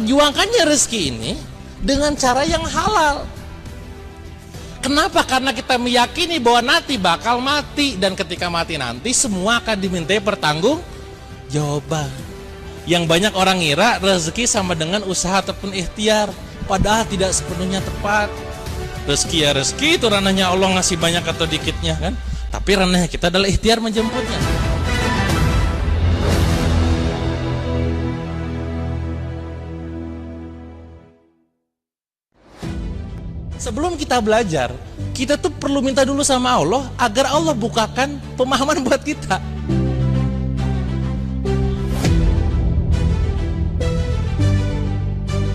memperjuangkannya rezeki ini dengan cara yang halal. Kenapa? Karena kita meyakini bahwa nanti bakal mati, dan ketika mati nanti semua akan dimintai pertanggung jawaban. Yang banyak orang ngira rezeki sama dengan usaha ataupun ikhtiar, padahal tidak sepenuhnya tepat. Rezeki ya rezeki, itu ranahnya Allah, ngasih banyak atau dikitnya kan. Tapi ranahnya kita adalah ikhtiar menjemputnya. Sebelum kita belajar, kita tuh perlu minta dulu sama Allah agar Allah bukakan pemahaman buat kita.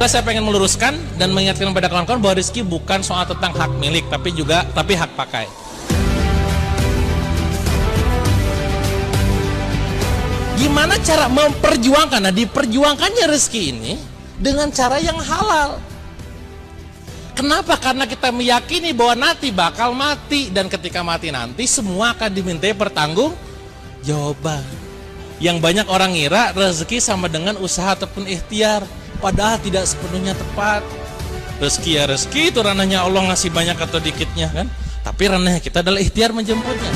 Saya pengen meluruskan dan mengingatkan kepada kawan-kawan bahwa rezeki bukan soal tentang hak milik, tapi hak pakai. Gimana cara memperjuangkan? Nah, diperjuangkannya rezeki ini dengan cara yang halal. Kenapa? Karena kita meyakini bahwa nanti bakal mati, dan ketika mati nanti semua akan dimintai pertanggung jawaban. Yang banyak orang ngira rezeki sama dengan usaha ataupun ikhtiar, padahal tidak sepenuhnya tepat. Rezeki ya rezeki, itu ranahnya Allah, ngasih banyak atau dikitnya kan. Tapi ranahnya kita adalah ikhtiar menjemputnya.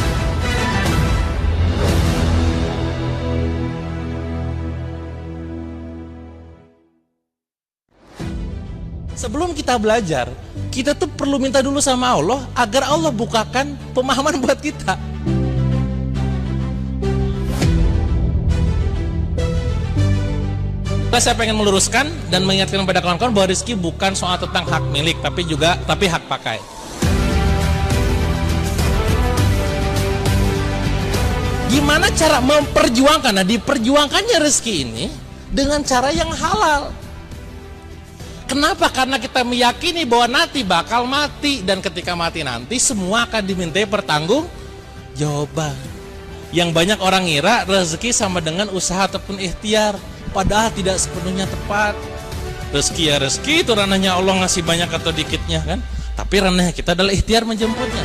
Sebelum kita belajar, kita tuh perlu minta dulu sama Allah agar Allah bukakan pemahaman buat kita. Saya pengen meluruskan dan mengingatkan kepada kawan-kawan bahwa rezeki bukan soal tentang hak milik, tapi hak pakai. Gimana cara memperjuangkan? Nah, diperjuangkannya rezeki ini dengan cara yang halal. Kenapa? Karena kita meyakini bahwa nanti bakal mati, dan ketika mati nanti semua akan dimintai pertanggung jawaban. Yang banyak orang ngira rezeki sama dengan usaha ataupun ikhtiar, padahal tidak sepenuhnya tepat. Rezeki ya rezeki, itu ranahnya Allah, ngasih banyak atau dikitnya kan. Tapi ranahnya kita adalah ikhtiar menjemputnya.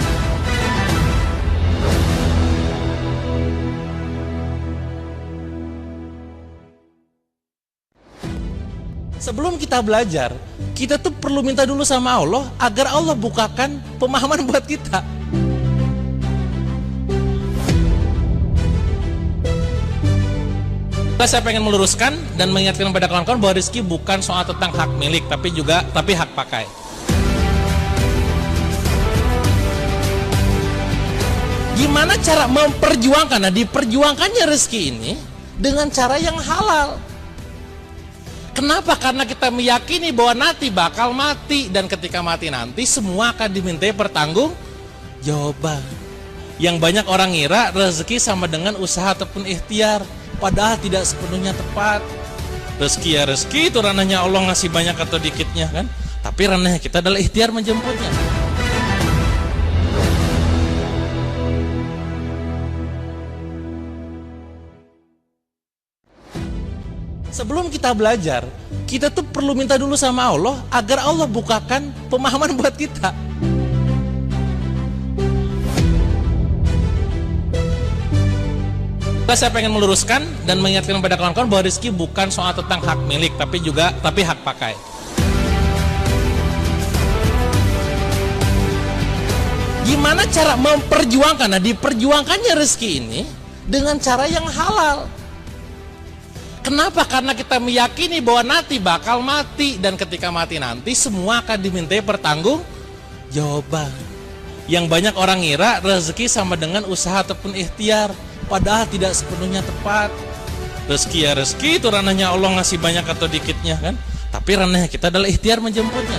Sebelum kita belajar, kita tuh perlu minta dulu sama Allah agar Allah bukakan pemahaman buat kita. Saya pengen meluruskan dan mengingatkan kepada kawan-kawan bahwa rezeki bukan soal tentang hak milik, tapi hak pakai. Gimana cara memperjuangkan? Nah, diperjuangkannya rezeki ini dengan cara yang halal. Kenapa? Karena kita meyakini bahwa nanti bakal mati, dan ketika mati nanti semua akan dimintai pertanggung jawaban. Yang banyak orang ngira rezeki sama dengan usaha ataupun ikhtiar, padahal tidak sepenuhnya tepat. Rezeki ya rezeki, itu ranahnya Allah, ngasih banyak atau dikitnya kan. Tapi ranahnya kita adalah ikhtiar menjemputnya. Sebelum kita belajar, kita tuh perlu minta dulu sama Allah agar Allah bukakan pemahaman buat kita. Saya pengen meluruskan dan mengingatkan kepada kawan-kawan bahwa rezeki bukan soal tentang hak milik, tapi hak pakai. Gimana cara memperjuangkan? Nah, diperjuangkannya rezeki ini dengan cara yang halal. Kenapa? Karena kita meyakini bahwa nanti bakal mati, dan ketika mati nanti semua akan dimintai pertanggung jawaban. Yang banyak orang ngira rezeki sama dengan usaha ataupun ikhtiar, padahal tidak sepenuhnya tepat. Rezeki ya rezeki, itu ranahnya Allah, ngasih banyak atau dikitnya kan. Tapi ranahnya kita adalah ikhtiar menjemputnya.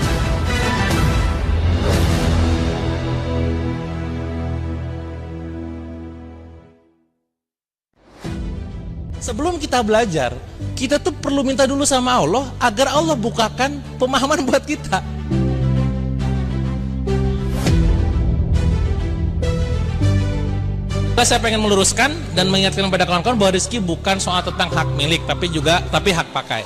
Sebelum kita belajar, kita tuh perlu minta dulu sama Allah agar Allah bukakan pemahaman buat kita. Saya pengen meluruskan dan mengingatkan kepada kawan-kawan bahwa rezeki bukan soal tentang hak milik, tapi hak pakai.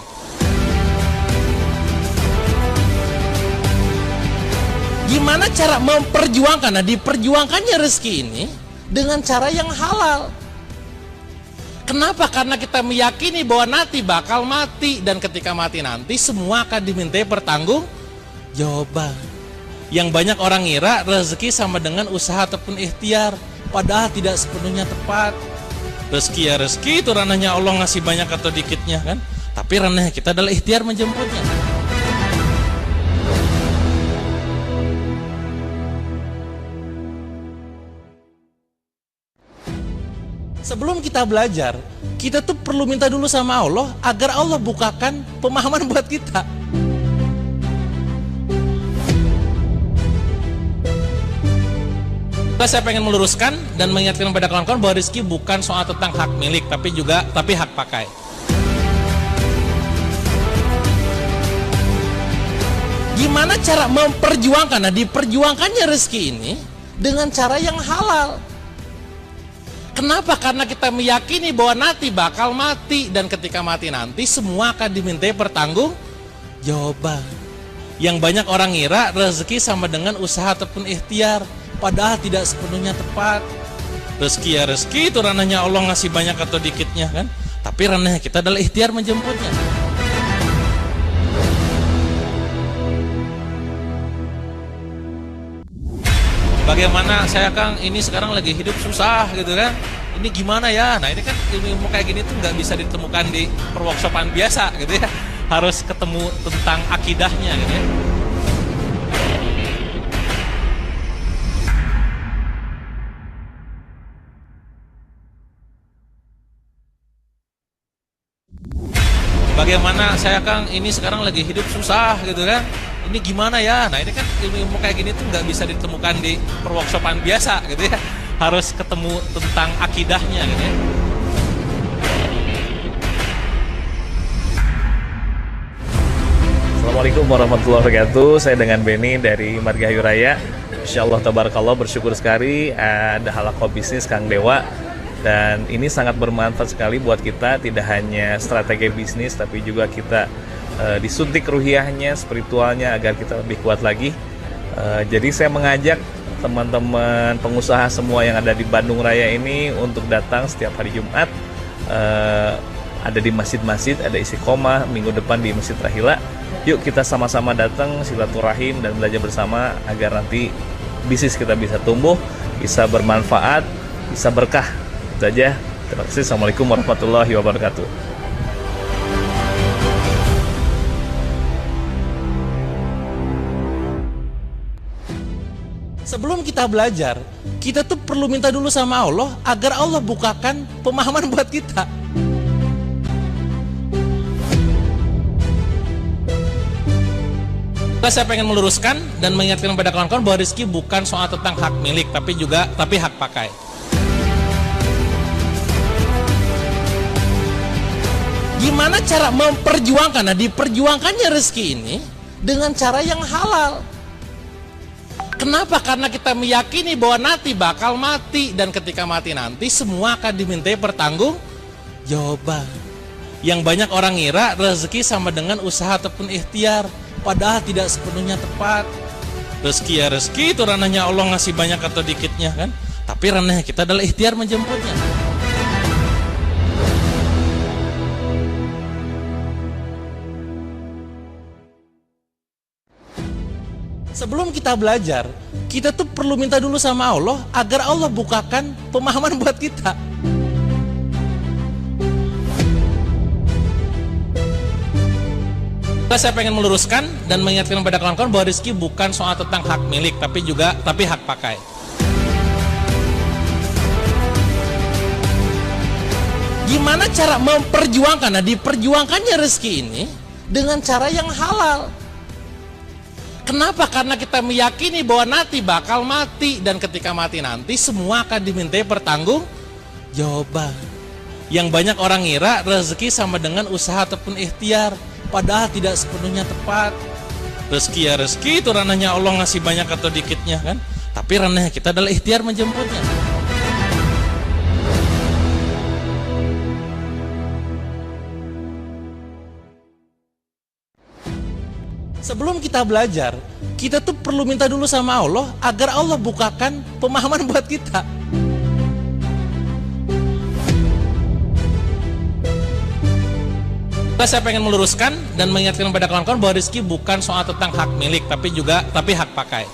Gimana cara memperjuangkan? Nah, diperjuangkannya rezeki ini dengan cara yang halal. Kenapa? Karena kita meyakini bahwa nanti bakal mati, dan ketika mati nanti semua akan dimintai pertanggungjawaban. Yang banyak orang ngira rezeki sama dengan usaha ataupun ikhtiar, padahal tidak sepenuhnya tepat. Rezeki ya rezeki, itu ranahnya Allah ngasih banyak atau dikitnya kan. Tapi ranahnya kita adalah ikhtiar menjemputnya. Sebelum kita belajar, kita tuh perlu minta dulu sama Allah agar Allah bukakan pemahaman buat kita. Saya pengen meluruskan dan mengingatkan kepada kawan-kawan bahwa rezeki bukan soal tentang hak milik, tapi hak pakai. Gimana cara memperjuangkan? Nah, diperjuangkannya rezeki ini dengan cara yang halal. Kenapa? Karena kita meyakini bahwa nanti bakal mati, dan ketika mati nanti semua akan dimintai pertanggungjawaban. Yang banyak orang ngira rezeki sama dengan usaha ataupun ikhtiar, padahal tidak sepenuhnya tepat. Rezeki ya rezeki, itu ranahnya Allah ngasih banyak atau dikitnya kan. Tapi ranahnya kita adalah ikhtiar menjemputnya. Bagaimana saya Kang, ini sekarang lagi hidup susah gitu kan. Ini gimana ya? Nah ini kan ilmu kayak gini tuh nggak bisa ditemukan di perworkshopan biasa gitu ya. Harus ketemu tentang akidahnya gitu ya. Bagaimana saya Kang, ini sekarang lagi hidup susah gitu kan. Ini gimana ya? Nah ini kan ilmu kayak gini tuh nggak bisa ditemukan di perworkshopan biasa gitu ya. Harus ketemu tentang akidahnya gitu ya. Assalamualaikum warahmatullahi wabarakatuh. Saya dengan Benny dari Margahayu Raya. Insyaallah tabarakallah, bersyukur sekali ada halaqah bisnis Kang Dewa. Dan ini sangat bermanfaat sekali buat kita, tidak hanya strategi bisnis tapi juga kita disuntik ruhiyahnya, spiritualnya agar kita lebih kuat lagi. Jadi saya mengajak teman-teman pengusaha semua yang ada di Bandung Raya ini untuk datang setiap hari Jumat. Ada di masjid-masjid, ada Istiqomah, minggu depan di Masjid Rahila. Yuk kita sama-sama datang, silaturahim dan belajar bersama agar nanti bisnis kita bisa tumbuh, bisa bermanfaat, bisa berkah. Itu aja. Terima kasih. Assalamualaikum warahmatullahi wabarakatuh. Sebelum kita belajar, kita tuh perlu minta dulu sama Allah agar Allah bukakan pemahaman buat kita. Saya pengen meluruskan dan mengingatkan kepada kawan-kawan bahwa rezeki bukan soal tentang hak milik, tapi hak pakai. Gimana cara memperjuangkan? Nah, diperjuangkannya rezeki ini dengan cara yang halal. Kenapa? Karena kita meyakini bahwa nanti bakal mati, dan ketika mati nanti semua akan dimintai pertanggungjawaban. Yang banyak orang ngira rezeki sama dengan usaha ataupun ikhtiar, padahal tidak sepenuhnya tepat. Rezeki ya rezeki, itu ranahnya Allah ngasih banyak atau dikitnya kan. Tapi ranahnya kita adalah ikhtiar menjemputnya. Sebelum kita belajar, kita tuh perlu minta dulu sama Allah agar Allah bukakan pemahaman buat kita. Saya pengen meluruskan dan mengingatkan kepada kawan-kawan bahwa rezeki bukan soal tentang hak milik, tapi hak pakai. Gimana cara memperjuangkan? Nah, diperjuangkannya rezeki ini dengan cara yang halal. Kenapa? Karena kita meyakini bahwa nanti bakal mati, dan ketika mati nanti semua akan dimintai pertanggungjawaban. Yang banyak orang ngira rezeki sama dengan usaha ataupun ikhtiar, padahal tidak sepenuhnya tepat. Rezeki ya rezeki, itu ranahnya Allah ngasih banyak atau dikitnya kan. Tapi ranahnya kita adalah ikhtiar menjemputnya. Sebelum kita belajar, kita tuh perlu minta dulu sama Allah agar Allah bukakan pemahaman buat kita. Saya pengen meluruskan dan mengingatkan kepada kawan-kawan bahwa rezeki bukan soal tentang hak milik, tapi hak pakai.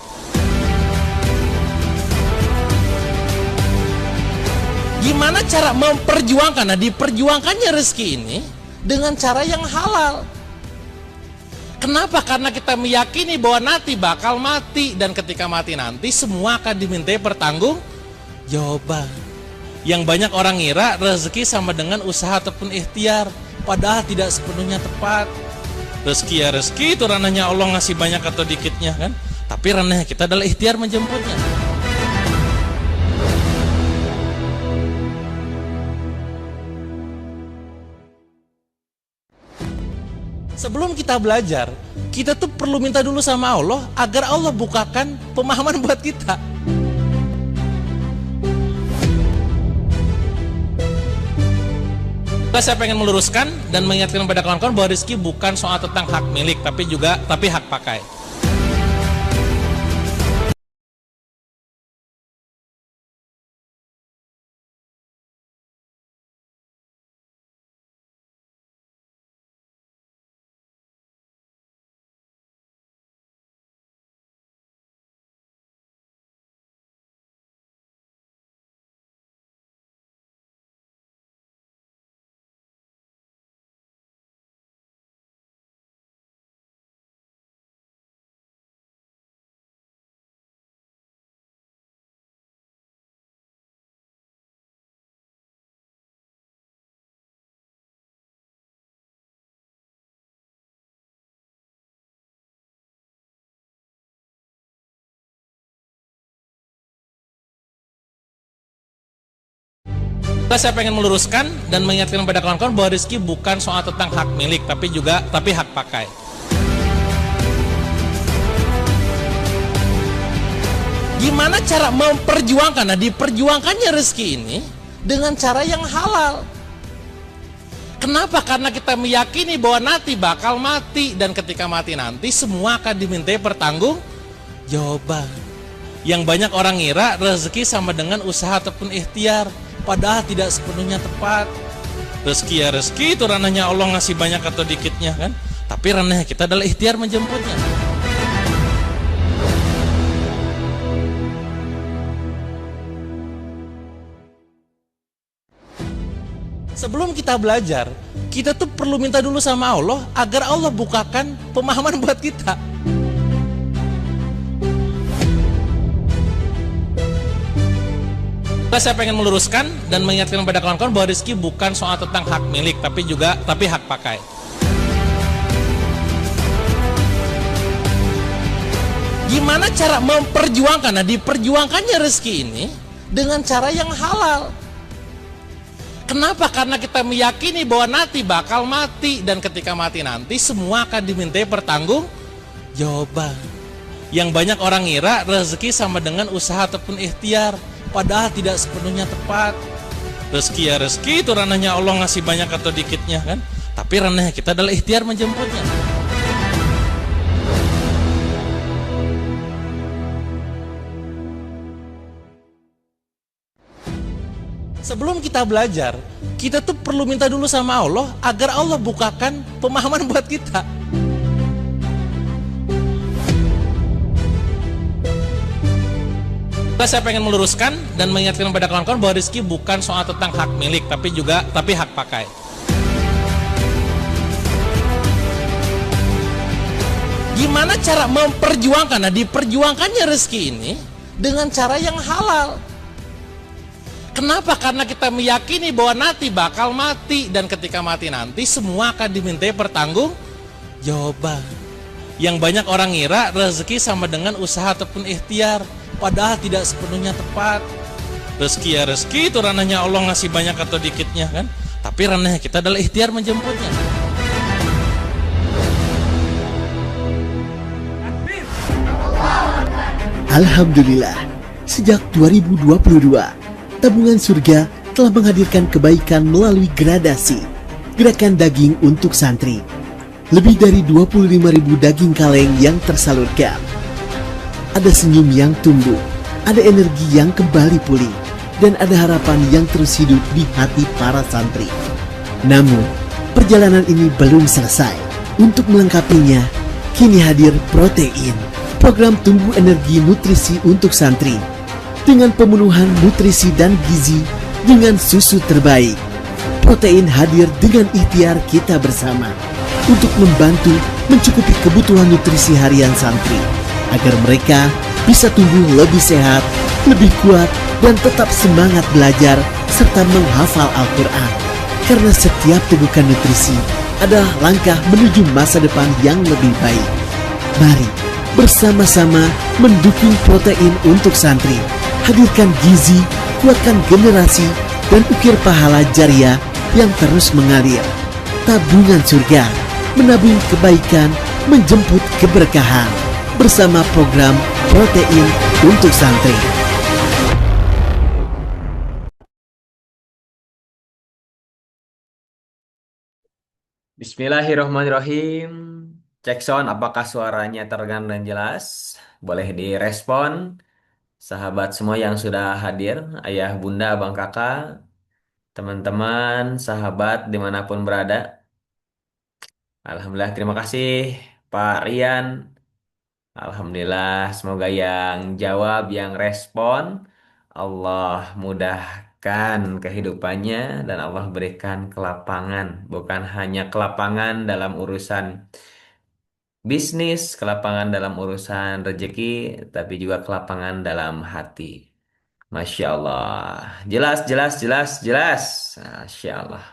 Gimana cara memperjuangkan? Nah, diperjuangkannya rezeki ini dengan cara yang halal. Kenapa? Karena kita meyakini bahwa nanti bakal mati, dan ketika mati nanti semua akan dimintai pertanggungjawaban. Yang banyak orang ngira rezeki sama dengan usaha ataupun ikhtiar, padahal tidak sepenuhnya tepat. Rezeki ya rezeki, itu ranahnya Allah ngasih banyak atau dikitnya kan. Tapi ranahnya kita adalah ikhtiar menjemputnya. Sebelum kita belajar, kita tuh perlu minta dulu sama Allah agar Allah bukakan pemahaman buat kita. Saya pengen meluruskan dan mengingatkan kepada kawan-kawan bahwa rezeki bukan soal tentang hak milik, tapi hak pakai. Saya pengen meluruskan dan mengingatkan kepada kawan-kawan bahwa rezeki bukan soal tentang hak milik, tapi hak pakai. Gimana cara memperjuangkan? Nah, diperjuangkannya rezeki ini dengan cara yang halal. Kenapa? Karena kita meyakini bahwa nanti bakal mati, dan ketika mati nanti semua akan dimintai pertanggungjawaban. Yang banyak orang ngira rezeki sama dengan usaha ataupun ikhtiar, padahal tidak sepenuhnya tepat. Rezeki ya rezeki, itu ranahnya Allah ngasih banyak atau dikitnya kan. Tapi ranahnya kita adalah ikhtiar menjemputnya. Sebelum kita belajar, kita tuh perlu minta dulu sama Allah agar Allah bukakan pemahaman buat kita. Saya pengen meluruskan dan mengingatkan kepada kawan-kawan bahwa rezeki bukan soal tentang hak milik, tapi hak pakai. Gimana cara memperjuangkan? Nah, diperjuangkannya rezeki ini dengan cara yang halal. Kenapa? Karena kita meyakini bahwa nanti bakal mati, dan ketika mati nanti semua akan dimintai pertanggungjawaban. Yang banyak orang ngira rezeki sama dengan usaha ataupun ikhtiar, padahal tidak sepenuhnya tepat. Rezeki ya rezeki, itu ranahnya Allah ngasih banyak atau dikitnya kan. Tapi ranahnya kita adalah ikhtiar menjemputnya. Sebelum kita belajar, kita tuh perlu minta dulu sama Allah agar Allah bukakan pemahaman buat kita. Saya pengen meluruskan dan mengingatkan kepada kawan-kawan bahwa rezeki bukan soal tentang hak milik, tapi hak pakai. Gimana cara memperjuangkan? Nah, diperjuangkannya rezeki ini dengan cara yang halal. Kenapa? Karena kita meyakini bahwa nanti bakal mati, dan ketika mati nanti semua akan dimintai pertanggungjawaban. Yang banyak orang ngira rezeki sama dengan usaha ataupun ikhtiar, padahal tidak sepenuhnya tepat. Rezeki ya rezeki, itu ranahnya Allah ngasih banyak atau dikitnya kan. Tapi ranahnya kita adalah ikhtiar menjemputnya. Alhamdulillah, sejak 2022, Tabungan Surga telah menghadirkan kebaikan melalui gradasi gerakan daging untuk santri. Lebih dari 25.000 daging kaleng yang tersalurkan. Ada senyum yang tumbuh, ada energi yang kembali pulih, dan ada harapan yang terus hidup di hati para santri. Namun, Perjalanan ini belum selesai. Untuk melengkapinya, kini hadir Protein, program tumbuh energi nutrisi untuk santri dengan pemenuhan nutrisi dan gizi dengan susu terbaik. Protein hadir dengan ikhtiar kita bersama untuk membantu mencukupi kebutuhan nutrisi harian santri agar mereka bisa tumbuh lebih sehat, lebih kuat, dan tetap semangat belajar serta menghafal Al-Quran. Karena setiap tegukan nutrisi adalah langkah menuju masa depan yang lebih baik. Mari bersama-sama mendukung Protein untuk santri. Hadirkan gizi, kuatkan generasi, dan ukir pahala jariah yang terus mengalir. Tabungan surga, menabung kebaikan, menjemput keberkahan. Bersama program Protein untuk santri. Bismillahirrahmanirrahim. Cek sound, apakah suaranya terdengar dan jelas? Boleh direspon. Sahabat semua yang sudah hadir, ayah, bunda, abang, kakak, teman-teman, sahabat dimanapun berada. Alhamdulillah, terima kasih Pak Rian. Alhamdulillah, semoga yang jawab, yang respon, Allah mudahkan kehidupannya dan Allah berikan kelapangan. Bukan hanya kelapangan dalam urusan bisnis, kelapangan dalam urusan rezeki, tapi juga kelapangan dalam hati. Masya Allah. Jelas, jelas, jelas, jelas. Masya Allah.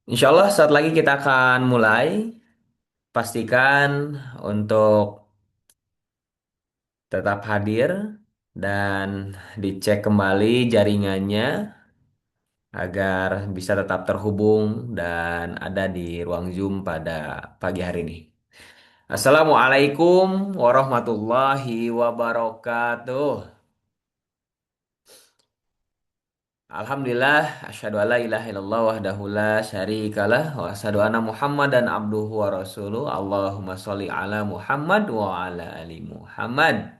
Insya Allah saat lagi kita akan mulai. Pastikan untuk tetap hadir dan dicek kembali jaringannya agar bisa tetap terhubung dan ada di ruang Zoom pada pagi hari ini. Assalamualaikum warahmatullahi wabarakatuh. Alhamdulillah, asyhadu alla ilaha illallah wahdahu la syarikalah wa asyhadu anna Muhammadan abduhu wa rasuluh. Allahumma sholli ala Muhammad wa ala ali Muhammad.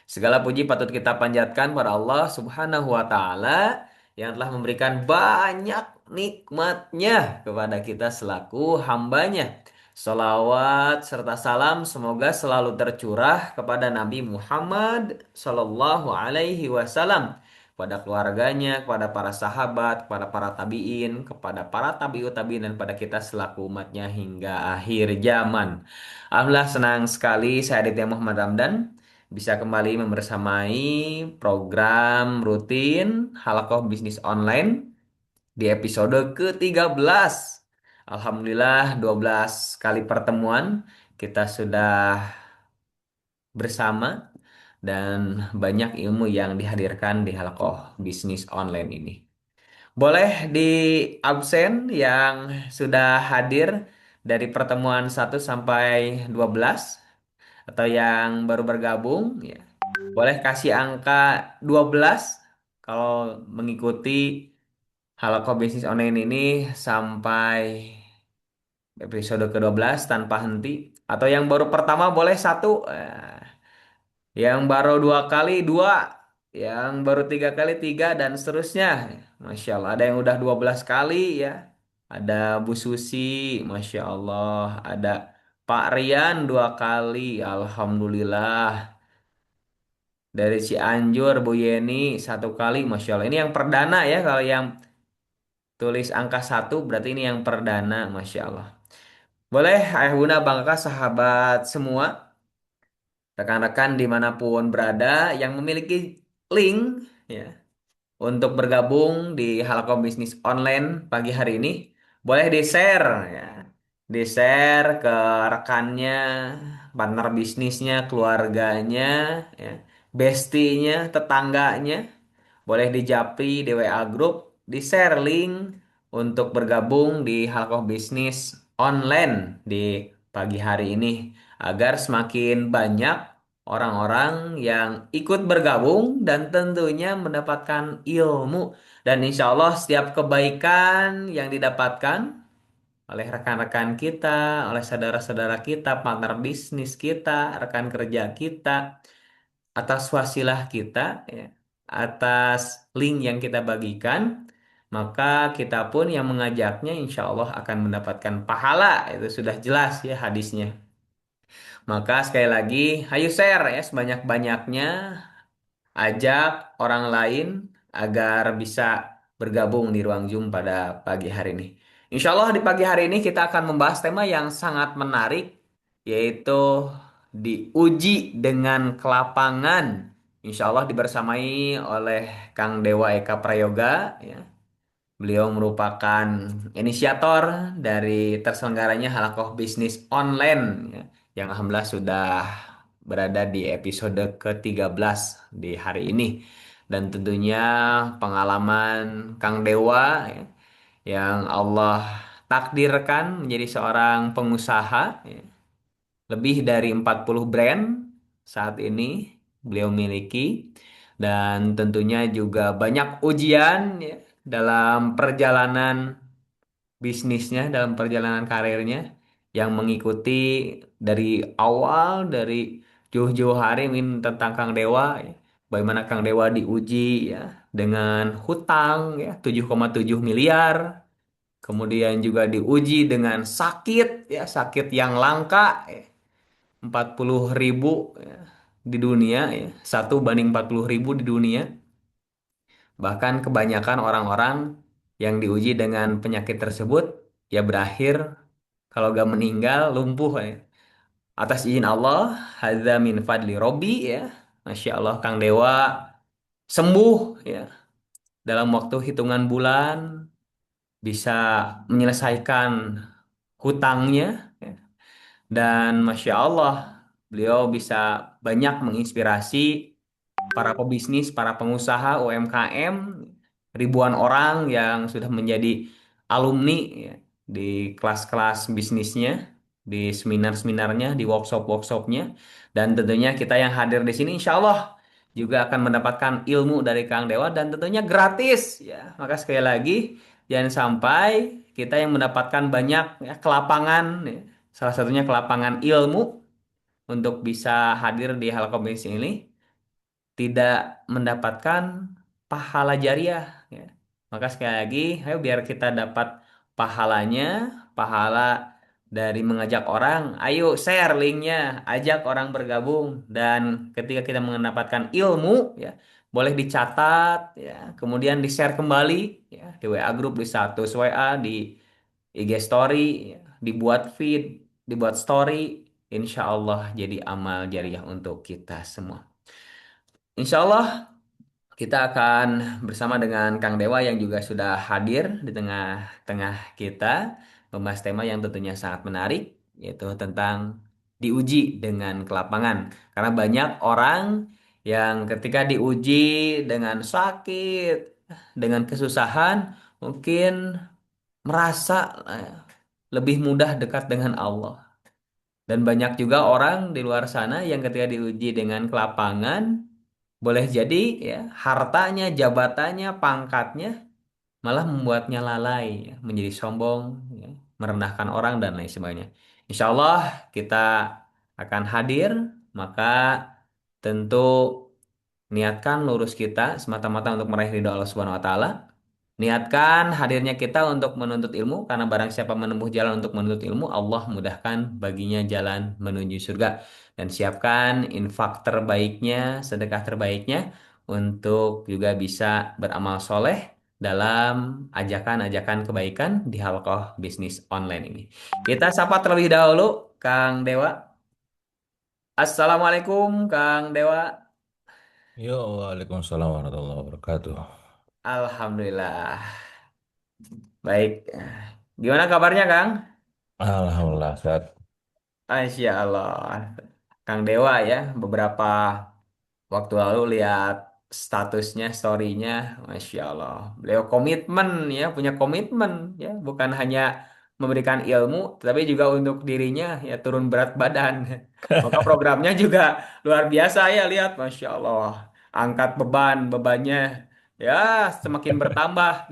Segala puji patut kita panjatkan pada Allah Subhanahu wa taala yang telah memberikan banyak nikmatnya kepada kita selaku hambanya. Salawat serta salam semoga selalu tercurah kepada Nabi Muhammad Sallallahu Alaihi Wasallam, kepada keluarganya, kepada para sahabat, kepada para tabiin, kepada para tabiut tabiin, dan pada kita selaku umatnya hingga akhir zaman. Alhamdulillah, senang sekali saya Aditya Muhammad Ramdan bisa kembali membersamai program rutin Halakoh Bisnis Online di episode ke-13. Alhamdulillah 12 kali pertemuan kita sudah bersama dan banyak ilmu yang dihadirkan di Halakoh Bisnis Online ini. Boleh di absen yang sudah hadir dari pertemuan 1 sampai 12 atau yang baru bergabung ya. Boleh kasih angka 12 kalau mengikuti Halakoh Bisnis Online ini sampai episode ke-12 tanpa henti. Atau yang baru pertama boleh 1. Yang baru 2 kali 2. Yang baru 3 kali 3 dan seterusnya. Masya Allah. Ada yang udah 12 kali ya. Ada Bu Susi. Masya Allah. Ada Pak Rian 2 kali. Alhamdulillah. Dari Cianjur, Bu Yeni 1 kali. Masya Allah. Ini yang perdana ya. Kalau yang tulis angka 1 berarti ini yang perdana. Masya Allah. Boleh ayah bunda bangka sahabat semua, rekan-rekan dimanapun berada yang memiliki link ya untuk bergabung di Halakoh Bisnis Online pagi hari ini, boleh di-share ya. Di-share ke rekannya, partner bisnisnya, keluarganya, ya, bestinya, tetangganya. Boleh di Japri, di WA Group, di-share link untuk bergabung di Halakoh Bisnis Online di pagi hari ini agar semakin banyak orang-orang yang ikut bergabung dan tentunya mendapatkan ilmu. Dan insya Allah setiap kebaikan yang didapatkan oleh rekan-rekan kita, oleh saudara-saudara kita, partner bisnis kita, rekan kerja kita, atas wasilah kita, ya, atas link yang kita bagikan, maka kita pun yang mengajaknya insya Allah akan mendapatkan pahala. Itu sudah jelas ya hadisnya. Maka sekali lagi, ayo share ya sebanyak-banyaknya, ajak orang lain agar bisa bergabung di ruang Zoom pada pagi hari ini. Insya Allah di pagi hari ini kita akan membahas tema yang sangat menarik, yaitu diuji dengan kelapangan. Insya Allah dibersamai oleh Kang Dewa Eka Prayoga, ya. Beliau merupakan inisiator dari terselenggaranya Halakoh Bisnis Online, ya, yang alhamdulillah sudah berada di episode ke-13 di hari ini. Dan tentunya pengalaman Kang Dewa, ya, yang Allah takdirkan menjadi seorang pengusaha, ya. Lebih dari 40 brand saat ini beliau miliki, dan tentunya juga banyak ujian ya dalam perjalanan bisnisnya, dalam perjalanan karirnya, yang mengikuti dari awal, dari jauh-jauh hari tentang Kang Dewa, ya. Bagaimana Kang Dewa diuji ya dengan hutang ya 7,7 miliar, kemudian juga diuji dengan sakit ya, sakit yang langka ya, 40.000 ya, di dunia ya, 1 banding 40.000 di dunia. Bahkan kebanyakan orang-orang yang diuji dengan penyakit tersebut ya berakhir kalau gak meninggal lumpuh ya. Atas izin Allah, hadza min fadli Robbi ya. Masya Allah Kang Dewa sembuh ya dalam waktu hitungan bulan, bisa menyelesaikan hutangnya ya. Dan Masya Allah beliau bisa banyak menginspirasi para pebisnis, para pengusaha UMKM, ribuan orang yang sudah menjadi alumni ya, di kelas-kelas bisnisnya, di seminar-seminarnya, di workshop-workshopnya, dan tentunya kita yang hadir di sini insya Allah juga akan mendapatkan ilmu dari Kang Dewa dan tentunya gratis ya. Maka sekali lagi jangan sampai kita yang mendapatkan banyak ya, kelapangan ya, salah satunya kelapangan ilmu untuk bisa hadir di hal komisi ini tidak mendapatkan pahala jariah ya. Maka sekali lagi, ayo biar kita dapat pahalanya, pahala dari mengajak orang, ayo share linknya, ajak orang bergabung, dan ketika kita mendapatkan ilmu ya, boleh dicatat ya, kemudian di-share kembali ya, di WA grup, di status WA, di IG story, ya, dibuat feed, dibuat story, insya Allah jadi amal jariah untuk kita semua. Insya Allah kita akan bersama dengan Kang Dewa yang juga sudah hadir di tengah-tengah kita membahas tema yang tentunya sangat menarik, yaitu tentang diuji dengan kelapangan. Karena banyak orang yang ketika diuji dengan sakit, dengan kesusahan, mungkin merasa lebih mudah dekat dengan Allah. Dan banyak juga orang di luar sana yang ketika diuji dengan kelapangan, boleh jadi ya hartanya, jabatannya, pangkatnya malah membuatnya lalai, ya, menjadi sombong, ya, merendahkan orang dan lain sebagainya. Insya Allah kita akan hadir, maka tentu niatkan lurus kita semata-mata untuk meraih ridho Allah Subhanahu wa taala. Niatkan hadirnya kita untuk menuntut ilmu, karena barang siapa menempuh jalan untuk menuntut ilmu, Allah mudahkan baginya jalan menuju surga. Dan siapkan infak terbaiknya, sedekah terbaiknya, untuk juga bisa beramal soleh dalam ajakan-ajakan kebaikan di halaqah bisnis online ini. Kita sapa terlebih dahulu Kang Dewa. Assalamualaikum Kang Dewa. Yo, waalaikumsalam warahmatullahi wabarakatuh. Alhamdulillah. Baik. Gimana kabarnya, Kang? Alhamdulillah sehat. Masya Allah. Kang Dewa ya, beberapa waktu lalu lihat statusnya, story-nya, Masya Allah. Beliau komitmen ya, punya komitmen ya, bukan hanya memberikan ilmu, tapi juga untuk dirinya ya turun berat badan. Maka programnya juga luar biasa ya, lihat, Masya Allah. Angkat bebannya ya semakin bertambah.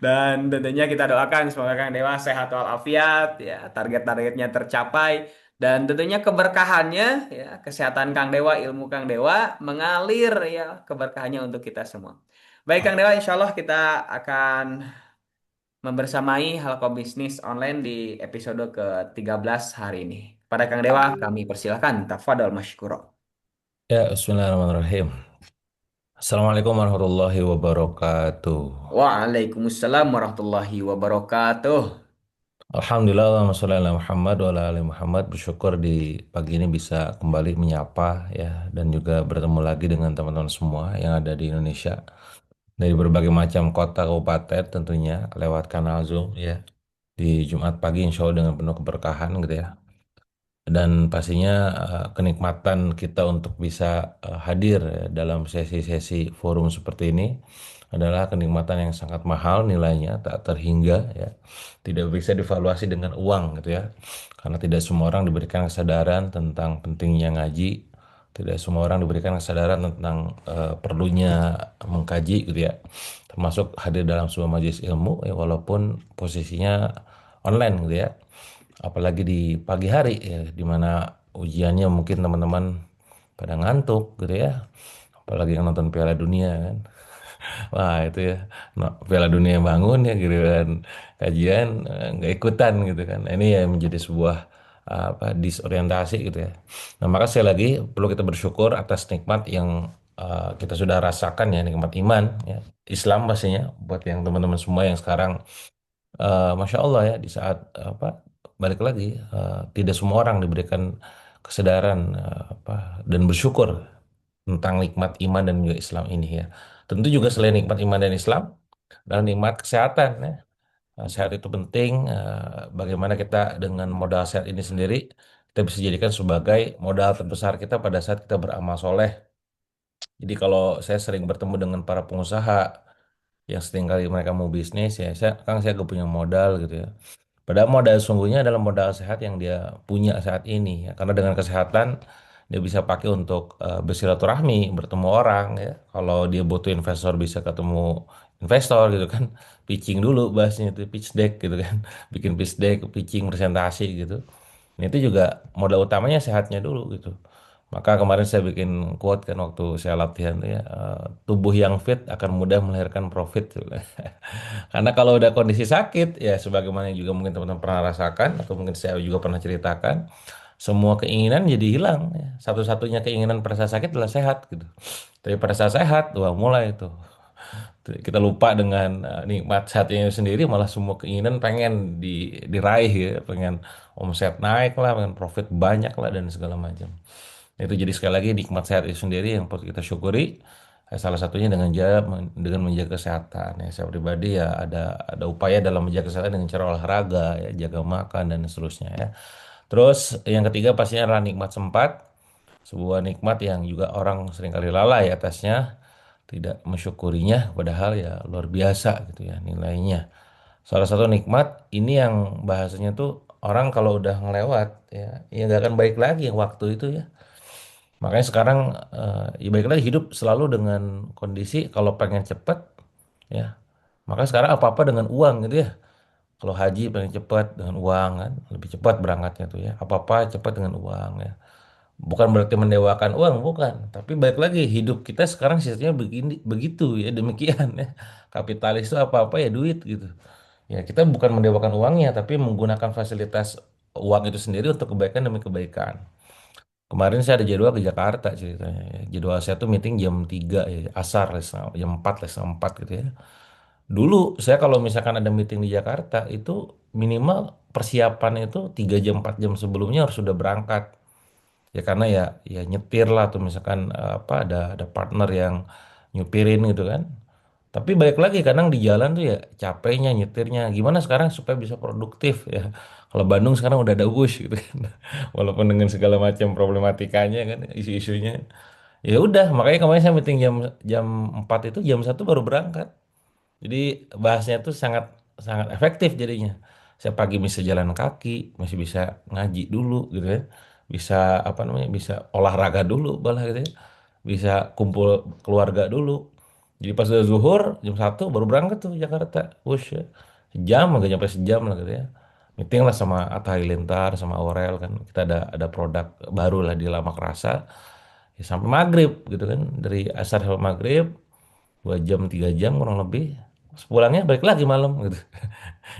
Dan tentunya kita doakan semoga Kang Dewa sehat walafiat, ya, target-targetnya tercapai, dan tentunya keberkahannya, ya, kesehatan Kang Dewa, ilmu Kang Dewa mengalir ya keberkahannya untuk kita semua. Baik Kang Dewa, insya Allah kita akan membersamai Halko Bisnis Online di episode ke-13 hari ini. Pada Kang Dewa, kami persilahkan. Tafadol masykuro. Ya, Bismillahirrahmanirrahim. Assalamualaikum warahmatullahi wabarakatuh. Waalaikumsalam warahmatullahi wabarakatuh. Alhamdulillah, Allahumma sholli ala Muhammad wa ala ali Muhammad. Bersyukur di pagi ini bisa kembali menyapa ya dan juga bertemu lagi dengan teman-teman semua yang ada di Indonesia dari berbagai macam kota kabupaten tentunya lewat kanal Zoom ya di Jumat pagi insya Allah dengan penuh keberkahan gitu ya. Dan pastinya kenikmatan kita untuk bisa hadir ya, dalam sesi-sesi forum seperti ini adalah kenikmatan yang sangat mahal nilainya, tak terhingga ya. Tidak bisa divaluasi dengan uang gitu ya. Karena tidak semua orang diberikan kesadaran tentang pentingnya ngaji, tidak semua orang diberikan kesadaran tentang perlunya mengkaji gitu ya. Termasuk hadir dalam sebuah majelis ilmu ya walaupun posisinya online gitu ya, apalagi di pagi hari ya di mana ujiannya mungkin teman-teman pada ngantuk gitu ya, apalagi yang nonton Piala Dunia kan. Wah itu ya, Piala Dunia bangun ya gitu kan, kajian nggak ikutan gitu kan. Ini ya menjadi sebuah disorientasi gitu ya. Nah maka sekali lagi perlu kita bersyukur atas nikmat yang kita sudah rasakan ya, nikmat iman ya, Islam pastinya buat yang teman-teman semua yang sekarang Masya Allah ya di saat balik lagi tidak semua orang diberikan kesadaran dan bersyukur tentang nikmat iman dan juga Islam ini ya. Tentu juga selain nikmat iman dan Islam dan nikmat kesehatan ya. Sehat itu penting. Bagaimana kita dengan modal sehat ini sendiri kita bisa jadikan sebagai modal terbesar kita pada saat kita beramal soleh. Jadi kalau saya sering bertemu dengan para pengusaha yang sering kali mereka mau bisnis ya, saya gak punya modal gitu ya. Padahal modal sungguhnya adalah modal sehat yang dia punya saat ini ya. Karena dengan kesehatan dia bisa pakai untuk bersilaturahmi, bertemu orang ya. Kalau dia butuh investor bisa ketemu investor gitu kan. Pitching dulu bahasnya itu pitch deck gitu kan. Bikin pitch deck, pitching presentasi gitu. Nah, itu juga modal utamanya sehatnya dulu gitu. Maka kemarin saya bikin quote kan waktu saya latihan tuh ya, tubuh yang fit akan mudah melahirkan profit. Karena kalau udah kondisi sakit, ya sebagaimana yang juga mungkin teman-teman pernah rasakan, atau mungkin saya juga pernah ceritakan, semua keinginan jadi hilang. Ya. Satu-satunya keinginan pada saat sakit adalah sehat gitu. Tapi pada saat sehat, wah mulai itu. Kita lupa dengan nikmat saatnya sendiri, malah semua keinginan pengen diraih ya, pengen omset naik lah, pengen profit banyak lah dan segala macam. Itu jadi sekali lagi nikmat sehat itu sendiri yang perlu kita syukuri. Salah satunya dengan menjaga kesehatan. Ya, saya pribadi ya ada upaya dalam menjaga kesehatan dengan cara olahraga, ya, jaga makan dan seterusnya ya. Terus yang ketiga pastinya adalah nikmat sempat, sebuah nikmat yang juga orang seringkali lalai atasnya, tidak mensyukurinya, padahal ya luar biasa gitu ya nilainya. Salah satu nikmat ini yang bahasanya tuh orang kalau udah ngelewat ya nggak akan baik lagi yang waktu itu ya. Makanya sekarang ya baik lagi hidup selalu dengan kondisi kalau pengen cepet ya. Maka sekarang apa-apa dengan uang gitu ya. Kalau haji pengen cepat dengan uang kan, lebih cepat berangkatnya tuh ya. Apa-apa cepat dengan uang ya. Bukan berarti mendewakan uang, bukan. Tapi balik lagi hidup kita sekarang sistemnya begini, begitu ya, demikian ya. Kapitalis itu apa-apa ya duit gitu. Ya kita bukan mendewakan uangnya, tapi menggunakan fasilitas uang itu sendiri untuk kebaikan demi kebaikan. Kemarin saya ada jadwal ke Jakarta ceritanya. Ya. Jadwal saya tuh meeting jam 3 ya, asar jam 4 setengah 4 gitu ya. Dulu saya kalau misalkan ada meeting di Jakarta itu minimal persiapan itu 3 jam 4 jam sebelumnya harus sudah berangkat. Ya karena ya nyetir lah tuh misalkan ada partner yang nyupirin gitu kan. Tapi balik lagi kadang di jalan tuh ya capeknya nyetirnya. Gimana sekarang supaya bisa produktif ya. Kalau Bandung sekarang udah ada Wush gitu kan. Walaupun dengan segala macam problematikanya kan isu-isunya. Ya udah makanya kemarin saya meeting jam jam 4 itu jam 1 baru berangkat. Jadi bahasnya tuh sangat sangat efektif jadinya. Saya pagi bisa jalan kaki, masih bisa ngaji dulu gitu ya. Bisa apa namanya? Bisa olahraga dulu malah gitu ya. Bisa kumpul keluarga dulu. Jadi pas udah zuhur jam 1 baru berangkat tuh Jakarta. Wush ya. Sejam agak nyampe sejam lah gitu ya. Meeting lah sama Atta Halilintar sama Aurel kan. Kita ada produk baru lah di Lamak Rasa. Ya, sampai maghrib gitu kan. Dari asar sampai maghrib 2 jam 3 jam kurang lebih, sepulangnya balik lagi malam gitu.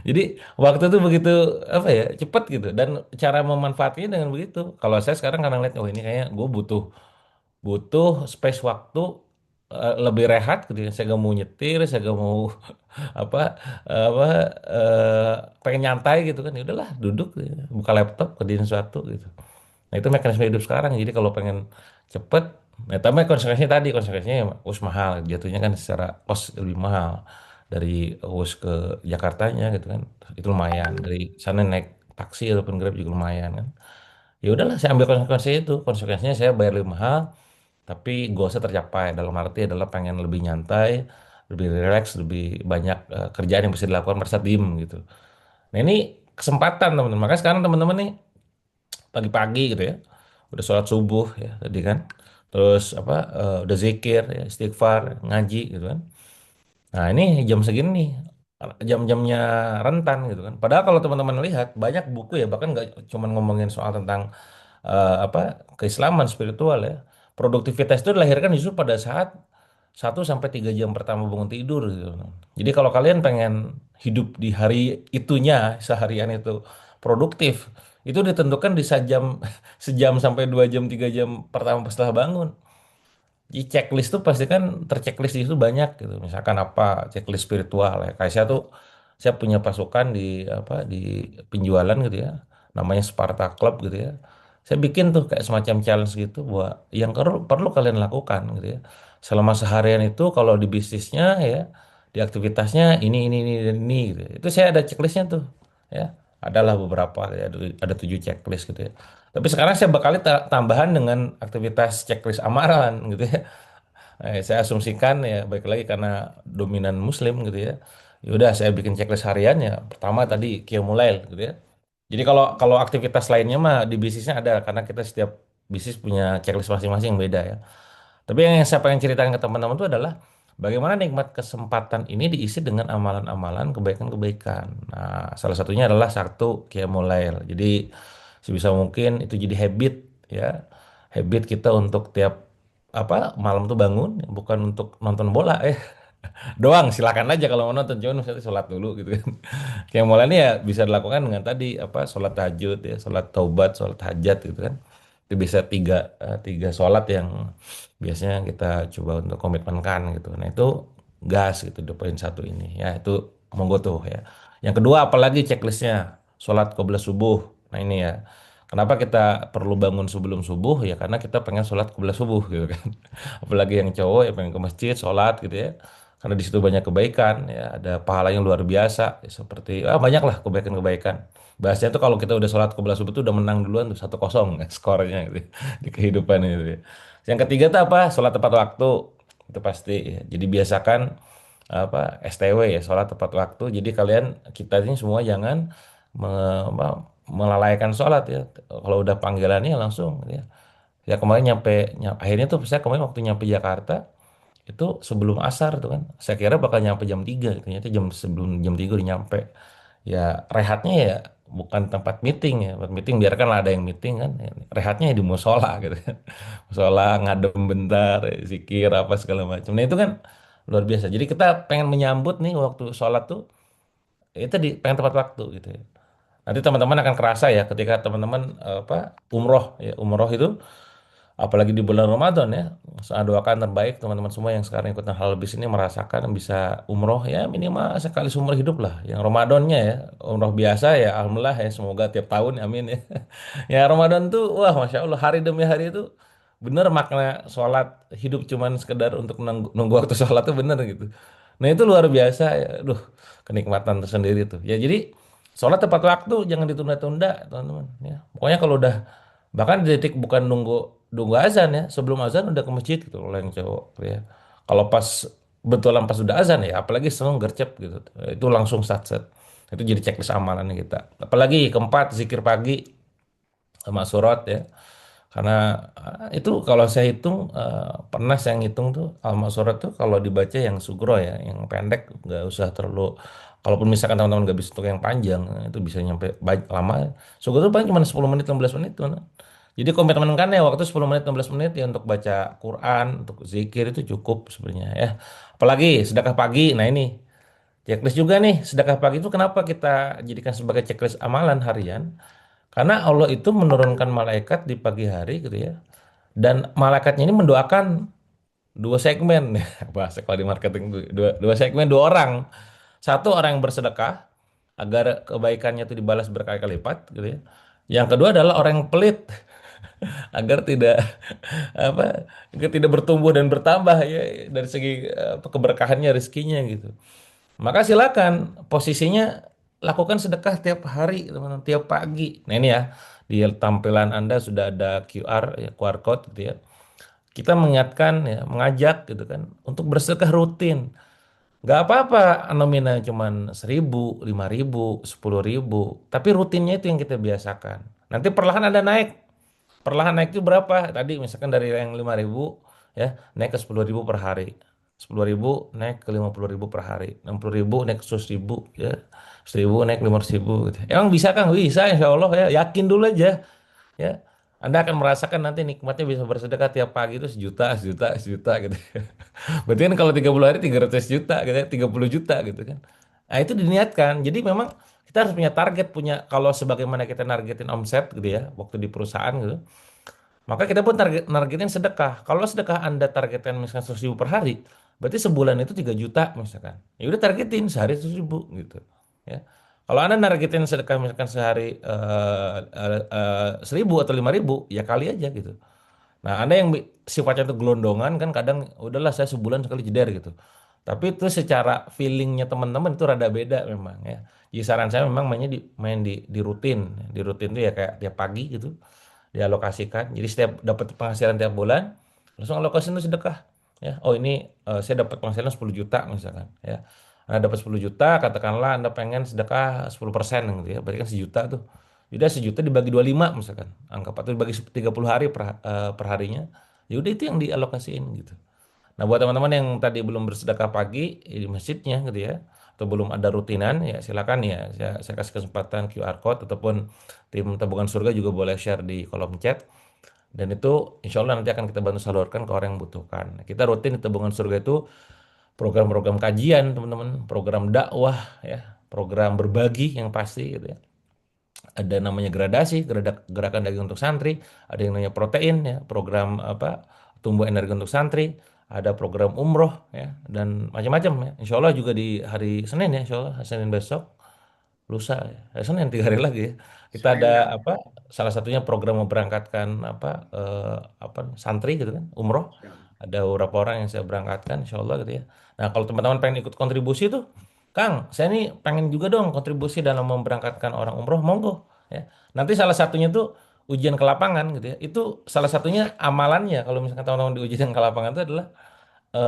Jadi waktu tuh begitu apa ya, cepet gitu, dan cara memanfaatnya dengan begitu. Kalau saya sekarang kadang lihat, oh ini kayaknya gue butuh butuh space waktu, lebih rehat gitu ya. Saya gak mau nyetir, saya gak mau apa apa pengen nyantai gitu kan. Ya udahlah, duduk ya, buka laptop kerjain sesuatu gitu. Nah itu mekanisme hidup sekarang. Jadi kalau pengen cepet, nah tapi konsekuensinya tadi, konsekuensinya ya mahal, jatuhnya kan secara cost lebih mahal dari US ke Jakartanya gitu kan. Itu lumayan, dari sana naik taksi ataupun Grab juga lumayan kan. Ya udahlah, saya ambil konsekuensinya itu. Konsekuensinya saya bayar lebih mahal, tapi goalsnya tercapai. Dalam arti adalah pengen lebih nyantai, lebih relax, lebih banyak kerjaan yang bisa dilakukan pada saat diem gitu. Nah ini kesempatan teman-teman. Makanya sekarang teman-teman nih pagi-pagi gitu ya, udah sholat subuh ya tadi kan, terus apa, udah zikir ya, istighfar, ngaji gitu kan. Nah ini jam segini nih, jam-jamnya rentan gitu kan. Padahal kalau teman-teman lihat banyak buku ya, bahkan nggak cuma ngomongin soal tentang apa, keislaman spiritual ya. Produktivitas itu dilahirkan justru pada saat 1 sampai 3 jam pertama bangun tidur gitu. Jadi kalau kalian pengen hidup di hari itunya, seharian itu produktif, itu ditentukan di sejam sejam sampai 2 jam 3 jam pertama setelah bangun. Di checklist tuh pasti kan terchecklist di situ banyak gitu. Misalkan apa, checklist spiritual ya. Kayak saya tuh, saya punya pasukan di apa, di penjualan gitu ya. Namanya Sparta Club gitu ya. Saya bikin tuh kayak semacam challenge gitu, buat yang perlu kalian lakukan gitu ya. Selama seharian itu kalau di bisnisnya ya, di aktivitasnya ini dan ini gitu. Itu saya ada checklistnya tuh ya. Adalah beberapa ya, ada 7 checklist gitu ya. Tapi sekarang saya bakal tambahan dengan aktivitas checklist amalan gitu ya. Saya asumsikan ya, baik lagi karena dominan Muslim gitu ya. Ya udah saya bikin checklist harian ya. Pertama tadi Qiyamul Lail gitu ya. Jadi kalau kalau aktivitas lainnya mah di bisnisnya ada, karena kita setiap bisnis punya checklist masing-masing yang beda ya. Tapi yang saya pengen ceritakan ke teman-teman itu adalah bagaimana nikmat kesempatan ini diisi dengan amalan-amalan kebaikan-kebaikan. Nah, salah satunya adalah satu Qiyamul Lail. Jadi sebisa mungkin itu jadi habit ya. Habit kita untuk tiap apa malam tuh bangun, bukan untuk nonton bola doang, silakan aja kalau mau nonton, cuman misalnya sholat dulu gitu kan. Yang mulai ini ya bisa dilakukan dengan tadi apa, sholat tahajud ya, sholat taubat, sholat hajat gitu kan. Itu bisa tiga sholat yang biasanya kita coba untuk komitmenkan gitu. Nah itu gas gitu di poin satu ini ya, itu monggo tuh ya. Yang kedua, apalagi checklistnya, sholat qobliyah subuh. Nah ini ya, kenapa kita perlu bangun sebelum subuh ya, karena kita pengen sholat qobliyah subuh gitu kan. Apalagi yang cowok ya pengen ke masjid sholat gitu ya, karena di situ banyak kebaikan ya, ada pahala yang luar biasa ya, seperti banyak lah kebaikan-kebaikan. Bahasanya tuh kalau kita udah sholat qiblah subuh tuh udah menang duluan tuh 1-0 ya, skornya gitu ya, di kehidupan itu ya. Yang ketiga tuh apa, sholat tepat waktu, itu pasti ya. Jadi biasakan apa, STW ya, sholat tepat waktu. Jadi kalian, kita ini semua jangan melalaikan sholat ya. Kalau udah panggilannya langsung ya. Ya kemarin akhirnya tuh saya kemarin waktu nyampe Jakarta itu sebelum asar tuh kan. Saya kira bakal nyampe jam 3, ternyata sebelum jam 3 udah nyampe. Ya rehatnya ya bukan tempat meeting ya. Tempat meeting biarkanlah ada yang meeting kan. Rehatnya ya di musola gitu kan. Musola ngadem bentar, zikir apa segala macam. Nah itu kan luar biasa. Jadi kita pengen menyambut nih waktu sholat tuh, itu di pengen tepat waktu gitu ya. Nanti teman-teman akan kerasa ya ketika teman-teman apa, umroh ya, umroh itu apalagi di bulan Ramadan ya. Saya doakan terbaik teman-teman semua yang sekarang ikutan hal bis ini merasakan bisa umroh ya minimal sekali seumur hidup lah. Yang Ramadannya ya, umroh biasa ya alhamdulillah ya, semoga tiap tahun amin ya. Ya Ramadan tuh wah Masya Allah, hari demi hari itu bener makna sholat hidup cuman sekedar untuk nunggu waktu sholat tuh bener gitu. Nah itu luar biasa ya, aduh kenikmatan tersendiri tuh. Ya jadi sholat tepat waktu, jangan ditunda-tunda teman-teman ya. Pokoknya kalau udah, bahkan di detik bukan nunggu nunggu azan ya, sebelum azan udah ke masjid gitu kalau yang cowok ya. Kalau pas betulan pas udah azan ya, apalagi seneng gercep gitu, itu langsung sat-sat. Itu jadi checklist amalannya kita. Apalagi keempat, zikir pagi sama surat ya. Karena itu kalau saya hitung, pernah saya ngitung tuh Al-Masurat tuh kalau dibaca yang sugro ya, yang pendek, nggak usah terlalu, kalaupun misalkan teman-teman nggak bisa untuk yang panjang, itu bisa nyampe lama. Sugro tuh paling cuma 10 menit, 15 menit tuh. Nah. Jadi komitmen kan ya waktu 10 menit 15 menit ya untuk baca Quran, untuk zikir itu cukup sebenarnya ya. Apalagi sedekah pagi. Nah ini checklist juga nih, sedekah pagi itu kenapa kita jadikan sebagai checklist amalan harian? Karena Allah itu menurunkan malaikat di pagi hari gitu ya. Dan malaikatnya ini mendoakan dua segmen, bahasa kalau di marketing dua segmen, dua orang. Satu orang yang bersedekah agar kebaikannya itu dibalas berkali-kali lipat gitu ya. Yang kedua adalah orang yang pelit agar tidak apa agar tidak bertumbuh dan bertambah ya dari segi keberkahannya rezekinya gitu. Maka silakan posisinya lakukan sedekah tiap hari teman-teman, tiap pagi. Nah ini ya di tampilan Anda sudah ada QR ya, QR code gitu ya. Kita mengingatkan ya, mengajak gitu kan untuk bersedekah rutin. Nggak apa-apa nominalnya cuman 1.000, 5.000, 10.000, tapi rutinnya itu yang kita biasakan. Nanti perlahan Anda naik. Perlahan naik itu berapa? Tadi misalkan dari yang 5.000 ya, naik ke 10.000 per hari. 10.000 naik ke 50.000 per hari. 60.000 naik ke 100.000 ya. 100.000 naik ke 500.000 gitu. Emang bisa Kang? Bisa insya Allah ya. Yakin dulu aja ya. Anda akan merasakan nanti nikmatnya bisa bersedekah tiap pagi itu sejuta, sejuta, sejuta gitu. Berarti kan kalau 30 hari 300 juta gitu ya, 30 juta gitu kan. Nah, itu diniatkan. Jadi memang kita harus punya target, punya kalau sebagaimana kita nargetin omset gitu ya, waktu di perusahaan gitu. Maka kita pun nargetin sedekah. Kalau sedekah Anda targetkan misalkan 100.000 per hari, berarti sebulan itu 3 juta misalkan. Ya udah targetin sehari 100.000 gitu. Ya. Kalau Anda nargetin sedekah misalkan sehari 1.000 atau 5.000, ya kali aja gitu. Nah, Anda yang sifatnya itu gelondongan kan kadang udahlah saya sebulan sekali jeder gitu. Tapi itu secara feelingnya teman-teman itu rada beda memang ya. Jadi saran saya memang mainnya di rutin. Di rutin itu ya kayak tiap pagi gitu dialokasikan. Jadi setiap dapat penghasilan tiap bulan langsung alokasikan itu sedekah. Ya, oh ini saya dapat penghasilan 10 juta misalkan ya. Anda dapat 10 juta, katakanlah Anda pengen sedekah 10% gitu ya. Berarti kan sejuta tuh. Udah sejuta dibagi 25 misalkan. Anggap atau dibagi 30 hari per harinya. Ya udah itu yang dialokasiin gitu. Nah, buat teman-teman yang tadi belum bersedekah pagi di masjidnya gitu ya, atau belum ada rutinan, ya silakan ya. Saya kasih kesempatan QR code ataupun tim tabungan surga juga boleh share di kolom chat. Dan itu insya Allah nanti akan kita bantu salurkan ke orang yang membutuhkan. Nah, kita rutin di tabungan surga itu program-program kajian, teman-teman, program dakwah, ya, program berbagi yang pasti gitu ya. Ada namanya gradasi, gerakan daging untuk santri, ada yang namanya protein ya, program apa tumbuh energi untuk santri, ada program umroh ya, dan macam-macam ya. Insya Allah juga di hari Senin ya, Insya Allah Senin besok, lusa ya, hari Senin 3 hari lagi ya. Kita ada apa? Salah satunya program memberangkatkan apa santri gitu kan, umroh. Ada beberapa orang yang saya berangkatkan, Insya Allah gitu ya. Nah kalau teman-teman pengen ikut kontribusi tuh, Kang, saya nih pengen juga dong kontribusi dalam memberangkatkan orang umroh, monggo ya. Nanti salah satunya tuh ujian ke lapangan gitu ya. Itu salah satunya amalannya kalau misalkan teman-teman di ujian ke lapangan itu adalah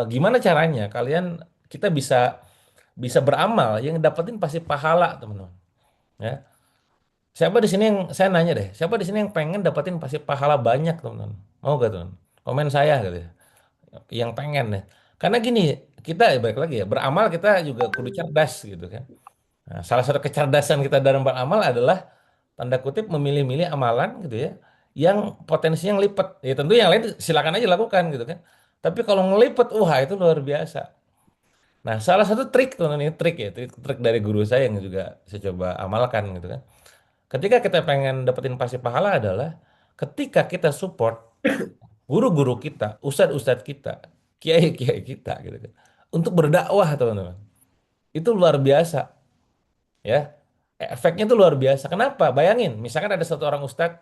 gimana caranya kalian kita bisa bisa beramal yang dapetin pasti pahala teman-teman ya. Siapa di sini yang saya nanya deh, siapa di sini yang pengen dapetin pasti pahala banyak teman-teman? Mau gak teman? Komen saya gitu ya. Yang pengen deh. Karena gini, kita ya balik lagi ya, beramal kita juga kudu cerdas gitu kan. Nah, salah satu kecerdasan kita dalam beramal adalah tanda kutip memilih-milih amalan gitu ya, yang potensinya yang lipat. Ya tentu yang lain silakan aja lakukan gitu kan. Tapi kalau ngelipet, wah itu luar biasa. Nah, salah satu trik tuh ini trik ya, trik dari guru saya yang juga saya coba amalkan gitu kan. Ketika kita pengen dapetin pasti pahala adalah ketika kita support guru-guru kita, ustadz-ustadz kita, kiai-kiai kita gitu kan. Untuk berdakwah teman-teman. Itu luar biasa ya. Efeknya itu luar biasa. Kenapa? Bayangin, misalkan ada satu orang ustadz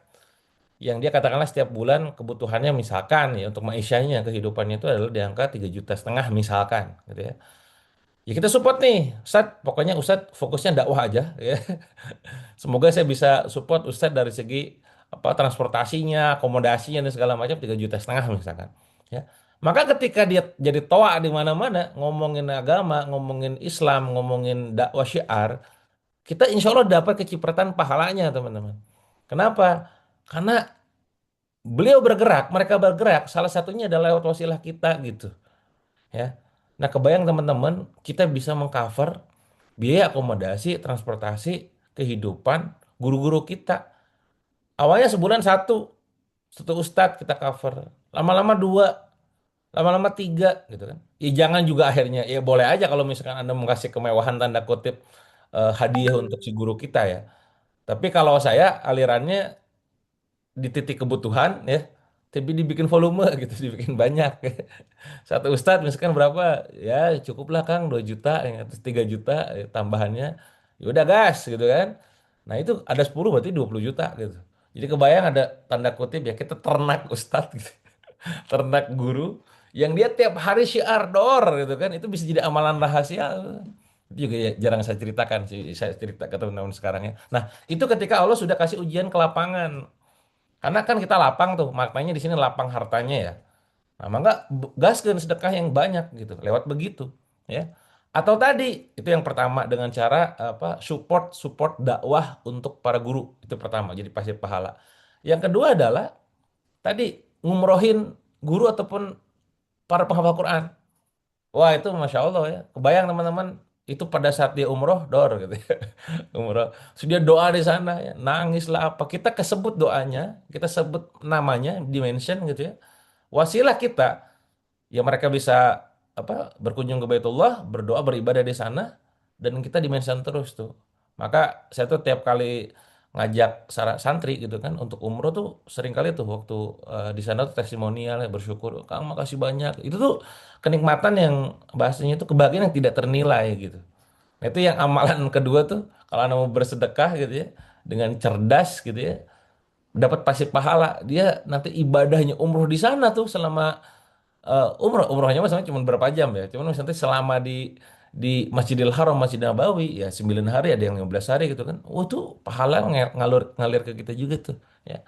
yang dia katakanlah setiap bulan kebutuhannya misalkan ya untuk maisha-nya, kehidupannya itu adalah di angka 3,5 juta misalkan gitu ya. Ya kita support nih, Ustadz, pokoknya Ustadz fokusnya dakwah aja ya. Semoga saya bisa support Ustadz dari segi apa transportasinya, akomodasinya dan segala macam 3,5 juta misalkan. Ya. Maka ketika dia jadi toa di mana-mana, ngomongin agama, ngomongin Islam, ngomongin dakwah syiar, kita insya Allah dapat kecipratan pahalanya teman-teman. Kenapa? Karena beliau bergerak, mereka bergerak, salah satunya adalah lewat wasilah kita gitu. Ya. Nah, kebayang teman-teman, kita bisa mengcover biaya akomodasi, transportasi, kehidupan guru-guru kita. Awalnya sebulan satu, satu ustadz kita cover, lama-lama dua, lama-lama tiga gitu kan. Ya jangan juga akhirnya, ya boleh aja kalau misalkan Anda mau kasih kemewahan tanda kutip hadiah untuk si guru kita ya. Tapi kalau saya alirannya di titik kebutuhan ya, tapi dibikin volume gitu, dibikin banyak. Satu ustadz misalkan berapa, ya cukuplah Kang 2 juta, yang atas 3 juta tambahannya, ya udah gas gitu kan. Nah itu ada 10 berarti 20 juta gitu. Jadi kebayang ada tanda kutip ya, kita ternak ustadz gitu. Ternak guru yang dia tiap hari syiar dor gitu kan, itu bisa jadi amalan rahasia. Itu juga ya jarang saya ceritakan sih, saya cerita ke teman-teman sekarang ya. Nah itu ketika Allah sudah kasih ujian ke lapangan, karena kan kita lapang tuh, maknanya di sini lapang hartanya ya. Nah, maka gaskeun sedekah yang banyak gitu, lewat begitu, ya. Atau tadi itu yang pertama dengan cara apa? Support support dakwah untuk para guru itu pertama, jadi pasti pahala. Yang kedua adalah tadi ngumrohin guru ataupun para penghafal Quran. Wah itu masya Allah ya. Kebayang teman-teman itu pada saat dia umroh dor gitu ya. Umroh. Terus dia doa di sana ya, nangis lah apa. Kita kesebut doanya, kita sebut namanya, dimention gitu ya. Wasilah kita ya mereka bisa apa berkunjung ke Baitullah, berdoa, beribadah di sana dan kita dimention terus tuh. Maka saya tuh tiap kali ngajak santri gitu kan untuk umroh tuh sering kali tuh waktu di sana tuh testimonial ya, bersyukur Kang makasih banyak. Itu tuh kenikmatan yang bahasanya itu kebahagiaan yang tidak ternilai gitu. Nah, itu yang amalan kedua tuh kalau Anda mau bersedekah gitu ya dengan cerdas gitu ya dapat pasti pahala. Dia nanti ibadahnya umroh di sana tuh selama umrohnya maksudnya cuma berapa jam ya. Cuman nanti selama di Masjidil Haram, Masjid Nabawi ya 9 hari, ada yang 15 hari gitu kan. Oh tuh pahala ngalur ngalir ke kita juga tuh ya.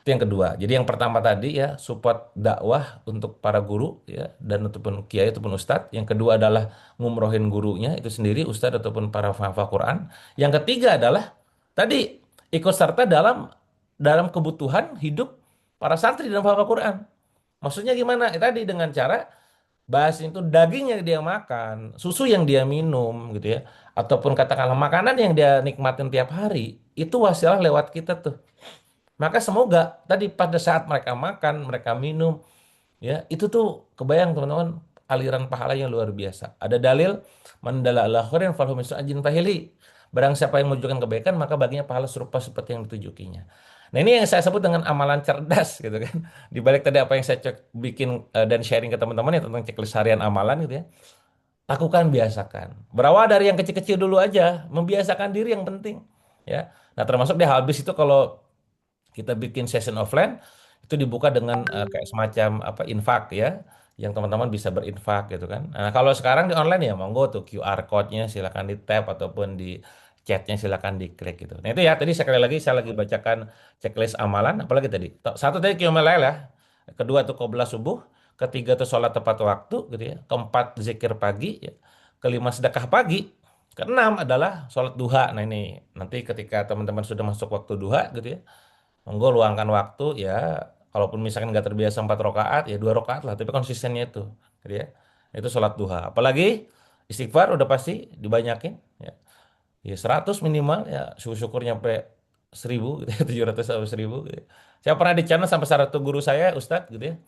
Itu yang kedua. Jadi yang pertama tadi ya support dakwah untuk para guru ya dan ataupun kiai ataupun ustadz. Yang kedua adalah ngumrohin gurunya itu sendiri ustadz ataupun para hafal Quran. Yang ketiga adalah tadi ikut serta dalam dalam kebutuhan hidup para santri dalam hafal Quran. Maksudnya gimana? Tadi dengan cara bahas itu daging yang dia makan, susu yang dia minum gitu ya, ataupun katakanlah makanan yang dia nikmatin tiap hari, itu wasilah lewat kita tuh. Maka semoga tadi pada saat mereka makan, mereka minum, ya itu tuh kebayang teman-teman aliran pahala yang luar biasa. Ada dalil mandala ala khairin falahu mislu ajrin fahili. Barang siapa yang menunjukkan kebaikan maka baginya pahala serupa seperti yang ditujukinya. Nah ini yang saya sebut dengan amalan cerdas gitu kan. Di balik tadi apa yang saya bikin dan sharing ke teman-teman ya tentang checklist harian amalan gitu ya. Lakukan, biasakan. Berawal dari yang kecil-kecil dulu aja, membiasakan diri yang penting ya. Nah termasuk di habis itu kalau kita bikin session offline itu dibuka dengan kayak semacam apa infak ya yang teman-teman bisa berinfak gitu kan. Nah, kalau sekarang di online ya monggo tuh QR code-nya silakan di tap ataupun di chatnya silakan diklik gitu. Nah itu ya tadi sekali lagi saya lagi bacakan checklist amalan apalagi tadi. Satu tadi qiyamul lail ya. Kedua tuh qobliyah subuh, ketiga tuh sholat tepat waktu gitu ya. Keempat zikir pagi ya. Kelima sedekah pagi. Keenam adalah sholat duha. Nah ini nanti ketika teman-teman sudah masuk waktu duha gitu ya monggo luangkan waktu ya kalaupun misalkan nggak terbiasa 4 rakaat ya 2 rakaat lah tapi konsistennya itu gitu ya itu sholat duha apalagi istighfar udah pasti dibanyakin ya 100 minimal ya syukur nyampe 1000 gitu ya 700 sampai 1000 gitu ya. Saya pernah di channel sampai satu guru saya Ustadz gitu ya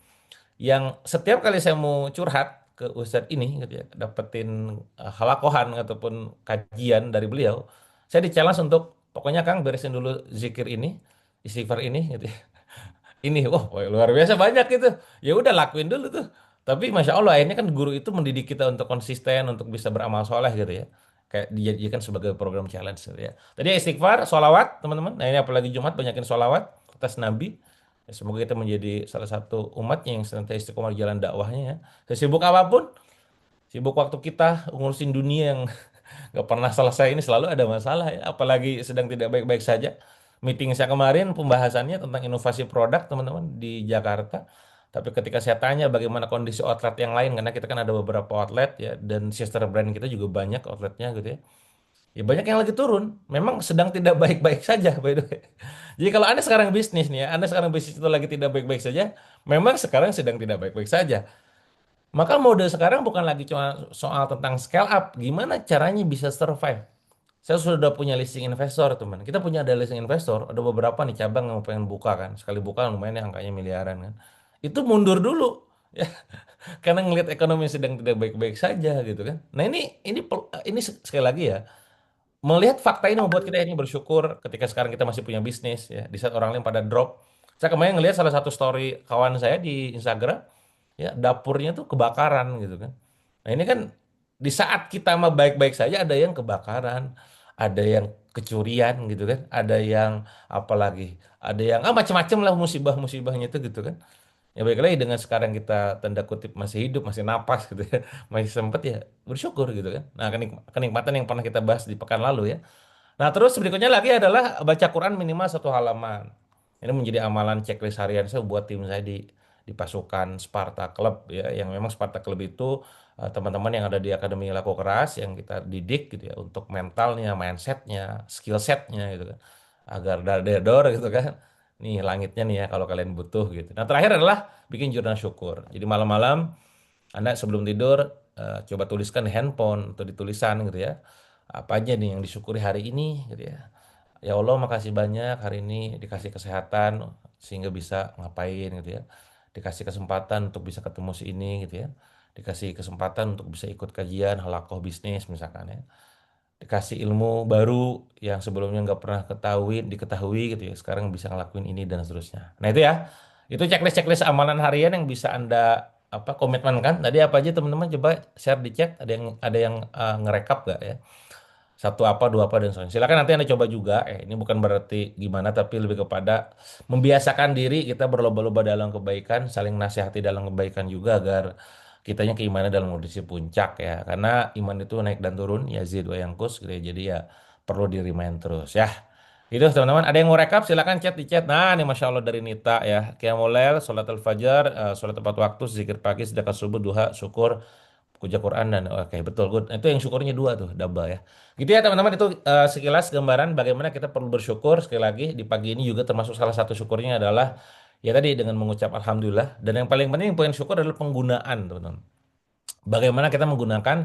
yang setiap kali saya mau curhat ke Ustadz ini gitu ya dapetin halakohan ataupun kajian dari beliau saya di challenge untuk pokoknya Kang beresin dulu zikir ini istighfar ini gitu ya. Ini wah luar biasa banyak itu ya udah lakuin dulu tuh tapi masya Allah akhirnya kan guru itu mendidik kita untuk konsisten untuk bisa beramal soleh gitu ya kayak dijadikan sebagai program challenge gitu ya tadi istighfar sholawat teman-teman nah ini apalagi Jumat banyakin sholawat atas Nabi ya, semoga kita menjadi salah satu umatnya yang senantiasa istiqomah di jalan dakwahnya ya sesibuk apapun sibuk waktu kita ngurusin dunia yang nggak pernah selesai ini selalu ada masalah ya apalagi sedang tidak baik-baik saja meeting saya kemarin pembahasannya tentang inovasi produk teman-teman di Jakarta tapi ketika saya tanya bagaimana kondisi outlet yang lain karena kita kan ada beberapa outlet ya dan sister brand kita juga banyak outletnya gitu ya ya banyak yang lagi turun memang sedang tidak baik-baik saja by the way jadi kalau Anda sekarang bisnis nih ya Anda sekarang bisnis itu lagi tidak baik-baik saja memang sekarang sedang tidak baik-baik saja maka mode sekarang bukan lagi cuma soal tentang scale up, gimana caranya bisa survive Saya sudah punya listing investor, teman. Kita punya ada listing investor, ada beberapa nih cabang yang pengen buka kan. Sekali buka lumayan ya angkanya miliaran kan. Itu mundur dulu ya karena ngelihat ekonomi sedang tidak baik-baik saja gitu kan. Nah, ini sekali lagi ya, melihat fakta ini membuat kita ini bersyukur ketika sekarang kita masih punya bisnis ya di saat orang lain pada drop. Saya kemarin ngelihat salah satu story kawan saya di Instagram, ya dapurnya tuh kebakaran gitu kan. Nah, ini kan di saat kita mah baik-baik saja ada yang kebakaran, ada yang kecurian gitu kan, ada yang apalagi, ada yang macam-macam lah musibah-musibahnya itu gitu kan. Ya baik lagi dengan sekarang kita tanda kutip masih hidup, masih napas gitu ya, masih sempet ya bersyukur gitu kan. Nah, kenikmatan yang pernah kita bahas di pekan lalu ya. Nah, terus berikutnya lagi adalah baca Quran minimal satu halaman. Ini menjadi amalan checklist harian saya buat tim saya di pasukan Sparta Club ya, yang memang Sparta Club itu teman-teman yang ada di Akademi Laku Keras yang kita didik gitu ya untuk mentalnya, mindsetnya, skill setnya gitu kan, agar dar gitu kan. Nih langitnya nih ya kalau kalian butuh gitu. Nah, terakhir adalah bikin jurnal syukur. Jadi malam-malam anda sebelum tidur coba tuliskan di handphone atau di tulisan gitu ya. Apa aja nih yang disyukuri hari ini gitu ya. Ya Allah makasih banyak hari ini dikasih kesehatan sehingga bisa ngapain gitu ya. Dikasih kesempatan untuk bisa ketemu si ini gitu ya. Dikasih kesempatan untuk bisa ikut kajian halakoh bisnis misalkan ya. Dikasih ilmu baru yang sebelumnya nggak pernah diketahui gitu ya. Sekarang bisa ngelakuin ini dan seterusnya. Nah itu ya. Itu checklist-checklist amalan harian yang bisa Anda komitmen kan. Tadi apa aja teman-teman coba share di chat. Ada yang ngerekap gak ya? Satu apa, dua apa dan sebagainya. Silakan nanti Anda coba juga. Ini bukan berarti gimana tapi lebih kepada membiasakan diri kita berlomba-lomba dalam kebaikan, saling nasihati dalam kebaikan juga agar kitanya keimanan dalam kondisi puncak ya. Karena iman itu naik dan turun, yazid wa yanqus gitu ya. Jadi ya perlu di remind terus ya. Itu teman-teman, ada yang mau rekap silakan chat di chat. Nah, ini Masya Allah dari Nita ya. Qiyamul Lail, sholat al-fajar, sholat tepat waktu, zikir pagi, sedekah subuh, duha, syukur, puja Quran dan oke betul good. Itu yang syukurnya dua tuh double ya. Gitu ya teman-teman itu sekilas gambaran bagaimana kita perlu bersyukur sekali lagi di pagi ini juga termasuk salah satu syukurnya adalah ya tadi dengan mengucap alhamdulillah dan yang paling penting poin syukur adalah penggunaan teman-teman. Bagaimana kita menggunakan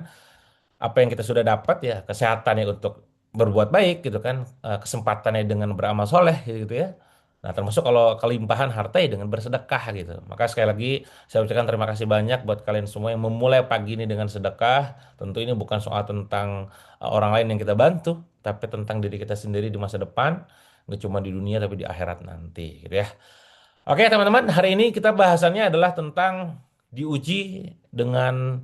apa yang kita sudah dapat ya kesehatan ya untuk berbuat baik gitu kan kesempatannya dengan beramal soleh gitu ya. Nah termasuk kalau kelimpahan harta ya dengan bersedekah gitu. Maka sekali lagi saya ucapkan terima kasih banyak buat kalian semua yang memulai pagi ini dengan sedekah. Tentu ini bukan soal tentang orang lain yang kita bantu, tapi tentang diri kita sendiri di masa depan, nggak cuma di dunia tapi di akhirat nanti gitu ya. Oke teman-teman, hari ini kita bahasannya adalah tentang diuji dengan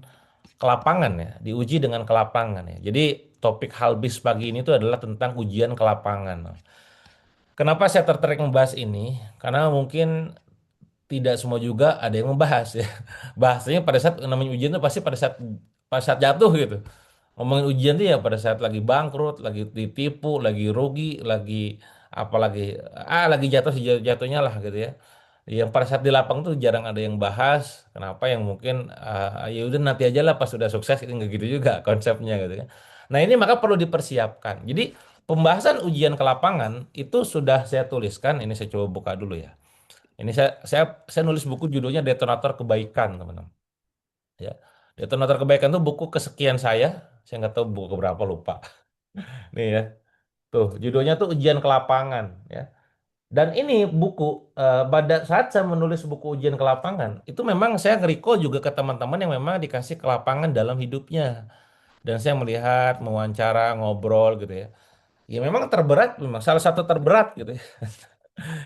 kelapangan ya, diuji dengan kelapangan ya. Jadi topik halbis pagi ini tuh adalah tentang ujian kelapangan. Kenapa saya tertarik membahas ini? Karena mungkin tidak semua juga ada yang membahas ya. Bahasanya pada saat namanya ujian itu pasti pada saat jatuh gitu. Ngomongin ujian tuh ya pada saat lagi bangkrut, lagi ditipu, lagi rugi, lagi apalagi lagi jatuh jatuhnya lah gitu ya. Yang pada saat di lapang tuh jarang ada yang bahas. Kenapa yang mungkin ya udah nanti aja lah pas sudah sukses itu nggak gitu juga konsepnya gitu kan. Nah, ini maka perlu dipersiapkan. Jadi pembahasan ujian ke lapangan itu sudah saya tuliskan. Ini saya coba buka dulu ya. Ini saya nulis buku judulnya Detonator Kebaikan, teman-teman. Ya. Detonator Kebaikan itu buku kesekian saya. Saya nggak tahu buku keberapa lupa. Nih ya. Tuh, judulnya tuh Ujian ke Lapangan ya. Dan ini buku pada saat saya menulis buku ujian ke lapangan, itu memang saya nge-recall juga ke teman-teman yang memang dikasih ke lapangan dalam hidupnya. Dan saya melihat, mewawancara, ngobrol gitu ya. Ya memang terberat, memang salah satu terberat gitu ya.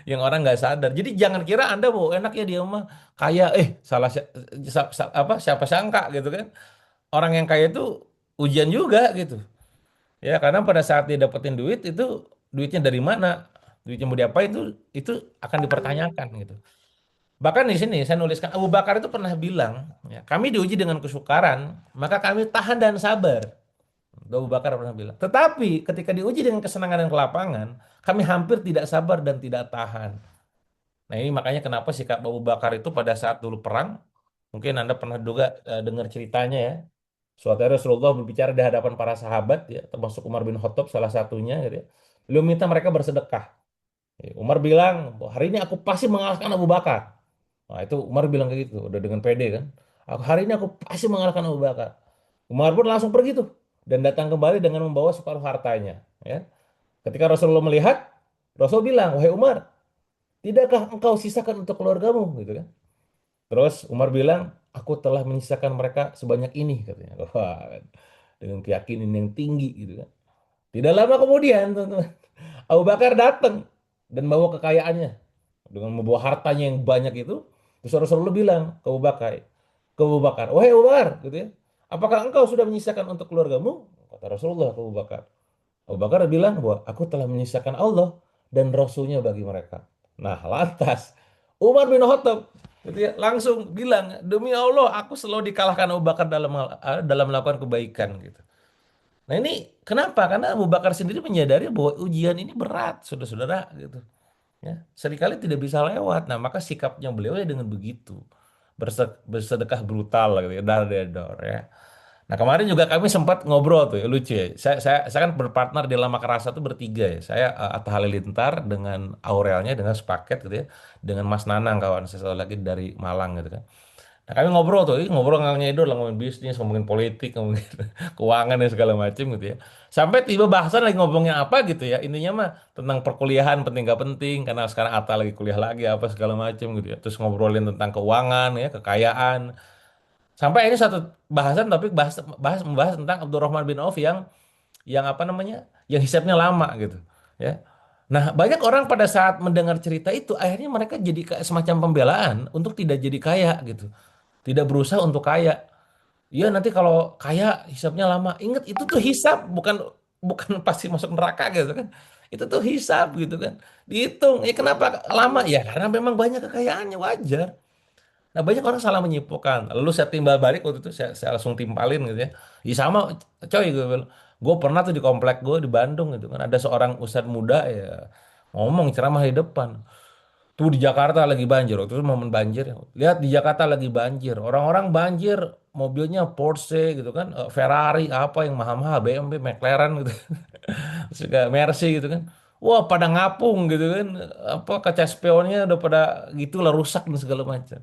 Yang orang nggak sadar. Jadi jangan kira Anda bahwa enak ya dia mah kaya, salah siapa sangka gitu kan. Orang yang kaya itu ujian juga gitu. Ya, karena pada saat dia dapetin duit itu duitnya dari mana? Duitnya mau diapain itu akan dipertanyakan gitu. Bahkan di sini saya nuliskan Abu Bakar itu pernah bilang, ya, kami diuji dengan kesukaran, maka kami tahan dan sabar. Abu Bakar pernah bilang. Tetapi ketika diuji dengan kesenangan dan kelapangan, kami hampir tidak sabar dan tidak tahan. Nah, ini makanya kenapa sikap Abu Bakar itu pada saat dulu perang, mungkin Anda pernah juga dengar ceritanya ya. Suatu hari Rasulullah berbicara di hadapan para sahabat, ya, termasuk Umar bin Khattab salah satunya, gitu ya. Beliau minta mereka bersedekah. Umar bilang, hari ini aku pasti mengalahkan Abu Bakar. Nah, itu Umar bilang kayak gitu, udah dengan pede kan. Hari ini aku pasti mengalahkan Abu Bakar. Umar pun langsung pergi tuh. dan datang kembali dengan membawa separuh hartanya. Ya. Ketika Rasulullah melihat, Rasul bilang, wahai Umar, tidakkah engkau sisakan untuk keluargamu? Gitu kan. Terus Umar bilang, aku telah menyisakan mereka sebanyak ini, katanya. Wah, kan. Dengan keyakinan yang tinggi gitu kan. Tidak lama kemudian, teman-teman, Abu Bakar datang dan bawa kekayaannya dengan membawa hartanya yang banyak itu. Terus Rasulullah bilang ke Abu Bakar, wahai Abu Bakar, gitu ya, apakah engkau sudah menyisakan untuk keluargamu? Kata Rasulullah ke Abu Bakar. Abu Bakar bilang bahwa aku telah menyisakan Allah dan Rasulnya bagi mereka. Nah, lantas Umar bin Khattab gitu ya, langsung bilang, demi Allah, aku selalu dikalahkan Abu Bakar dalam melakukan kebaikan gitu. Nah ini kenapa? Karena Abu Bakar sendiri menyadari bahwa ujian ini berat, saudara-saudara gitu. Ya, seringkali tidak bisa lewat. Nah, maka sikapnya beliau ya dengan begitu. Bersedekah brutal gitu ya, dar dedor ya. Nah, kemarin juga kami sempat ngobrol tuh, ya, lucu ya. Saya kan berpartner di Lama Kerasa tuh bertiga ya. Saya Atta Halilintar dengan Aurelnya dengan sepaket gitu ya. Dengan Mas Nanang kawan saya satu lagi dari Malang gitu kan. Nah, kami ngobrol tuh, ngobrol nggak ngidul lah, ngomongin bisnis, ngomongin politik, ngomongin keuangan dan segala macam gitu ya. Sampai tiba bahasan lagi ngomongin apa gitu ya. Intinya mah tentang perkuliahan penting gak penting karena sekarang Atta lagi kuliah lagi apa segala macam gitu ya. Terus ngobrolin tentang keuangan ya, kekayaan. Sampai ini satu bahasan tapi membahas tentang Abdurrahman bin Auf yang apa namanya? Yang hisapnya lama gitu ya. Nah, banyak orang pada saat mendengar cerita itu akhirnya mereka jadi kayak semacam pembelaan untuk tidak jadi kaya gitu. Tidak berusaha untuk kaya. Iya nanti kalau kaya hisapnya lama. Ingat itu tuh hisap bukan bukan pasti masuk neraka gitu kan. Itu tuh hisap gitu kan. Dihitung. Kenapa lama? Ya karena memang banyak kekayaannya wajar. Nah banyak orang salah menyimpulkan. Lalu saya timbal balik waktu itu saya langsung timpalin gitu ya. Ya sama coy gue pernah tuh di komplek gue di Bandung gitu kan. Ada seorang ustadz muda ya ngomong ceramah di depan. Tuh di Jakarta lagi banjir, waktu itu momen banjir. Lihat di Jakarta lagi banjir, orang-orang banjir, mobilnya Porsche gitu kan, Ferrari apa yang mahal-mahal, BMW, McLaren gitu, terus juga Mercy gitu kan. Wah pada ngapung gitu kan, apa kaca spionnya udah pada gitulah rusak dan segala macam.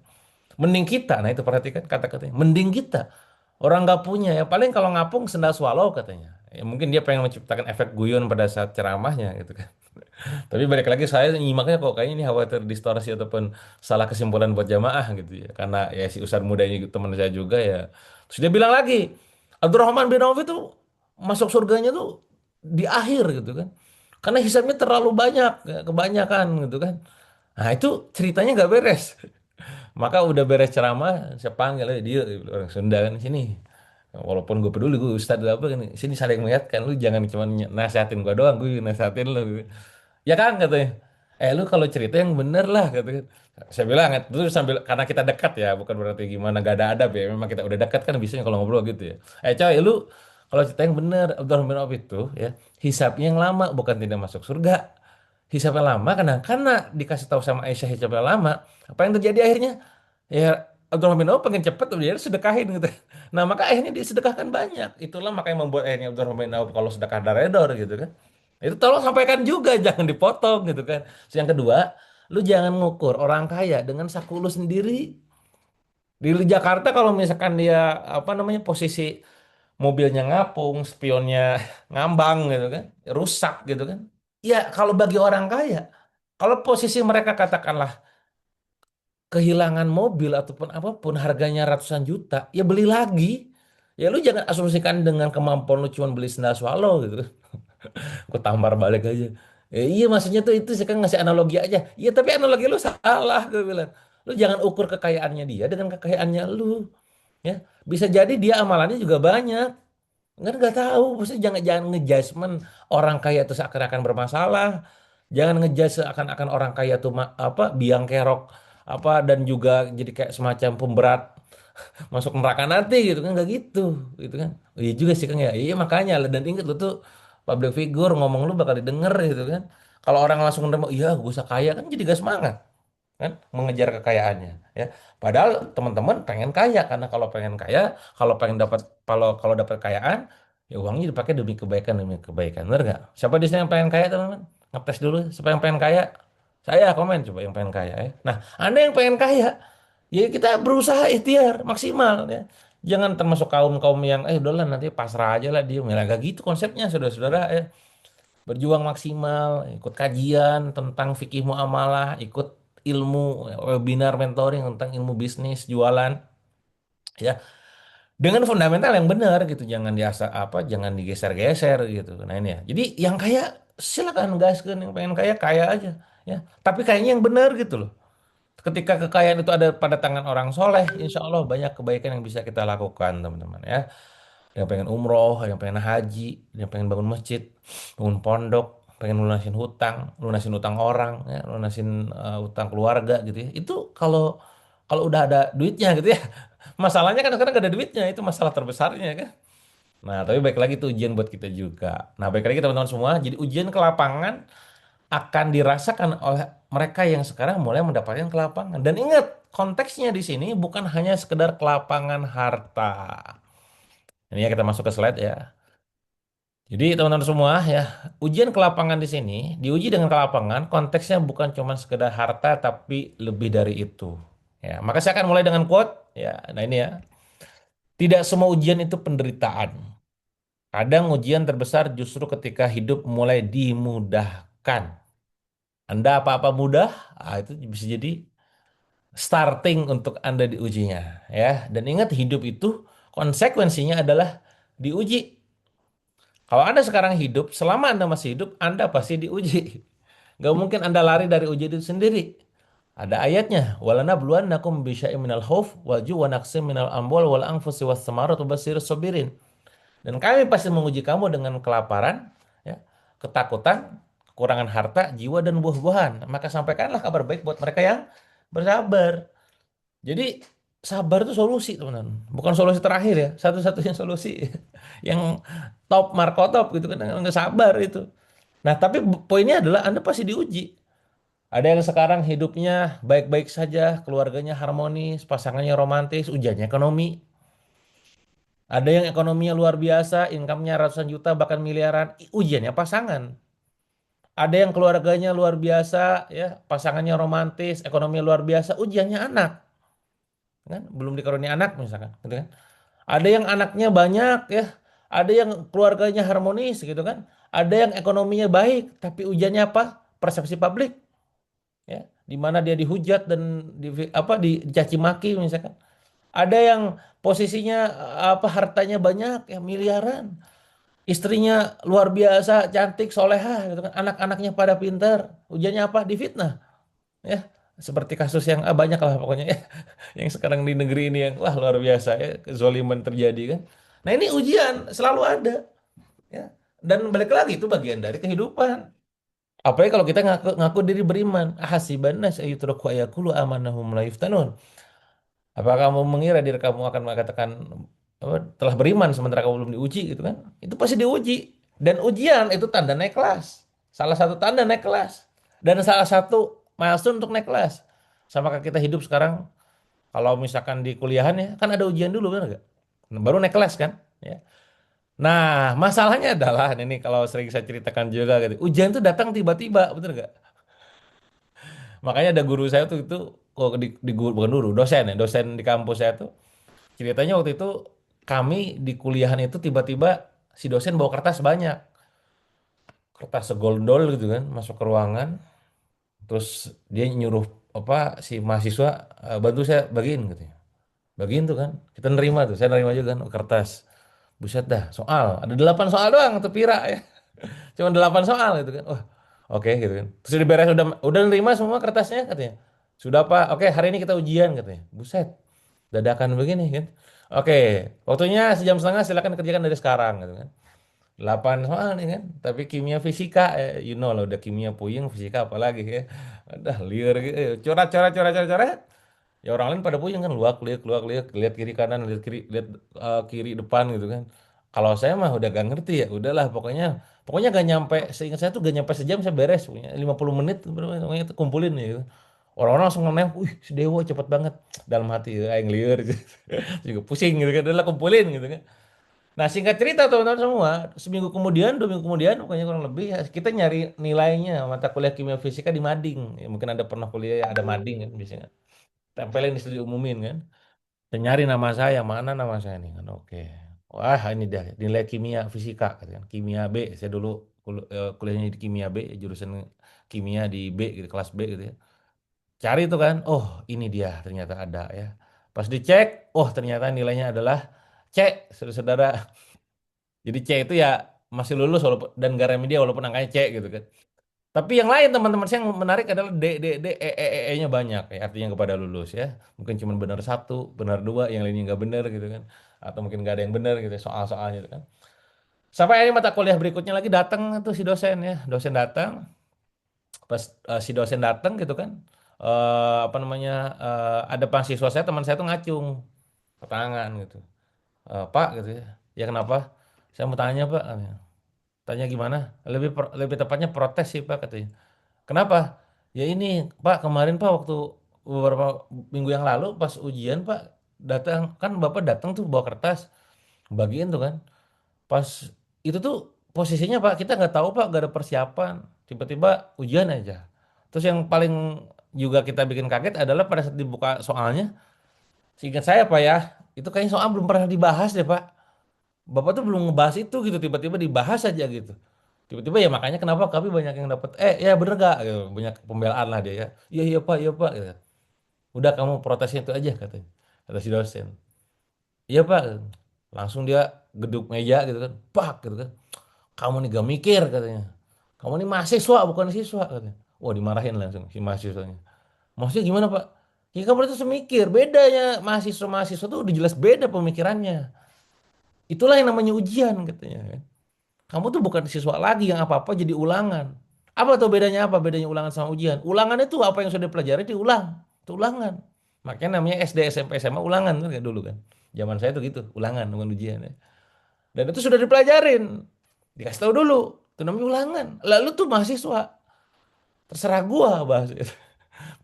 Mending kita, nah itu perhatikan kata-katanya, mending kita. Orang nggak punya ya paling kalau ngapung sendal swallow katanya. Ya, mungkin dia pengen menciptakan efek guyon pada saat ceramahnya gitu kan. Tapi balik lagi saya nyimaknya kok kayaknya ini khawatir distorsi ataupun salah kesimpulan buat jamaah gitu ya. Karena ya si Ustadz muda ini teman saya juga ya. Terus dia bilang lagi, Abdurrahman bin Auf itu masuk surganya tuh di akhir gitu kan. Karena hisabnya terlalu banyak, ya, kebanyakan gitu kan. Nah itu ceritanya nggak beres. Maka udah beres ceramah, saya panggil aja dia orang Sunda kan sini. Walaupun gue peduli gue Ustadz apa kan sini saling mengingatkan lu jangan cuma nasihatin gue doang, gue nasihatin lu. Ya kan katanya. Lu kalau cerita yang bener lah katanya. Saya bilang itu sambil karena kita dekat ya, bukan berarti gimana gak ada adab ya. Memang kita udah dekat kan biasanya kalau ngobrol gitu ya. Coy, lu kalau cerita yang bener Abdurrahman bin Auf itu ya, hisapnya yang lama bukan tidak masuk surga. Hisapnya lama karena dikasih tahu sama Aisyah hisapnya lama. Apa yang terjadi akhirnya? Ya Abdurrahman bin Auf pengen cepet dia sedekahin gitu. Nah, maka akhirnya disedekahkan banyak. Itulah makanya membuat akhirnya Abdurrahman bin Auf kalau sedekah daredor gitu kan. Itu tolong sampaikan juga, jangan dipotong gitu kan. Terus yang kedua, lu jangan ngukur orang kaya dengan saku lu sendiri. Di Jakarta kalau misalkan dia apa namanya posisi mobilnya ngapung, spionnya ngambang gitu kan, rusak gitu kan. Ya kalau bagi orang kaya, kalau posisi mereka katakanlah kehilangan mobil ataupun apapun harganya ratusan juta, ya beli lagi. Ya lu jangan asumsikan dengan kemampuan lu cuma beli sendal swallow gitu. Aku tampar balik aja. Iya maksudnya tuh itu saya kan ngasih analogi aja. Iya tapi analogi lu salah gue bilang. Lu jangan ukur kekayaannya dia dengan kekayaannya lu. Ya, bisa jadi dia amalannya juga banyak. Nggak tahu. Maksudnya jangan ngejudgement orang kaya itu seakan-akan bermasalah. Jangan ngejudge seakan-akan orang kaya tuh apa biang kerok apa dan juga jadi kayak semacam pemberat masuk neraka nanti gitu kan nggak gitu gitu kan. Iya juga sih Kang ya, iya makanya dan ingat lu tuh public figure ngomong lu bakal didengar gitu kan. Kalau orang langsung nerima iya gue usah kaya kan jadi gak semangat kan mengejar kekayaannya ya. Padahal teman-teman pengen kaya karena kalau pengen kaya, kalau pengen dapat kalau kalau dapat kekayaan ya uangnya dipakai demi kebaikan, benar nggak? Siapa di sini yang pengen kaya teman-teman? Ngetes dulu siapa yang pengen kaya? Saya komen coba yang pengen kaya ya. Nah, Anda yang pengen kaya, ya kita berusaha ikhtiar maksimal ya. Jangan termasuk kaum-kaum yang udahlah nanti pasrah aja lah dia. Ya, gak gitu konsepnya saudara-saudara ya. Berjuang maksimal, ikut kajian tentang fikih muamalah, ikut ilmu webinar mentoring tentang ilmu bisnis, jualan, ya dengan fundamental yang benar gitu, jangan jangan digeser-geser gitu. Nah ini ya, jadi yang kaya silakan gaskeun, yang pengen kaya kaya aja ya, tapi kayaknya yang benar gitu loh. Ketika kekayaan itu ada pada tangan orang soleh, insya Allah banyak kebaikan yang bisa kita lakukan teman-teman ya. Ada yang pengen umroh, ada yang pengen haji, ada yang pengen bangun masjid, bangun pondok, pengen lunasin hutang orang, ya, lunasin hutang keluarga gitu ya. Itu kalau kalau udah ada duitnya gitu ya. Masalahnya kan sekarang gak ada duitnya, itu masalah terbesarnya kan. Nah, tapi baik lagi itu ujian buat kita juga. Nah, baik lagi teman-teman semua, jadi ujian ke lapangan akan dirasakan oleh mereka yang sekarang mulai mendapatkan ke lapangan. Dan ingat, konteksnya di sini bukan hanya sekedar kelapangan harta. Ini ya kita masuk ke slide ya. Jadi teman-teman semua ya, ujian ke lapangan di sini, diuji dengan ke lapangan, konteksnya bukan cuma sekedar harta tapi lebih dari itu. Ya, maka saya akan mulai dengan quote ya. Nah, ini ya. Tidak semua ujian itu penderitaan. Kadang ujian terbesar justru ketika hidup mulai dimudahkan. Anda apa-apa mudah, itu bisa jadi starting untuk Anda diujinya ya. Dan ingat hidup itu konsekuensinya adalah diuji. Kalau Anda sekarang hidup, selama Anda masih hidup, Anda pasti diuji. Gak mungkin Anda lari dari ujian itu sendiri. Ada ayatnya, walanabluwannakum bisyai'in minal khauf wal ju' wa naqsim minal amwal wal anfusi was samarat wa basyirus sabirin. Dan kami pasti menguji kamu dengan kelaparan, ya, ketakutan, kekurangan harta, jiwa dan buah-buahan. Maka sampaikanlah kabar baik buat mereka yang bersabar. Jadi sabar itu solusi, teman-teman. Bukan solusi terakhir ya, satu-satunya solusi yang top markotop gitu kan, nggak sabar itu. Nah, tapi poinnya adalah Anda pasti diuji. Ada yang sekarang hidupnya baik-baik saja, keluarganya harmonis, pasangannya romantis, ujiannya ekonomi. Ada yang ekonominya luar biasa, income-nya ratusan juta bahkan miliaran, ujiannya pasangan. Ada yang keluarganya luar biasa, ya, pasangannya romantis, ekonominya luar biasa, ujiannya anak. Kan? Belum dikaruniai anak misalkan, gitu kan. Ada yang anaknya banyak ya, ada yang keluarganya harmonis gitu kan. Ada yang ekonominya baik, tapi ujiannya apa? Persepsi publik, ya, di mana dia dihujat dan dicaci maki misalkan. Ada yang posisinya hartanya banyak ya miliaran, istrinya luar biasa cantik solehah gitu kan, anak-anaknya pada pintar, ujiannya apa? Difitnah ya, seperti kasus yang banyak lah pokoknya ya, yang sekarang di negeri ini yang wah luar biasa ya, kezoliman terjadi kan. Nah ini ujian selalu ada ya, dan balik lagi itu bagian dari kehidupan. Apalagi kalau kita ngaku, ngaku diri beriman, ahasiban nas ayyutraku ayaqulu amanahum la yuftanun. Apakah kamu mengira diri kamu akan mengatakan telah beriman sementara kamu belum diuji gitu kan? Itu pasti diuji. Dan ujian itu tanda naik kelas. Salah satu tanda naik kelas. Dan salah satu milestone untuk naik kelas. Sama kayak kita hidup sekarang, kalau misalkan di kuliahan ya, kan ada ujian dulu kan enggak? Baru naik kelas kan? Ya. Nah, masalahnya adalah ini kalau sering saya ceritakan juga gitu. Ujian itu datang tiba-tiba, betul nggak? Makanya ada guru saya tuh itu kok di guru, bukan guru, dosen ya, dosen di kampus saya tuh ceritanya waktu itu kami di kuliahan itu tiba-tiba si dosen bawa kertas banyak, kertas segondol gitu kan, masuk ke ruangan, terus dia nyuruh si mahasiswa bantu saya bagiin gitu ya. Bagiin tuh kan, kita nerima tuh, saya nerima juga kan kertas. Buset dah, soal ada 8 soal doang tuh pira ya. Cuma 8 soal gitu kan. Wah, oke gitu kan. Terus udah beres, udah nerima semua kertasnya katanya. Sudah Pak, oke hari ini kita ujian katanya. Buset, dadakan begini kan. Oke, waktunya sejam setengah silakan kerjakan dari sekarang gitu kan. 8 soal nih kan. Tapi kimia fisika, you know lah udah kimia puyeng, fisika apalagi ya. Udah liar gitu. Coret, coret, coret, coret, coret. Ya orang lain pada puyeng kan, luak lihat lihat kiri kanan, lihat kiri, lihat kiri depan gitu kan. Kalau saya mah udah gak ngerti ya, udahlah pokoknya pokoknya gak nyampe, seingat saya tuh gak nyampe sejam saya beres, pokoknya 50 menit pokoknya itu kumpulin ya gitu. Orang-orang langsung nge-name, wih si Dewo cepet banget, dalam hati aing lieur gitu. Juga pusing gitu kan, udah kumpulin gitu kan. Nah singkat cerita teman-teman semua, seminggu kemudian, 2 minggu kemudian, pokoknya kurang lebih ya, kita nyari nilainya mata kuliah kimia fisika di mading. Ya, mungkin ada pernah kuliah ya, ada mading kan biasanya tempelin di studi umumin kan. Dan nyari nama saya, mana nama saya nih kan, oke. Wah ini dia, nilai kimia fisika, gitu kan. Kimia B, saya dulu kuliahnya di kimia B, jurusan kimia di B, gitu, kelas B gitu ya. Cari itu kan, oh ini dia ternyata ada ya. Pas dicek, oh ternyata nilainya adalah C, saudara-saudara. Jadi C itu ya masih lulus walaupun dan gak remedial walaupun angkanya C gitu kan. Tapi yang lain teman-teman saya yang menarik adalah D, E-nya banyak ya, artinya kepada lulus ya. Mungkin cuma benar satu, benar dua, yang lainnya nggak benar gitu kan. Atau mungkin nggak ada yang benar gitu soal-soalnya gitu kan. Sampai ini mata kuliah berikutnya lagi datang tuh si dosen ya, dosen datang, pas si dosen datang gitu kan, apa namanya, ada mahasiswa saya, teman saya tuh ngacung ke tangan gitu. Pak gitu ya, ya kenapa? Saya mau tanya Pak, tanya gimana? Lebih tepatnya protes sih Pak katanya. Kenapa? Ya ini Pak, kemarin Pak waktu beberapa minggu yang lalu pas ujian Pak datang kan, Bapak datang tuh bawa kertas bagiin tuh kan. Pas itu tuh posisinya Pak kita nggak tahu Pak, nggak ada persiapan, tiba-tiba ujian aja. Terus yang paling juga kita bikin kaget adalah pada saat dibuka soalnya, seingat saya Pak ya, itu kayaknya soal belum pernah dibahas deh Pak. Bapak tuh belum ngebahas itu gitu, tiba-tiba dibahas aja gitu. Tiba-tiba ya makanya kenapa kami banyak yang dapat ya bener gak gitu. Banyak pembelaan lah dia ya. Iya iya Pak gitu. Udah kamu protesnya itu aja katanya. Kata si dosen. Iya Pak. Langsung dia geduk meja gitu kan. Pak gitu kan. Kamu nih gak mikir katanya. Kamu nih mahasiswa bukan siswa katanya. Wah dimarahin langsung si mahasiswanya. Maksudnya gimana Pak? Ya kamu itu semikir. Bedanya mahasiswa-mahasiswa tuh udah jelas beda pemikirannya. Itulah yang namanya ujian katanya kan. Kamu tuh bukan siswa lagi yang apa-apa jadi ulangan. Apa tuh bedanya apa? Bedanya ulangan sama ujian. Ulangan itu apa yang sudah dipelajari diulang. Itu ulangan. Makanya namanya SD, SMP, SMA ulangan kan kayak dulu kan. Zaman saya tuh gitu, ulangan bukan ujian ya. Dan itu sudah dipelajarin. Dikasih tahu dulu. Itu namanya ulangan. Lalu tuh mahasiswa, terserah gua bahas itu.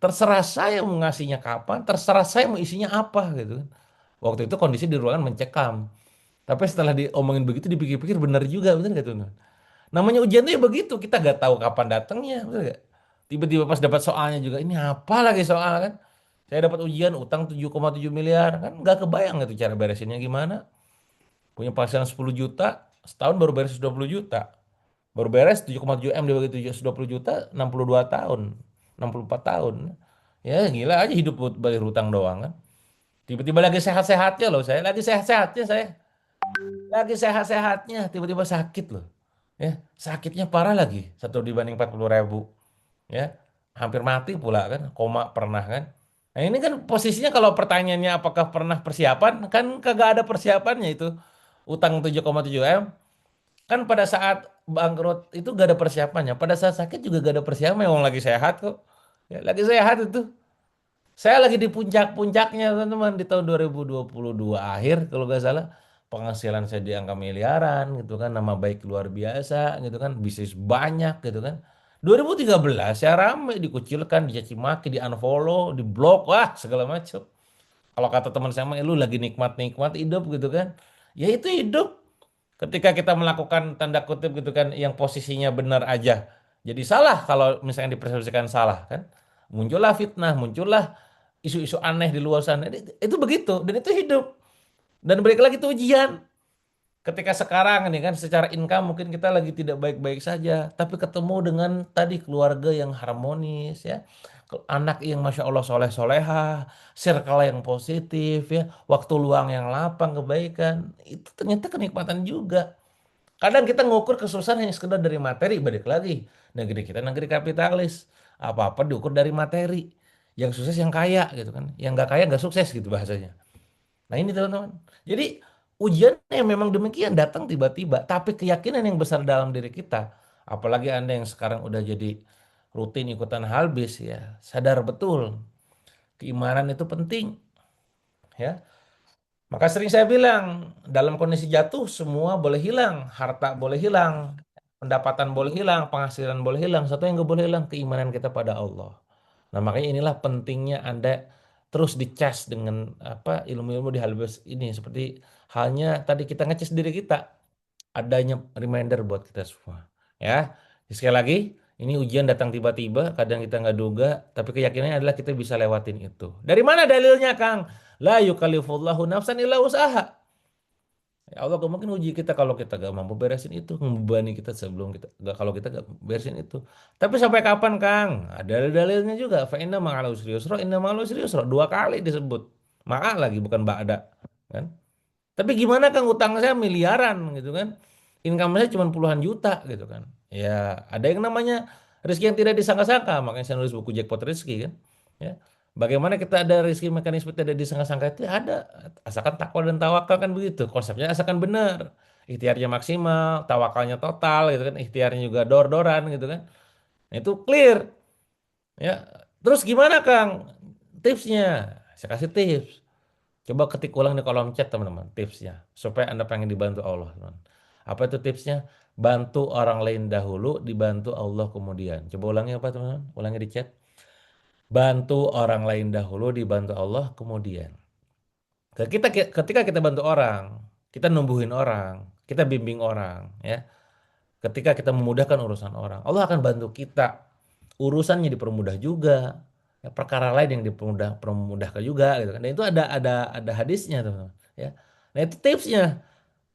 Terserah saya mau ngasihnya kapan, terserah saya mau isinya apa gitu kan. Waktu itu kondisi di ruangan mencekam. Tapi setelah diomongin begitu dipikir-pikir benar juga, benar gak tuh? Namanya ujian tuh ya begitu, kita gak tahu kapan datangnya, betul gak? Tiba-tiba pas dapat soalnya juga, ini apa lagi soal kan? Saya dapat ujian utang 7,7 miliar, kan nggak kebayang gitu cara beresinnya gimana. Punya penghasilan 10 juta, setahun baru beres 20 juta. Baru beres 7,7 M dibagi 720 juta, 62 tahun, 64 tahun. Ya gila aja hidup buat bayar hutang doang kan. Tiba-tiba lagi sehat-sehatnya loh saya, lagi sehat-sehatnya saya. Lagi sehat-sehatnya, tiba-tiba sakit loh. Ya, sakitnya parah lagi. Satu dibanding 40.000. Ya, hampir mati pula kan, koma pernah kan. Nah ini kan posisinya kalau pertanyaannya apakah pernah persiapan, kan kagak ada persiapannya itu. Utang 7,7 M, kan pada saat bangkrut itu gak ada persiapannya. Pada saat sakit juga gak ada persiapannya, orang lagi sehat kok. Ya, lagi sehat itu. Saya lagi di puncak-puncaknya teman-teman di tahun 2022 akhir kalau nggak salah, penghasilan saya di angka miliaran gitu kan, nama baik luar biasa gitu kan, bisnis banyak gitu kan. 2013 saya rame dikucilkan, dicaci maki, di unfollow, di blok, wah segala macam. Kalau kata teman saya mah, lu lagi nikmat-nikmat hidup gitu kan. Ya itu hidup. Ketika kita melakukan tanda kutip gitu kan yang posisinya benar aja. Jadi salah kalau misalnya dipersepsikan salah kan. Muncullah fitnah, muncullah isu-isu aneh di luar sana. Itu begitu dan itu hidup. Dan balik lagi itu ujian. Ketika sekarang ini kan secara income mungkin kita lagi tidak baik-baik saja, tapi ketemu dengan tadi keluarga yang harmonis ya, anak yang masya Allah soleh soleha, circle yang positif ya, waktu luang yang lapang kebaikan, itu ternyata kenikmatan juga. Kadang kita ngukur kesuksesan hanya sekedar dari materi, balik lagi. Negeri kita negeri kapitalis. Apa-apa diukur dari materi. Yang sukses yang kaya gitu kan. Yang nggak kaya nggak sukses gitu bahasanya. Nah ini teman-teman. Jadi ujian yang memang demikian datang tiba-tiba. Tapi keyakinan yang besar dalam diri kita. Apalagi Anda yang sekarang udah jadi rutin ikutan halbis ya. Sadar betul. Keimanan itu penting. Ya. Maka sering saya bilang, dalam kondisi jatuh semua boleh hilang, harta boleh hilang, pendapatan boleh hilang, penghasilan boleh hilang. Satu yang nggak boleh hilang, keimanan kita pada Allah. Nah makanya inilah pentingnya Anda terus dicas dengan apa ilmu-ilmu di halbis ini. Seperti halnya tadi kita ngecas diri kita, adanya reminder buat kita semua. Ya, sekali lagi, ini ujian datang tiba-tiba, kadang kita nggak duga, tapi keyakinannya adalah kita bisa lewatin itu. Dari mana dalilnya, Kang? La yukallifullahu nafsan illa usaha. Ya Allah gak mungkin uji kita kalau kita gak mampu beresin itu, membebani kita sebelum kita gak, kalau kita gak beresin itu. Tapi sampai kapan Kang? Ada dalilnya juga. Fa inna ma'al usri yusra, inna ma'al usri yusra. Dua kali disebut. Ma'a lagi bukan ba'da. Kan? Tapi gimana Kang, utang saya miliaran gitu kan. Income saya cuma puluhan juta gitu kan. Ya ada yang namanya rezeki yang tidak disangka-sangka. Makanya saya nulis buku Jackpot Rezeki kan. Ya. Bagaimana kita ada rezeki mekanisme tidak disangka-sangka itu ada. Asalkan takwa dan tawakal kan begitu. Konsepnya asalkan benar. Ikhtiarnya maksimal, tawakalnya total gitu kan. Ikhtiarnya juga dor-doran gitu kan. Nah, itu clear. Ya. Terus gimana Kang? Tipsnya? Saya kasih tips. Coba ketik ulang di kolom chat teman-teman tipsnya supaya Anda pengen dibantu Allah, teman. Apa itu tipsnya? Bantu orang lain dahulu, dibantu Allah kemudian. Coba ulangi apa teman-teman? Ulangi di chat. Bantu orang lain dahulu, dibantu Allah kemudian. Ketika kita bantu orang, kita numbuhin orang, kita bimbing orang, ya. Ketika kita memudahkan urusan orang, Allah akan bantu kita. Urusannya dipermudah juga. Ya, perkara lain yang dipermudahkan juga gitu kan. Dan itu ada hadisnya teman-teman, ya. Nah, itu tipsnya.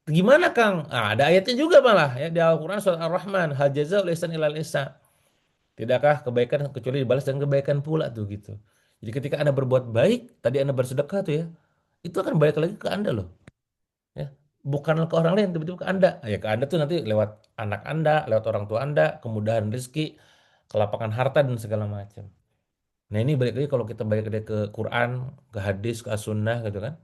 Gimana Kang? Ah, ada ayatnya juga malah ya di Al-Qur'an surat Ar-Rahman, hal jazaa'ul ihsan ilal ihsan. Tidakkah kebaikan kecuali dibalas dengan kebaikan pula tuh gitu. Jadi ketika Anda berbuat baik, tadi Anda bersedekah tuh ya, itu akan balik lagi ke Anda loh, ya. Bukan ke orang lain, tiba-tiba ke Anda. Ya ke Anda tuh nanti lewat anak Anda, lewat orang tua Anda, kemudahan rezeki, kelapangan harta dan segala macam. Nah ini balik lagi kalau kita balik lagi ke Quran, ke hadis, ke as-sunnah gitu kan.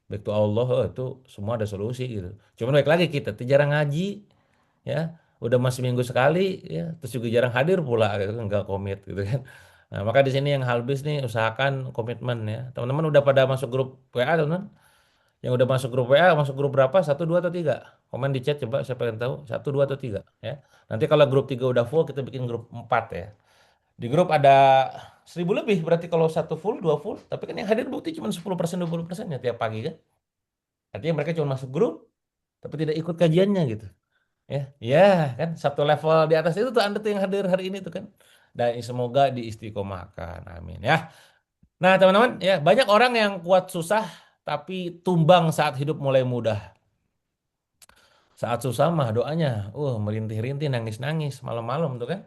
Baik to Allah, oh, itu semua ada solusi gitu. Cuman balik lagi kita tuh jarang ngaji, ya. Udah masih minggu sekali, ya. Terus juga jarang hadir pula gitu kan, nggak komit gitu kan. Nah maka di sini yang halbis nih usahakan komitmen ya. Teman-teman udah pada masuk grup WA teman-teman? Yang udah masuk grup WA, masuk grup berapa? Satu, dua, atau tiga? Komen di chat coba, saya pengen tahu. Satu, dua, atau tiga? Ya. Nanti kalau grup tiga udah full, kita bikin grup empat ya. Di grup ada 1.000 lebih, berarti kalau satu full, dua full. Tapi kan yang hadir bukti cuma 10%, 20% ya tiap pagi kan. Artinya mereka cuma masuk grup, tapi tidak ikut kajiannya gitu. Ya, ya kan satu level di atas itu tuh Anda tuh yang hadir hari ini tuh kan. Dan semoga diistiqomahkan. Amin ya. Nah, teman-teman, ya banyak orang yang kuat susah tapi tumbang saat hidup mulai mudah. Saat susah mah doanya, merintih-rintih, nangis-nangis malam-malam tuh kan.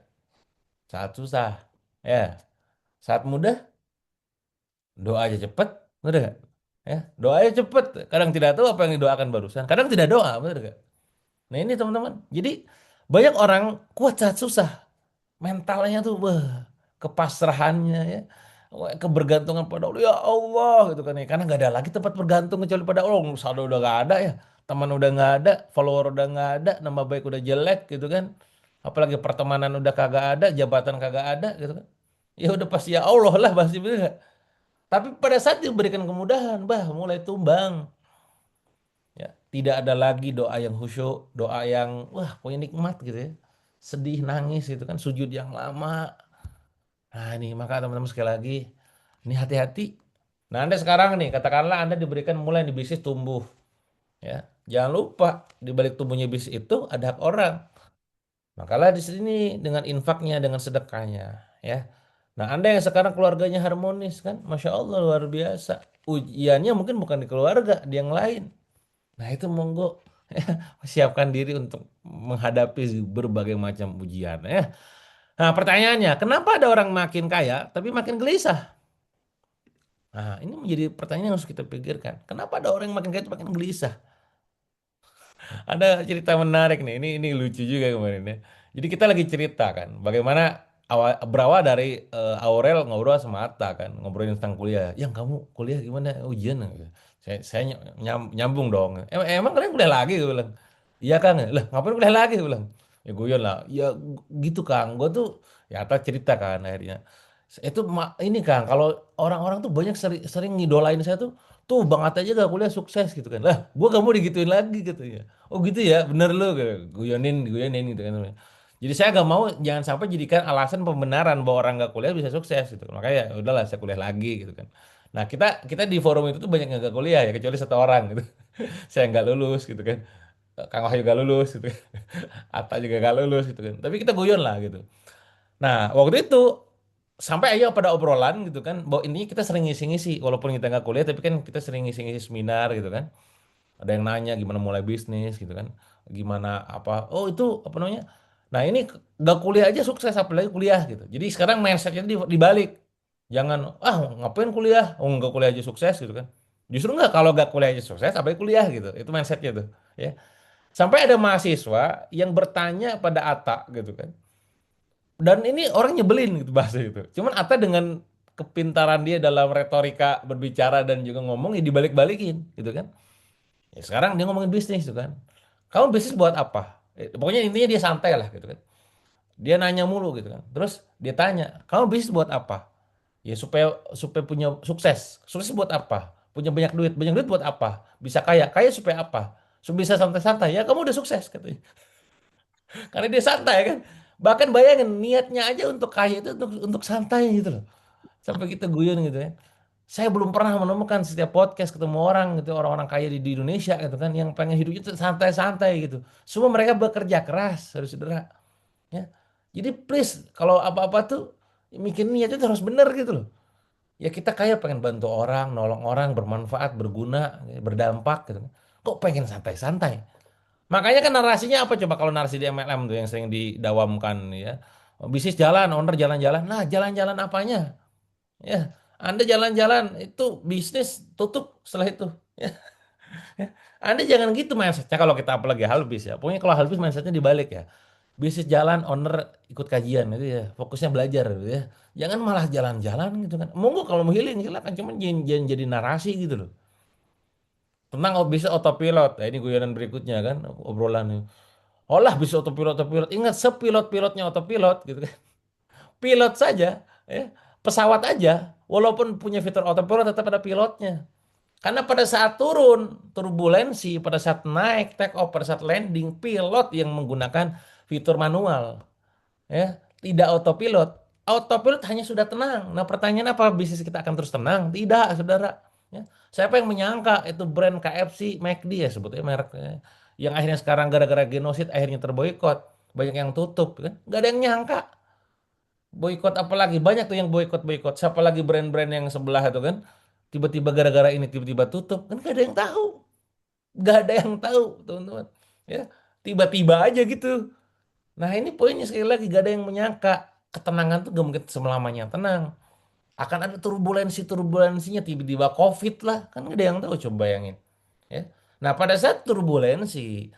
Saat susah, ya. Saat mudah, doa aja cepet, bener gak? Ya, doa aja cepet. Kadang tidak tahu apa yang didoakan barusan. Kadang tidak doa, bener gak? Nah ini teman-teman. Jadi banyak orang kuat saat susah. Mentalnya tuh, kepasrahannya ya. Wah, kebergantungan pada Allah, ya Allah gitu kan ya. Karena nggak ada lagi tempat bergantung kecuali pada Allah. Saldo udah nggak ada ya, teman udah nggak ada, follower udah nggak ada, nama baik udah jelek gitu kan. Apalagi pertemanan udah kagak ada, jabatan kagak ada gitu kan. Ya udah pasti ya Allah lah pasti bener nggak? Tapi pada saat diberikan kemudahan, mulai tumbang. Ya, tidak ada lagi doa yang khusyuk, doa yang wah pokoknya nikmat gitu ya. Sedih, nangis gitu kan, sujud yang lama. Nah, ini maka teman-teman sekali lagi, ini hati-hati. Nah, Anda sekarang nih, katakanlah Anda diberikan mulai di bisnis tumbuh, ya. Jangan lupa di balik tumbuhnya bisnis itu ada hak orang. Makalah di sini dengan infaknya, dengan sedekahnya, ya. Nah, Anda yang sekarang keluarganya harmonis kan, Masya Allah luar biasa. Ujiannya mungkin bukan di keluarga, di yang lain. Nah, itu monggo siapkan diri untuk menghadapi berbagai macam ujian, ya. Nah, pertanyaannya, kenapa ada orang makin kaya tapi makin gelisah? Nah, ini menjadi pertanyaan yang harus kita pikirkan. Kenapa ada orang yang makin kaya itu makin gelisah? Ada cerita menarik nih. Ini lucu juga kemarin ya. Jadi kita lagi cerita kan, bagaimana berawal dari Aurel ngobrol sama Atta kan, ngobrolin tentang kuliah. Yang kamu kuliah gimana? Ujian? Gitu. Saya nyambung dong. Emang kalian kuliah lagi? Gue bilang. Iya Kang. Lah ngapain kuliah lagi? Gue bilang. Ya guyon lah. Ya gitu Kang. Gue tuh ya Atta cerita kan akhirnya. Itu ini Kang, kalau orang-orang tuh banyak sering ngidolain saya tuh Bang Atta aja gak kuliah sukses gitu kan. Lah, gua gak mau digituin lagi gitu ya. Oh gitu ya, bener lu gitu. Guyonin, guyonin gitu kan. Jadi saya gak mau jangan sampai jadikan alasan pembenaran bahwa orang gak kuliah bisa sukses gitu. Makanya ya udahlah saya kuliah lagi gitu kan. Nah, kita kita di forum itu tuh banyak yang gak kuliah ya kecuali satu orang gitu. Saya nggak lulus gitu kan. Kang Wahyu gak lulus gitu kan. Atta juga gak lulus gitu kan. Tapi kita guyon lah gitu. Nah, waktu itu sampai aja pada obrolan gitu kan, bahwa intinya kita sering ngisi-ngisi walaupun kita nggak kuliah, tapi kan kita sering ngisi-ngisi seminar gitu kan. Ada yang nanya gimana mulai bisnis gitu kan, gimana apa, oh itu apa namanya, nah ini nggak kuliah aja sukses apalagi kuliah gitu. Jadi sekarang mindsetnya dibalik, jangan ngapain kuliah, oh nggak kuliah aja sukses gitu kan. Justru nggak, kalau nggak kuliah aja sukses apalagi kuliah gitu, itu mindsetnya tuh ya. Sampai ada mahasiswa yang bertanya pada Atta gitu kan, dan ini orang nyebelin gitu bahasa itu, cuman Atta dengan kepintaran dia dalam retorika berbicara dan juga ngomong ya dibalik-balikin gitu kan. Ya, sekarang dia ngomongin bisnis tuh kan. Kamu bisnis buat apa? Pokoknya intinya dia santai lah gitu kan. Dia nanya mulu gitu kan. Terus dia tanya, kamu bisnis buat apa? Ya supaya supaya punya sukses. Sukses buat apa? Punya banyak duit. Banyak duit buat apa? Bisa kaya. Kaya supaya apa? Supaya bisa santai-santai. Ya kamu udah sukses katanya. Karena dia santai kan. Bahkan bayangin niatnya aja untuk kaya itu untuk santai gitu loh. Sampai kita guyon gitu ya. Saya belum pernah menemukan setiap podcast ketemu orang gitu, orang-orang kaya di Indonesia gitu kan, yang pengen hidupnya tuh santai-santai gitu. Semua mereka bekerja keras, saudara-saudara. Ya. Jadi please kalau apa-apa tuh mikir niatnya tuh harus bener gitu loh. Ya kita kaya pengen bantu orang, nolong orang, bermanfaat, berguna, ya, berdampak gitu. Kok pengen santai-santai? Makanya kan narasinya apa coba kalau narasi di MLM tuh yang sering didawamkan ya. Bisnis jalan, owner jalan-jalan. Nah, jalan-jalan apanya? Ya, Anda jalan-jalan itu bisnis tutup setelah itu. Ya, ya. Anda jangan gitu mindsetnya kalau kita apalagi halbis ya. Pokoknya kalau halbis mindsetnya dibalik ya. Bisnis jalan, owner ikut kajian itu ya. Fokusnya belajar gitu ya. Jangan malah jalan-jalan gitu kan. Monggo kalau mau healing silakan, cuman jangan jadi narasi gitu loh. Tenang, oh, bisa otopilot. Nah, ini guyonan berikutnya kan obrolan. Olah bisa otopilot, otopilot. Ingat sepilot-pilotnya otopilot gitu kan. Pilot saja, ya, pesawat aja, walaupun punya fitur autopilot tetap ada pilotnya. Karena pada saat turun, turbulensi, pada saat naik, take off, pada saat landing, pilot yang menggunakan fitur manual. Ya, tidak autopilot. Autopilot hanya sudah tenang. Nah, pertanyaan apa bisnis kita akan terus tenang? Tidak, saudara. Ya. Siapa yang menyangka itu brand KFC, McD ya sebutnya mereknya, yang akhirnya sekarang gara-gara genosid akhirnya terboikot, banyak yang tutup, kan? Gak ada yang nyangka. Boykot apa lagi? Banyak tuh yang boykot-boykot. Siapa lagi brand-brand yang sebelah itu kan? Tiba-tiba gara-gara ini tiba-tiba tutup. Kan gak ada yang tahu. Gak ada yang tahu, teman-teman. Ya, tiba-tiba aja gitu. Nah, ini poinnya sekali lagi gak ada yang menyangka ketenangan tuh gak mungkin selamanya tenang. Akan ada turbulensinya tiba-tiba COVID lah. Kan gak ada yang tahu, coba bayangin. Ya. Nah, pada saat turbulensi,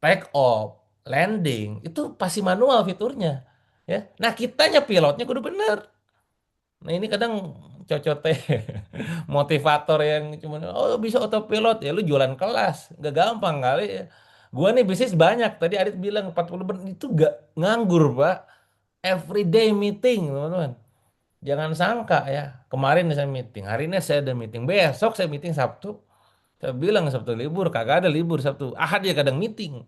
take off, landing, itu pasti manual fiturnya. Ya. Nah, kitanya pilotnya kudu bener. Nah ini kadang cocote motivator yang cuma oh bisa autopilot ya lu jualan kelas nggak gampang kali ya. Gua nih bisnis banyak tadi Adit bilang 40 menit itu gak nganggur Pak, everyday meeting teman-teman. Jangan sangka ya kemarin saya meeting, hari ini saya ada meeting, besok saya meeting Sabtu. Saya bilang Sabtu libur, kagak ada libur Sabtu, Ahad ya kadang meeting.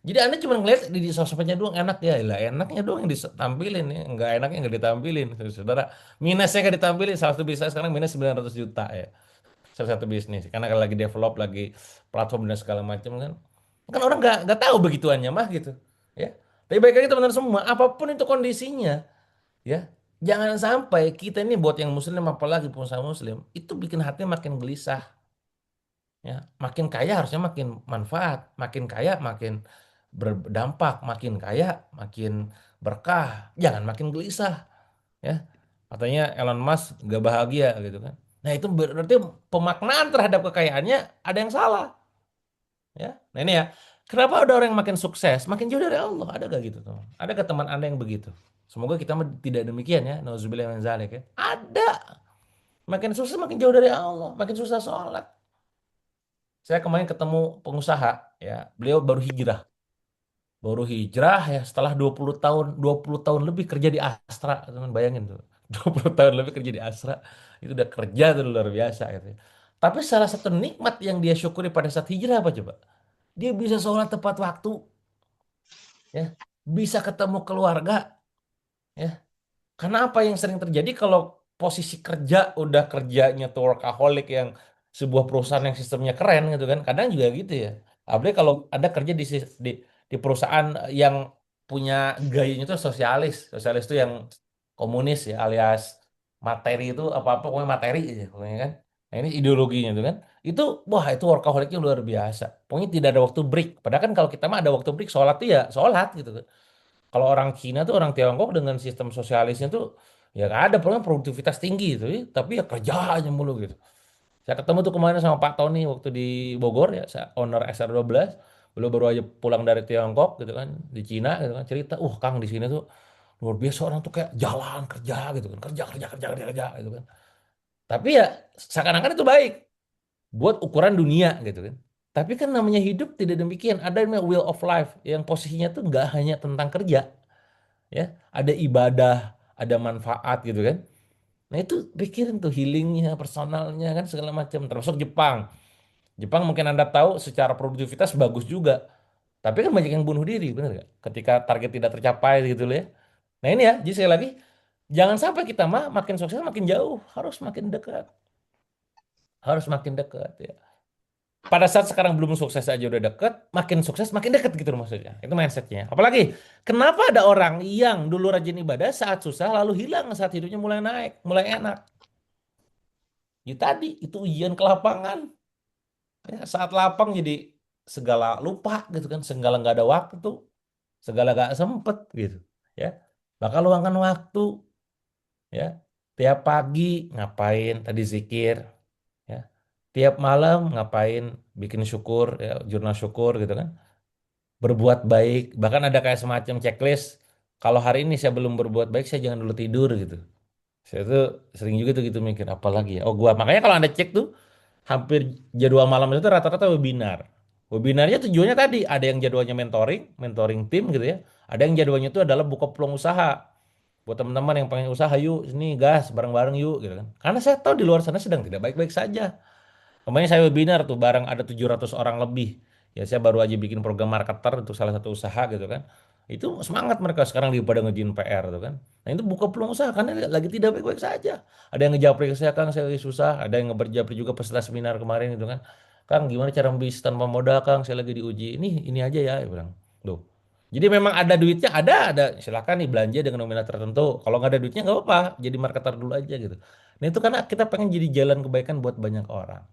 Jadi Anda cuma ngeliat di sosmednya doang enak ya, lah enaknya doang yang ditampilin ya, nggak enaknya nggak ditampilin. Saudara, minusnya nggak ditampilin, salah satu bisnis sekarang minus 900 juta ya, salah satu bisnis. Karena kalau lagi develop, lagi platform dan segala macam kan, kan orang nggak tahu begituannya mah gitu, ya. Tapi baik lagi teman-teman semua, apapun itu kondisinya, ya, jangan sampai kita ini buat yang muslim apalagi pengusaha muslim itu bikin hati makin gelisah. Ya, makin kaya harusnya makin manfaat, makin kaya makin berdampak, makin kaya makin berkah, jangan makin gelisah, ya. Katanya Elon Musk gak bahagia gitu kan. Nah, itu berarti pemaknaan terhadap kekayaannya ada yang salah, ya. Nah, ini ya. Kenapa ada orang yang makin sukses, makin jauh dari Allah? Ada gak gitu, teman? Ada gak teman Anda yang begitu? Semoga kita tidak demikian ya. Nauzubillah min dzalik ya. Ada. Makin sukses makin jauh dari Allah, makin susah sholat. Saya kemarin ketemu pengusaha, ya, beliau baru hijrah ya setelah 20 tahun, 20 tahun lebih kerja di Astra, teman bayangin tuh. 20 tahun lebih kerja di Astra, itu udah kerja tuh luar biasa gitu ya. Tapi salah satu nikmat yang dia syukuri pada saat hijrah apa coba? Dia bisa sholat tepat waktu, ya, bisa ketemu keluarga, ya. Karena apa yang sering terjadi kalau posisi kerja udah kerjanya tuh workaholic yang sebuah perusahaan yang sistemnya keren gitu kan. Kadang juga gitu ya. Apalagi kalau Anda kerja di perusahaan yang punya gayanya tuh sosialis. Sosialis tuh yang komunis ya alias materi itu apa-apa pokoknya materi aja pokoknya kan. Nah ini ideologinya itu kan. Itu wah itu workaholicnya luar biasa. Pokoknya tidak ada waktu break. Padahal kan kalau kita mah ada waktu break sholat tuh ya sholat gitu kan. Kalau orang Cina tuh orang Tiongkok dengan sistem sosialisnya tuh ya nggak ada pokoknya produktivitas tinggi gitu ya. Tapi ya kerja aja mulu gitu. Saya ketemu tuh kemarin sama Pak Tony waktu di Bogor ya, owner SR12. Beliau baru aja pulang dari Tiongkok gitu kan, di Cina gitu kan, cerita, Kang di sini tuh luar biasa orang tuh kayak jalan kerja gitu kan, kerja kerja kerja kerja kerja gitu kan. Tapi ya seakan-akan itu baik buat ukuran dunia gitu kan. Tapi kan namanya hidup tidak demikian. Ada yang namanya wheel of life yang posisinya tuh nggak hanya tentang kerja, ya. Ada ibadah, ada manfaat gitu kan. Nah itu pikirin tuh healingnya, personalnya kan segala macam. Termasuk Jepang. Jepang mungkin Anda tahu secara produktivitas bagus juga. Tapi kan banyak yang bunuh diri, benar nggak? Ketika target tidak tercapai gitu loh ya. Nah ini ya, jadi sekali lagi, jangan sampai kita mah makin sukses makin jauh, harus makin dekat, harus makin dekat ya. Pada saat sekarang belum sukses aja udah deket, makin sukses makin deket gitu loh maksudnya. Itu mindsetnya. Apalagi, kenapa ada orang yang dulu rajin ibadah saat susah lalu hilang saat hidupnya mulai naik, mulai enak. Ya tadi, itu ujian ke lapangan. Ya, saat lapang jadi segala lupa gitu kan, segala nggak ada waktu, segala nggak sempet gitu. Ya, bakal luangkan waktu ya. Tiap pagi ngapain? Tadi zikir ya. Tiap malam ngapain? Bikin syukur ya, jurnal syukur gitu kan. Berbuat baik, bahkan ada kayak semacam checklist. Kalau hari ini saya belum berbuat baik, saya jangan dulu tidur gitu. Saya tuh sering juga tuh gitu mikir apa lagi ya. Oh gua makanya kalau Anda cek tuh hampir jadwal malam itu rata-rata webinar. Webinarnya tujuannya tadi ada yang jadwalnya mentoring, mentoring tim gitu ya. Ada yang jadwalnya itu adalah buka peluang usaha. Buat teman-teman yang pengen usaha yuk sini gas bareng-bareng yuk gitu kan. Karena saya tahu di luar sana sedang tidak baik-baik saja. Kemarin saya webinar tuh bareng ada 700 orang lebih. Ya saya baru aja bikin program marketer untuk salah satu usaha gitu kan. Itu semangat mereka sekarang di pada ngerjain PR tuh kan. Nah itu buka peluang usaha karena lagi tidak baik-baik saja. Ada yang ngejapri ke saya, Kang saya lagi susah. Ada yang ngeberjapri juga peserta seminar kemarin gitu kan. Kang gimana cara membeli tanpa modal Kang saya lagi diuji. Ini aja ya, dia bilang. Tuh. Jadi memang ada duitnya, ada. Silakan nih belanja dengan nominal tertentu. Kalau nggak ada duitnya nggak apa-apa, jadi marketer dulu aja gitu. Nah itu karena kita pengen jadi jalan kebaikan buat banyak orang.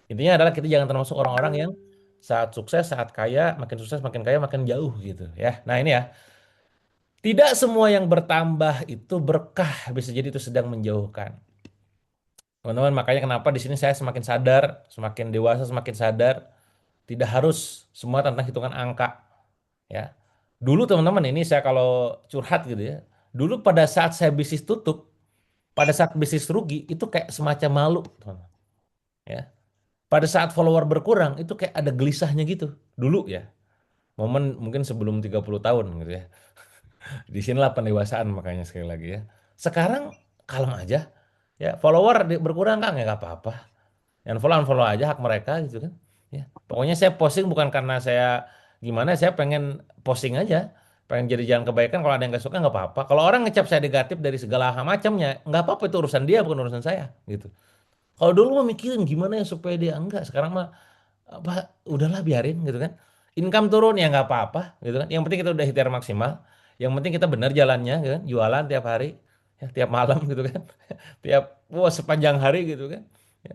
Intinya adalah kita jangan termasuk orang-orang yang saat sukses, saat kaya, makin sukses, makin kaya, makin jauh gitu ya. Nah ini ya, tidak semua yang bertambah itu berkah, bisa jadi itu sedang menjauhkan. Teman-teman, makanya kenapa di sini saya semakin sadar, semakin dewasa, semakin sadar, tidak harus semua tentang hitungan angka ya. Dulu teman-teman ini saya kalau curhat gitu ya, dulu pada saat saya bisnis tutup, pada saat bisnis rugi, itu kayak semacam malu, teman-teman. Ya. Pada saat follower berkurang itu kayak ada gelisahnya gitu dulu ya, momen mungkin sebelum 30 tahun gitu ya. Di sinilah pendewasaan makanya sekali lagi ya. Sekarang kalem aja ya, follower berkurang kan ya nggak apa-apa, yang follow unfollow aja hak mereka gitu kan ya. Pokoknya saya posting bukan karena saya gimana, saya pengen posting aja, pengen jadi jalan kebaikan. Kalau ada yang nggak suka nggak apa-apa, kalau orang ngecap saya negatif dari segala macamnya nggak apa-apa, itu urusan dia bukan urusan saya gitu. Kalau dulu mah mikirin gimana ya supaya dia enggak, sekarang mah apa udahlah biarin gitu kan. Income turun ya nggak apa-apa gitu kan. Yang penting kita udah ikhtiar maksimal. Yang penting kita benar jalannya gitu kan. Jualan tiap hari, ya, tiap malam gitu kan. Tiap wah sepanjang hari gitu kan. Ya,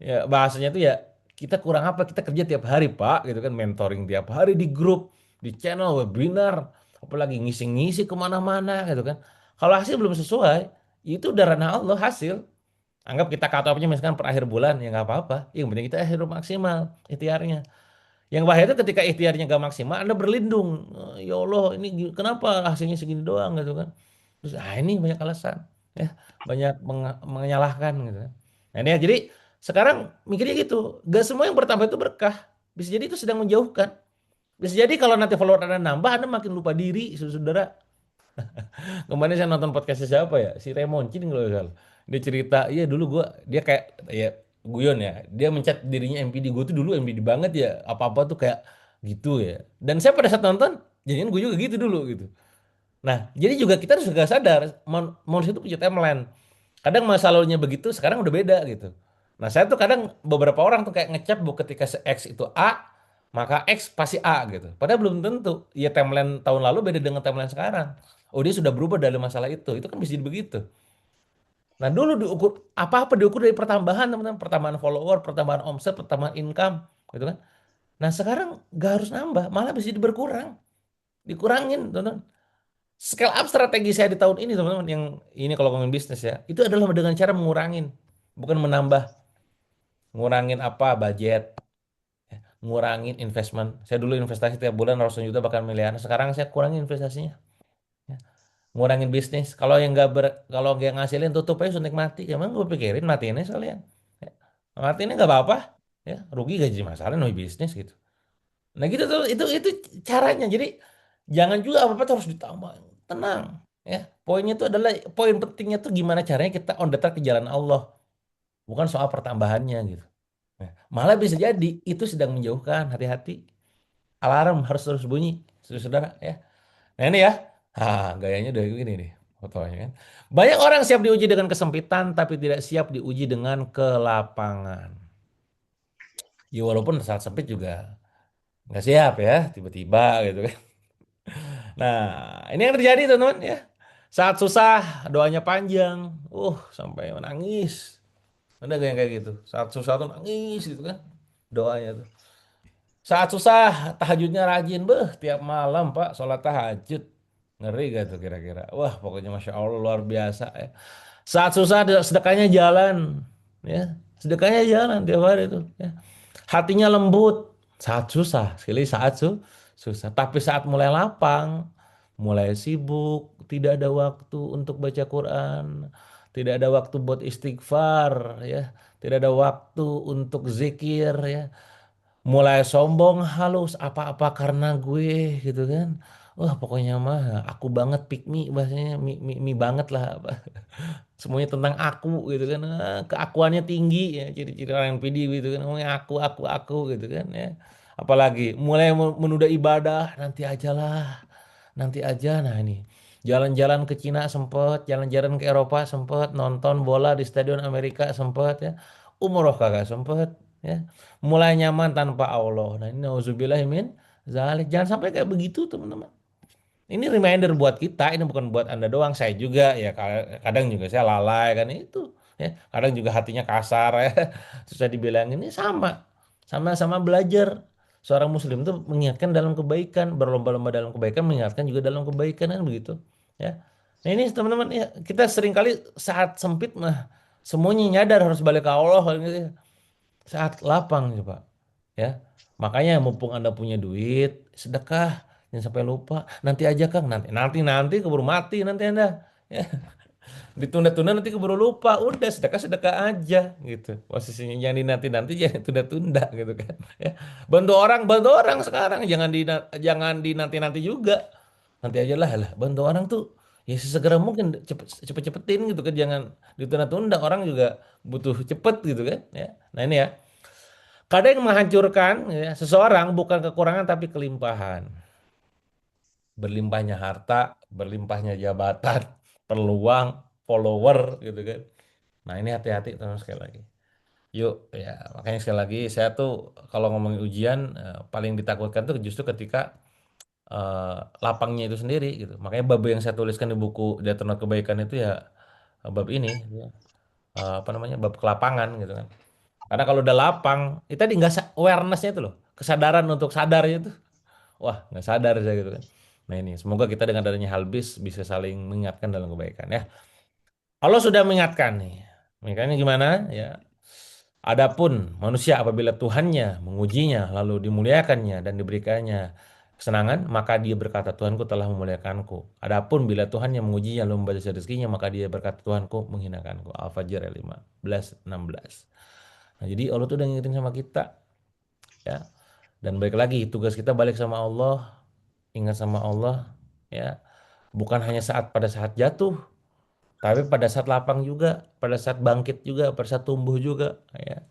ya bahasanya tuh ya kita kurang apa, kita kerja tiap hari Pak gitu kan, mentoring tiap hari di grup, di channel webinar, apalagi ngisi-ngisi kemana-mana gitu kan. Kalau hasil belum sesuai, itu udah ranah Allah hasil. Anggap kita cut off-nya misalkan per akhir bulan, ya nggak apa-apa. Yang penting kita akhir maksimal ikhtiarnya. Yang bahaya itu ketika ikhtiarnya nggak maksimal, Anda berlindung. Ya Allah, ini kenapa hasilnya segini doang gitu kan. Terus ini banyak alasan, ya, banyak menyalahkan gitu kan. Nah, ini ya, jadi sekarang mikirnya gitu, gak semua yang bertambah itu berkah. Bisa jadi itu sedang menjauhkan. Bisa jadi kalau nanti follower Anda nambah, Anda makin lupa diri, saudara. Kemarin saya nonton podcastnya siapa ya? Si Remoncin kalau nggak salah. Dia cerita, iya dulu dia kayak ya guyon ya. Dia mencat dirinya MPD. Gue tuh dulu MPD banget ya. Apa-apa tuh kayak gitu ya. Dan saya pada saat nonton, jadinya gue juga gitu dulu gitu. Nah, jadi juga kita harus juga sadar, manusia itu punya timeline. Kadang masa lalunya begitu, sekarang udah beda gitu. Nah, saya tuh kadang beberapa orang tuh kayak ngecap bahwa ketika X itu A, maka X pasti A gitu. Padahal belum tentu. Ya timeline tahun lalu beda dengan timeline sekarang. Oh dia sudah berubah dari masalah itu kan bisa jadi begitu. Nah dulu diukur apa-apa diukur dari pertambahan teman-teman, pertambahan follower, pertambahan omset, pertambahan income, gitu kan. Nah sekarang nggak harus nambah, malah bisa jadi berkurang, dikurangin teman-teman. Scale up strategi saya di tahun ini teman-teman, yang ini kalau ngomongin bisnis ya, itu adalah dengan cara mengurangin, bukan menambah. Ngurangin apa? Budget, ngurangin investment. Saya dulu investasi tiap bulan ratusan juta bahkan miliaran. Sekarang saya kurangin investasinya. Ya. Ngurangin bisnis. Kalau nggak ngasilin tutup aja suntik mati. Emang gue pikirin matiinnya sekalian. Ya. Matiinnya nggak apa-apa. Ya, rugi gaji masalah no bisnis gitu. Nah gitu tuh itu caranya. Jadi jangan juga apa-apa tuh harus ditambah. Tenang. Ya, poinnya itu adalah poin pentingnya tuh gimana caranya kita on the track ke jalan Allah, bukan soal pertambahannya gitu. Nah, malah bisa jadi itu sedang menjauhkan, hati-hati. Alarm harus terus bunyi, saudara ya. Nah ini ya, gayanya udah gini nih fotonya kan. Banyak orang siap diuji dengan kesempitan, tapi tidak siap diuji dengan kelapangan. Ya walaupun saat sempit juga nggak siap ya, tiba-tiba gitu kan. Nah ini yang terjadi teman-teman ya. Saat susah doanya panjang, sampai menangis. Ada gak yang kayak gitu? Saat susah tuh nangis gitu kan, doanya tuh. Saat susah, tahajudnya rajin, tiap malam Pak, sholat tahajud. Ngeri gak tuh kira-kira? Wah, pokoknya Masya Allah luar biasa ya. Saat susah, sedekahnya jalan. Ya, sedekahnya jalan tiap hari tuh. Ya. Hatinya lembut. Saat susah, sekali saat susah. Tapi saat mulai lapang, mulai sibuk, tidak ada waktu untuk baca Quran, tidak ada waktu buat istighfar, ya, tidak ada waktu untuk zikir, ya, mulai sombong halus apa-apa karena gue gitu kan. Wah pokoknya mah aku banget pick me, bahasanya me banget lah. Semuanya tentang aku gitu kan. Keakuannya tinggi ya, ciri-ciri orang yang pede gitu kan, ngomongnya aku gitu kan ya. Apalagi mulai menunda ibadah, nanti aja lah, nanti aja. Nah ini jalan-jalan ke Cina sempet, jalan-jalan ke Eropa sempet, nonton bola di Stadion Amerika sempet ya, umroh kagak sempet ya, mulai nyaman tanpa Allah. Nah ini nauzubillahimin zalik, jangan sampai kayak begitu teman-teman. Ini reminder buat kita, ini bukan buat Anda doang, saya juga ya kadang juga saya lalai kan itu ya. Kadang juga hatinya kasar ya. Susah dibilangin, ini sama-sama belajar. Seorang muslim tuh mengingatkan dalam kebaikan, berlomba-lomba dalam kebaikan, mengingatkan juga dalam kebaikan kan begitu ya. Nah ini teman-teman ya, kita seringkali saat sempit mah semuanya nyadar harus balik ke Allah gitu ya. Saat lapang coba ya, makanya mumpung Anda punya duit sedekah, jangan sampai lupa. Nanti aja Kang, nanti keburu mati nanti Anda ya. Ditunda-tunda nanti keburu lupa, udah sedekah sedekah aja gitu posisinya, jangan dinanti-nanti, jangan tunda-tunda gitu kan ya. Bantu orang sekarang, jangan dinanti-nanti juga. Nanti aja lah, bantu orang tuh ya sesegera mungkin, cepet-cepetin gitu kan, jangan ditunda-tunda, orang juga butuh cepet gitu kan ya. Nah ini ya, kadang yang menghancurkan ya, seseorang bukan kekurangan tapi kelimpahan. Berlimpahnya harta, berlimpahnya jabatan, peluang, follower gitu kan. Nah ini hati-hati teman sekali lagi. Yuk ya, makanya sekali lagi saya tuh kalau ngomongin ujian, paling ditakutkan tuh justru ketika lapangnya itu sendiri gitu. Makanya bab yang saya tuliskan di buku Diatur Not Kebaikan itu ya, bab ini ya, apa namanya, bab kelapangan gitu kan. Karena kalau udah lapang, itu tadi nggak awarenessnya itu loh, kesadaran untuk sadarnya itu, wah nggak sadar saya gitu kan. Nah ini semoga kita dengan adanya Halbis bisa saling mengingatkan dalam kebaikan ya. Allah sudah mengingatkan nih, mengingatkannya gimana ya? Adapun manusia apabila Tuhannya mengujinya lalu dimuliakannya dan diberikannya kesenangan, maka dia berkata, Tuhanku telah memuliakanku. Adapun bila Tuhannya mengujinya lalu membatasi rezekinya, maka dia berkata, Tuhanku menghinakanku. Al-Fajr ayat 15, 16. Nah, jadi Allah tuh udah ngingetin sama kita ya. Dan balik lagi, tugas kita balik sama Allah, ingat sama Allah ya. Bukan hanya pada saat jatuh, tapi pada saat lapang juga, pada saat bangkit juga, pada saat tumbuh juga ya.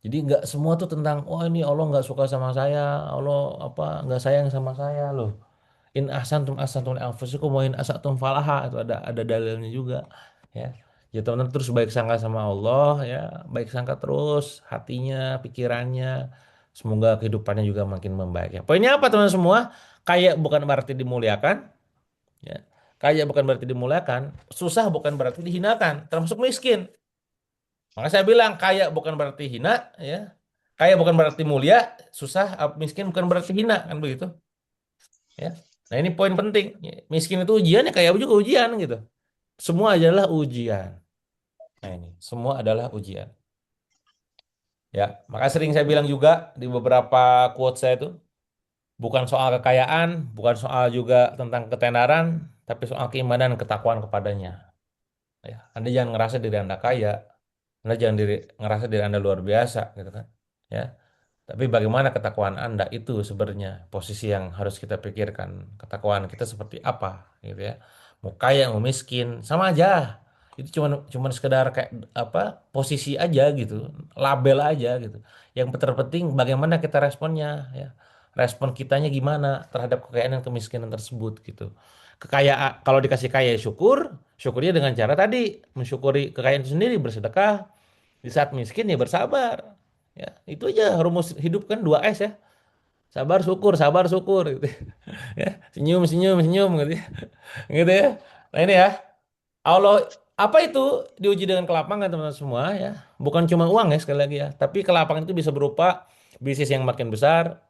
Jadi nggak semua tuh tentang, oh ini Allah nggak suka sama saya, Allah apa nggak sayang sama saya loh. In ahsantum li anfusikum wa in asatum falaha, itu ada dalilnya juga ya. Ya teman-teman terus baik sangka sama Allah ya, baik sangka terus hatinya, pikirannya. Semoga kehidupannya juga makin membaik ya. Poinnya apa teman-teman semua? Kayak bukan berarti dimuliakan ya. Kaya bukan berarti dimuliakan, susah bukan berarti dihinakan, termasuk miskin. Maka saya bilang kaya bukan berarti hina, ya. Kaya bukan berarti mulia, susah, miskin bukan berarti hina, kan begitu, ya. Nah ini poin penting. Miskin itu ujian, ya kaya juga ujian gitu. Semua adalah ujian. Nah ini, semua adalah ujian. Ya, maka sering saya bilang juga di beberapa quote saya itu, bukan soal kekayaan, bukan soal juga tentang ketenaran, tapi soal keimanan dan ketakwaan kepadanya. Ya, Anda jangan ngerasa diri Anda kaya, Anda jangan ngerasa diri Anda luar biasa, gitu kan? Ya, tapi bagaimana ketakwaan Anda itu sebenarnya posisi yang harus kita pikirkan. Ketakwaan kita seperti apa, gitu ya? Mau kaya, mau miskin, sama aja. Itu cuman sekedar kayak apa? Posisi aja gitu, label aja gitu. Yang terpenting bagaimana kita responnya, ya. Respon kitanya gimana terhadap kekayaan dan kemiskinan tersebut gitu. Kekayaan kalau dikasih kaya ya syukur, syukurnya dengan cara tadi mensyukuri kekayaan itu sendiri, bersedekah. Di saat miskin ya bersabar. Ya, itu aja rumus hidup kan 2S ya. Sabar syukur gitu. Ya, senyum senyum senyum gitu ya. Gitu ya. Nah ini ya. Allah apa itu diuji dengan kelapangan teman-teman semua ya. Bukan cuma uang ya sekali lagi ya, tapi kelapangan itu bisa berupa bisnis yang makin besar,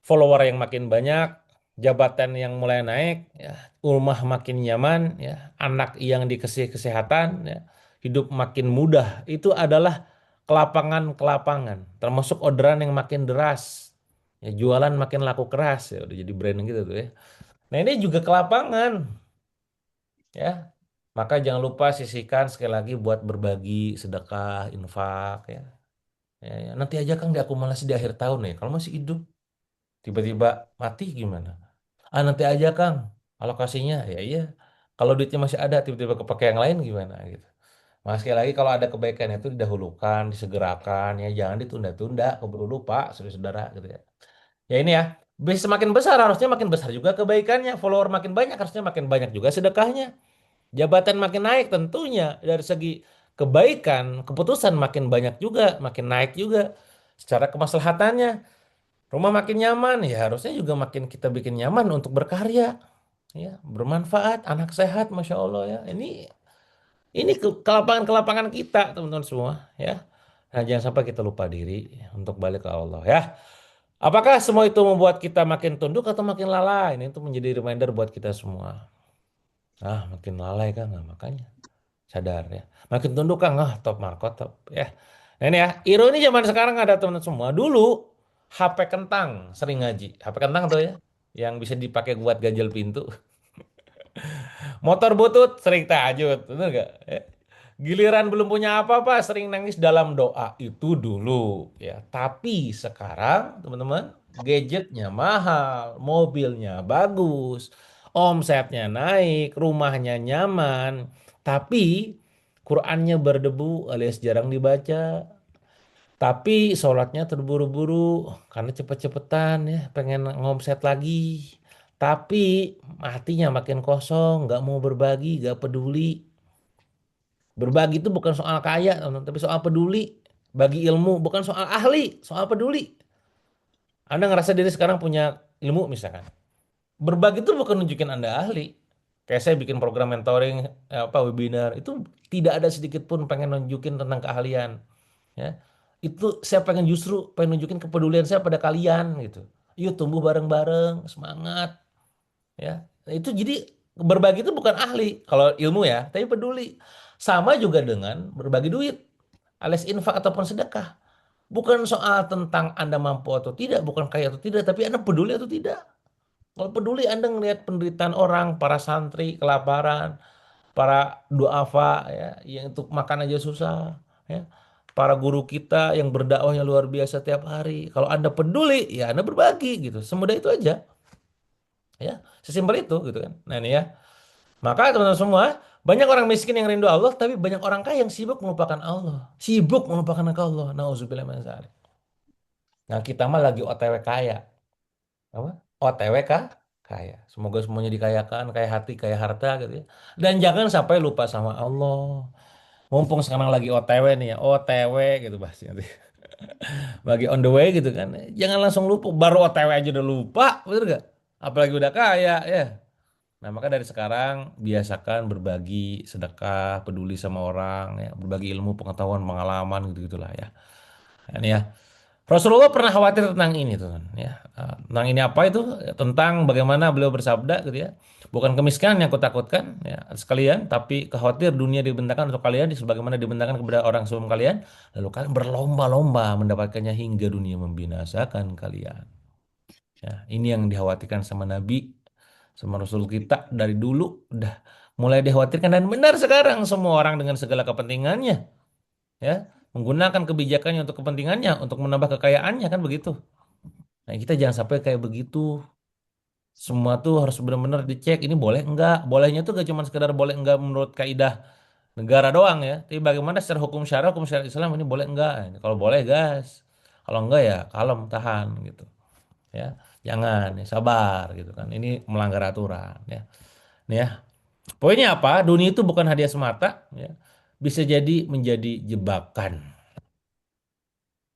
follower yang makin banyak, jabatan yang mulai naik, ya, rumah makin nyaman, ya, anak yang dikasih kesehatan, ya, hidup makin mudah. Itu adalah kelapangan-kelapangan, termasuk orderan yang makin deras, ya, jualan makin laku keras, ya, udah jadi brand gitu tuh ya. Nah ini juga kelapangan, ya. Maka jangan lupa sisihkan sekali lagi buat berbagi, sedekah, infak, ya. Ya. Nanti aja kan diakumulasi di akhir tahun ya. Kalau masih hidup, tiba-tiba mati gimana? Ah nanti aja Kang alokasinya ya iya kalau duitnya masih ada tiba-tiba kepake yang lain gimana gitu. Mas sekali lagi kalau ada kebaikan itu didahulukan disegerakan ya jangan ditunda-tunda keburu lupa saudara-saudara gitu ya. Ya ini ya semakin besar harusnya makin besar juga kebaikannya follower makin banyak harusnya makin banyak juga sedekahnya jabatan makin naik tentunya dari segi kebaikan keputusan makin banyak juga makin naik juga secara kemaslahatannya rumah makin nyaman ya harusnya juga makin kita bikin nyaman untuk berkarya ya bermanfaat anak sehat masya Allah ya ini kelapangan-kelapangan kita teman-teman semua ya nah jangan sampai kita lupa diri untuk balik ke Allah ya apakah semua itu membuat kita makin tunduk atau makin lalai ini itu menjadi reminder buat kita semua makin lalai kan nah, makanya sadar ya makin tunduk kan top markot top ya nah, ini ya ironi zaman sekarang ada teman semua dulu HP kentang sering ngaji HP kentang tuh ya yang bisa dipakai buat ganjel pintu. Motor butut sering tahajud, bener gak? Giliran belum punya apa-apa sering nangis dalam doa itu dulu ya. Tapi sekarang teman-teman gadgetnya mahal, mobilnya bagus, omsetnya naik, rumahnya nyaman, tapi Qurannya berdebu alias jarang dibaca. Tapi sholatnya terburu-buru karena cepet-cepetan ya pengen ngomset lagi. Tapi hatinya makin kosong, nggak mau berbagi, nggak peduli. Berbagi itu bukan soal kaya, teman-teman, tapi soal peduli. Bagi ilmu bukan soal ahli, soal peduli. Anda ngerasa diri sekarang punya ilmu misalkan. Berbagi itu bukan nunjukin Anda ahli. Kayak saya bikin program mentoring, webinar, itu tidak ada sedikit pun pengen nunjukin tentang keahlian. Ya. Itu saya pengen nunjukin kepedulian saya pada kalian gitu. Yuk tumbuh bareng-bareng, semangat. Ya, itu jadi berbagi itu bukan ahli kalau ilmu ya, tapi peduli. Sama juga dengan berbagi duit, alias infak ataupun sedekah. Bukan soal tentang Anda mampu atau tidak, bukan kaya atau tidak, tapi Anda peduli atau tidak. Kalau peduli Anda ngelihat penderitaan orang, para santri kelaparan, para duafa ya, yang untuk makan aja susah, ya. Para guru kita yang berdakwahnya luar biasa tiap hari. Kalau Anda peduli, ya Anda berbagi gitu. Semudah itu aja. Ya, sesimpel itu gitu kan. Nah ini ya. Maka teman-teman semua, banyak orang miskin yang rindu Allah, tapi banyak orang kaya yang sibuk melupakan Allah. Sibuk melupakan Allah. Nauzubillah min dzalik. Nah, kita mah lagi OTW kaya. Apa? OTW kaya. Semoga semuanya dikayakan, kaya hati, kaya harta gitu ya. Dan jangan sampai lupa sama Allah. Mumpung sekarang lagi OTW nih ya, OTW gitu bahasanya. Bagi on the way gitu kan. Jangan langsung lupa, baru OTW aja udah lupa, bener gak? Apalagi udah kaya ya. Nah, maka dari sekarang biasakan berbagi sedekah, peduli sama orang, ya, berbagi ilmu, pengetahuan, pengalaman gitu-gitulah ya. Ini ya. Rasulullah pernah khawatir tentang ini tuh kan, ya. Tentang ini apa itu? Tentang bagaimana beliau bersabda gitu ya. Bukan kemiskinan yang kutakutkan ya sekalian, tapi khawatir dunia dibentangkan untuk kalian sebagaimana dibentangkan kepada orang sebelum kalian, lalu kalian berlomba-lomba mendapatkannya hingga dunia membinasakan kalian. Ya, ini yang dikhawatirkan sama Nabi, sama Rasul kita dari dulu udah mulai dikhawatirkan dan benar sekarang semua orang dengan segala kepentingannya ya menggunakan kebijakannya untuk kepentingannya untuk menambah kekayaannya kan begitu. Nah, kita jangan sampai kayak begitu. Semua tuh harus benar-benar dicek ini boleh enggak. Bolehnya tuh gak cuma sekedar boleh enggak menurut kaidah negara doang ya. Tapi bagaimana secara hukum syariat Islam ini boleh enggak? Nah, kalau boleh gas. Kalau enggak ya kalem tahan gitu. Ya, jangan ya, sabar gitu kan. Ini melanggar aturan ya. Nih ya. Poinnya apa? Dunia itu bukan hadiah semata ya. Bisa jadi menjadi jebakan.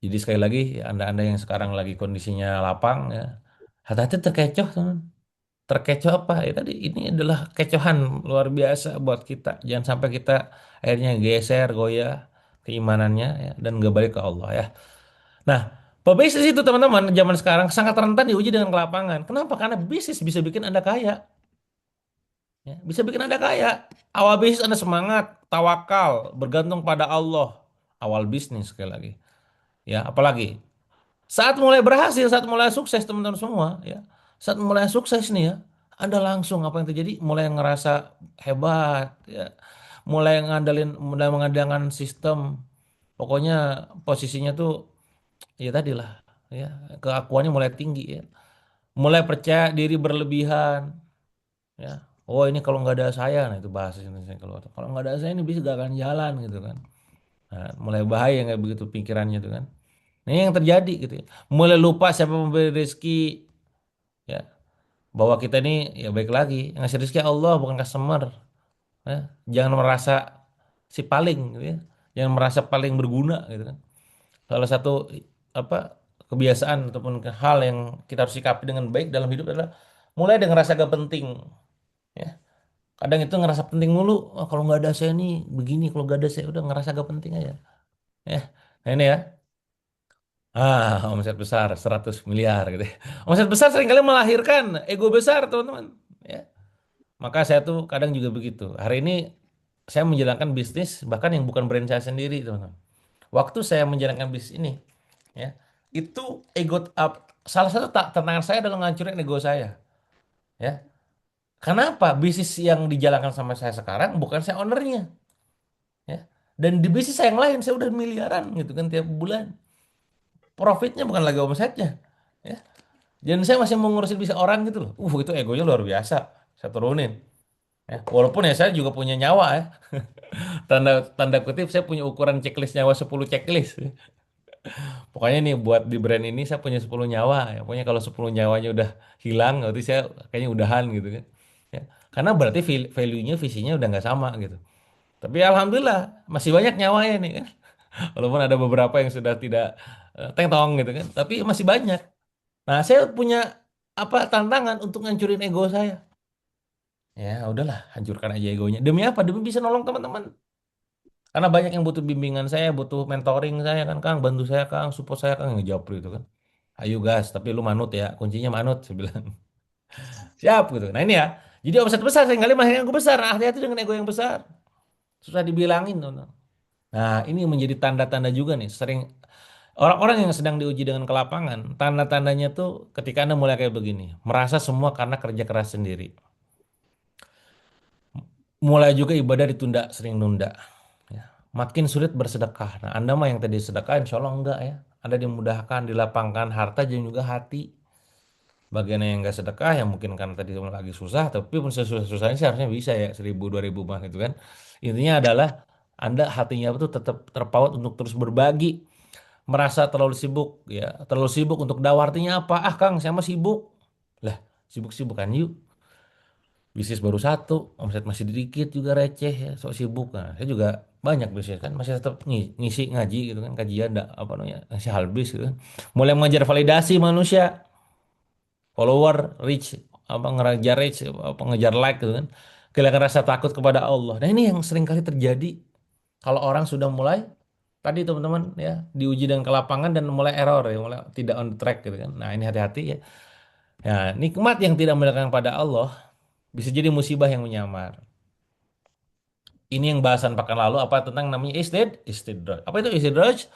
Jadi sekali lagi, Anda-Anda yang sekarang lagi kondisinya lapang ya, hati-hati terkecoh, teman. Terkecoh apa? Ya tadi ini adalah kecohan luar biasa buat kita. Jangan sampai kita akhirnya geser, goyah keimanannya ya, dan nggak balik ke Allah ya. Nah, pebisnis itu teman-teman zaman sekarang sangat rentan diuji dengan kelapangan. Kenapa? Karena bisnis bisa bikin Anda kaya. Ya, bisa bikin Anda kaya. Awal bisnis Anda semangat, tawakal, bergantung pada Allah. Awal bisnis sekali lagi. Ya, apalagi saat mulai berhasil, saat mulai sukses teman-teman semua, ya. Saat mulai sukses nih ya, Anda langsung apa yang terjadi? Mulai ngerasa hebat, ya. Mulai mengandalkan sistem. Pokoknya posisinya tuh ya tadilah, ya. Keakuannya mulai tinggi ya. Mulai percaya diri berlebihan, ya. Oh ini kalau nggak ada saya, nah itu bahasa Indonesia keluar. Kalau nggak ada saya ini bisa gak akan jalan gitu kan. Nah, mulai bahaya nggak begitu pikirannya tuh kan. Nah, ini yang terjadi gitu ya. Mulai lupa siapa memberi rezeki ya. Bahwa kita ini ya baik lagi yang ngasih rezeki Allah bukan customer ya. Jangan merasa si paling gitu ya. Jangan merasa paling berguna gitu kan. Salah satu apa kebiasaan ataupun hal yang kita harus sikapi dengan baik dalam hidup adalah mulai dengan rasa gak penting ya. Kadang itu ngerasa penting mulu. Oh, kalau nggak ada saya nih begini, kalau nggak ada saya udah ngerasa gak penting aja ya. Nah ini ya. Omset besar 100 miliar gitu ya. Omset besar seringkali melahirkan ego besar, teman-teman. Ya. Maka saya tuh kadang juga begitu. Hari ini saya menjalankan bisnis bahkan yang bukan brand saya sendiri, teman-teman. Waktu saya menjalankan bisnis ini, ya, itu ego up. Salah satu tantangan saya adalah ngancurin ego saya, ya. Kenapa? Bisnis yang dijalankan sama saya sekarang bukan saya ownernya, ya. Dan di bisnis saya yang lain saya udah miliaran gitu kan tiap bulan. Profitnya bukan lagi omsetnya, ya. Dan saya masih mengurusin bisnis orang gitu loh. Itu egonya luar biasa. Saya turunin. Ya, walaupun ya saya juga punya nyawa ya. Tanda tanda kutip saya punya ukuran checklist nyawa 10 checklist. Pokoknya nih buat di brand ini saya punya 10 nyawa ya. Pokoknya kalau 10 nyawanya udah hilang berarti saya kayaknya udahan gitu kan. Ya. Karena berarti value-nya visinya udah nggak sama gitu. Tapi alhamdulillah masih banyak nyawanya nih kan. Walaupun ada beberapa yang sudah tidak teng-tong gitu kan. Tapi masih banyak. Nah, saya punya apa tantangan untuk ngancurin ego saya. Ya, udahlah, hancurkan aja egonya. Demi apa? Demi bisa nolong teman-teman. Karena banyak yang butuh bimbingan saya, butuh mentoring saya kan, Kang, bantu saya, Kang, support saya, Kang, ngejawab gitu kan. Ayo gas, tapi lu manut ya, kuncinya manut, saya bilang. Siap gitu. Nah ini ya, jadi omset besar, seringkali melahirkan ego besar. Nah, hati-hati dengan ego yang besar. Susah dibilangin, teman. Nah, ini menjadi tanda-tanda juga nih. Sering orang-orang yang sedang diuji dengan kelapangan, tanda-tandanya tuh ketika Anda mulai kayak begini. Merasa semua karena kerja keras sendiri. Mulai juga ibadah ditunda, sering nunda. Ya. Makin sulit bersedekah. Nah, Anda mah yang tadi sedekah, insya Allah enggak ya. Anda dimudahkan, dilapangkan harta dan juga hati. Bagian yang enggak sedekah, ya mungkin karena tadi lagi susah, tapi pun sesusah-susahnya sih harusnya bisa ya, 1.000 2.000 mah gitu kan. Intinya adalah Anda hatinya itu tetap terpaut untuk terus berbagi. Merasa terlalu sibuk, ya. Terlalu sibuk untuk dakwah artinya apa? Ah Kang, saya mah sibuk. Lah, sibuk-sibukan yuk. Bisnis baru satu, omset masih dikit juga receh ya, sok sibuk. Nah, saya juga banyak bisnis kan, masih tetap ngisi ngaji gitu kan, kajian apa namanya, ngasih halbis gitu kan. Mulai mengajar validasi manusia, follower, reach, apa ngejar reach, apa ngejar like gitu kan. Kehilangan rasa takut kepada Allah. Nah, ini yang sering kali terjadi kalau orang sudah mulai tadi teman-teman ya diuji dengan kelapangan dan mulai error ya, mulai tidak on track gitu kan. Nah, ini hati-hati ya. Ya, nikmat yang tidak mendekatkan pada Allah bisa jadi musibah yang menyamar. Ini yang bahasan pekan lalu apa tentang namanya istidraj. Apa itu istidraj?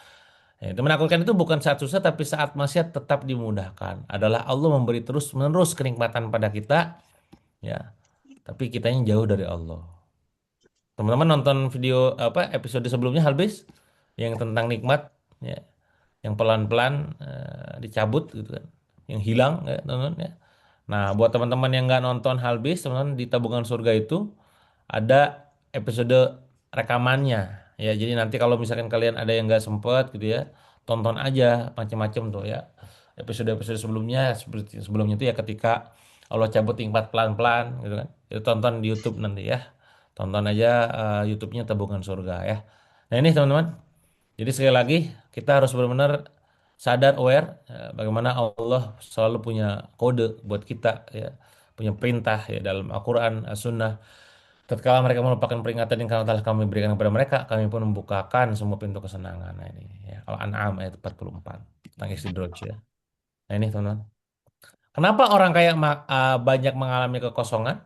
Ya, itu menakutkan itu bukan saat susah tapi saat maksiat tetap dimudahkan. Adalah Allah memberi terus-menerus kenikmatan pada kita, ya. Tapi kitanya jauh dari Allah. Teman-teman nonton video apa episode sebelumnya habis yang tentang nikmat, ya, yang pelan-pelan dicabut gitu kan, yang hilang, ya, teman-teman ya. Nah, buat teman-teman yang nggak nonton Halbis, teman-teman di Tabungan Surga itu ada episode rekamannya. Ya, jadi nanti kalau misalkan kalian ada yang nggak sempet gitu ya, tonton aja macam-macam tuh ya. Episode-episode sebelumnya seperti sebelumnya itu ya ketika Allah cabut tingkat pelan-pelan gitu kan. Itu tonton di YouTube nanti ya. Tonton aja YouTube-nya Tabungan Surga ya. Nah, ini teman-teman. Jadi sekali lagi kita harus benar-benar sadar aware bagaimana Allah selalu punya kode buat kita ya, punya perintah ya dalam Al-Qur'an, As-Sunnah. Tatkala mereka melupakan peringatan yang telah kami berikan kepada mereka, kami pun membukakan semua pintu kesenangan. Nah, ini ya. Al-An'am ayat 44 tentang istidraj ya. Nah, ini teman-teman. Kenapa orang kaya banyak mengalami kekosongan?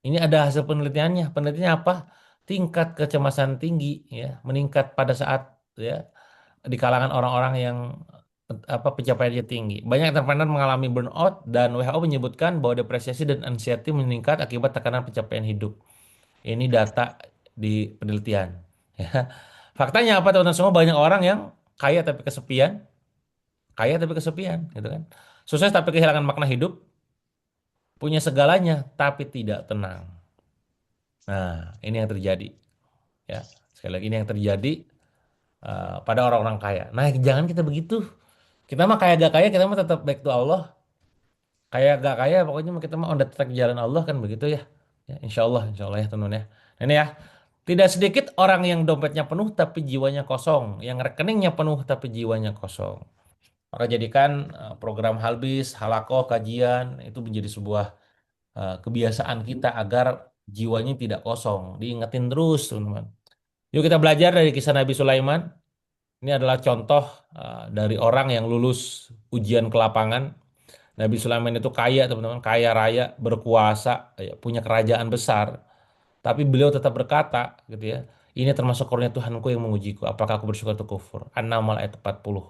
Ini ada hasil penelitiannya. Penelitiannya apa? Tingkat kecemasan tinggi ya, meningkat pada saat ya di kalangan orang-orang yang apa pencapaiannya tinggi. Banyak entrepreneur mengalami burnout dan WHO menyebutkan bahwa depresi dan anxiety meningkat akibat tekanan pencapaian hidup. Ini data di penelitian. Ya. Faktanya apa teman-teman semua? Banyak orang yang kaya tapi kesepian, gitu kan. Sukses tapi kehilangan makna hidup, punya segalanya tapi tidak tenang. Nah, ini yang terjadi. Ya, sekali lagi ini yang terjadi pada orang-orang kaya. Nah, jangan kita begitu. Kita mah kaya gak kaya, kita mah tetap back to Allah. Kaya gak kaya, pokoknya mah kita mah on the track jalan Allah kan begitu ya. Ya, insya Allah ya teman-teman ya. Nah, ini ya. Tidak sedikit orang yang dompetnya penuh tapi jiwanya kosong, yang rekeningnya penuh tapi jiwanya kosong. Maka jadikan program Halbis, Halakoh, kajian itu menjadi sebuah kebiasaan kita agar jiwanya tidak kosong. Diingetin terus, teman-teman. Yuk kita belajar dari kisah Nabi Sulaiman. Ini adalah contoh dari orang yang lulus ujian ke lapangan. Nabi Sulaiman itu kaya, teman-teman, kaya raya, berkuasa, ya, punya kerajaan besar. Tapi beliau tetap berkata, gitu ya, ini termasuk karunia Tuhanku yang mengujiku. Apakah aku bersyukur atau kufur? An-Naml ayat 40.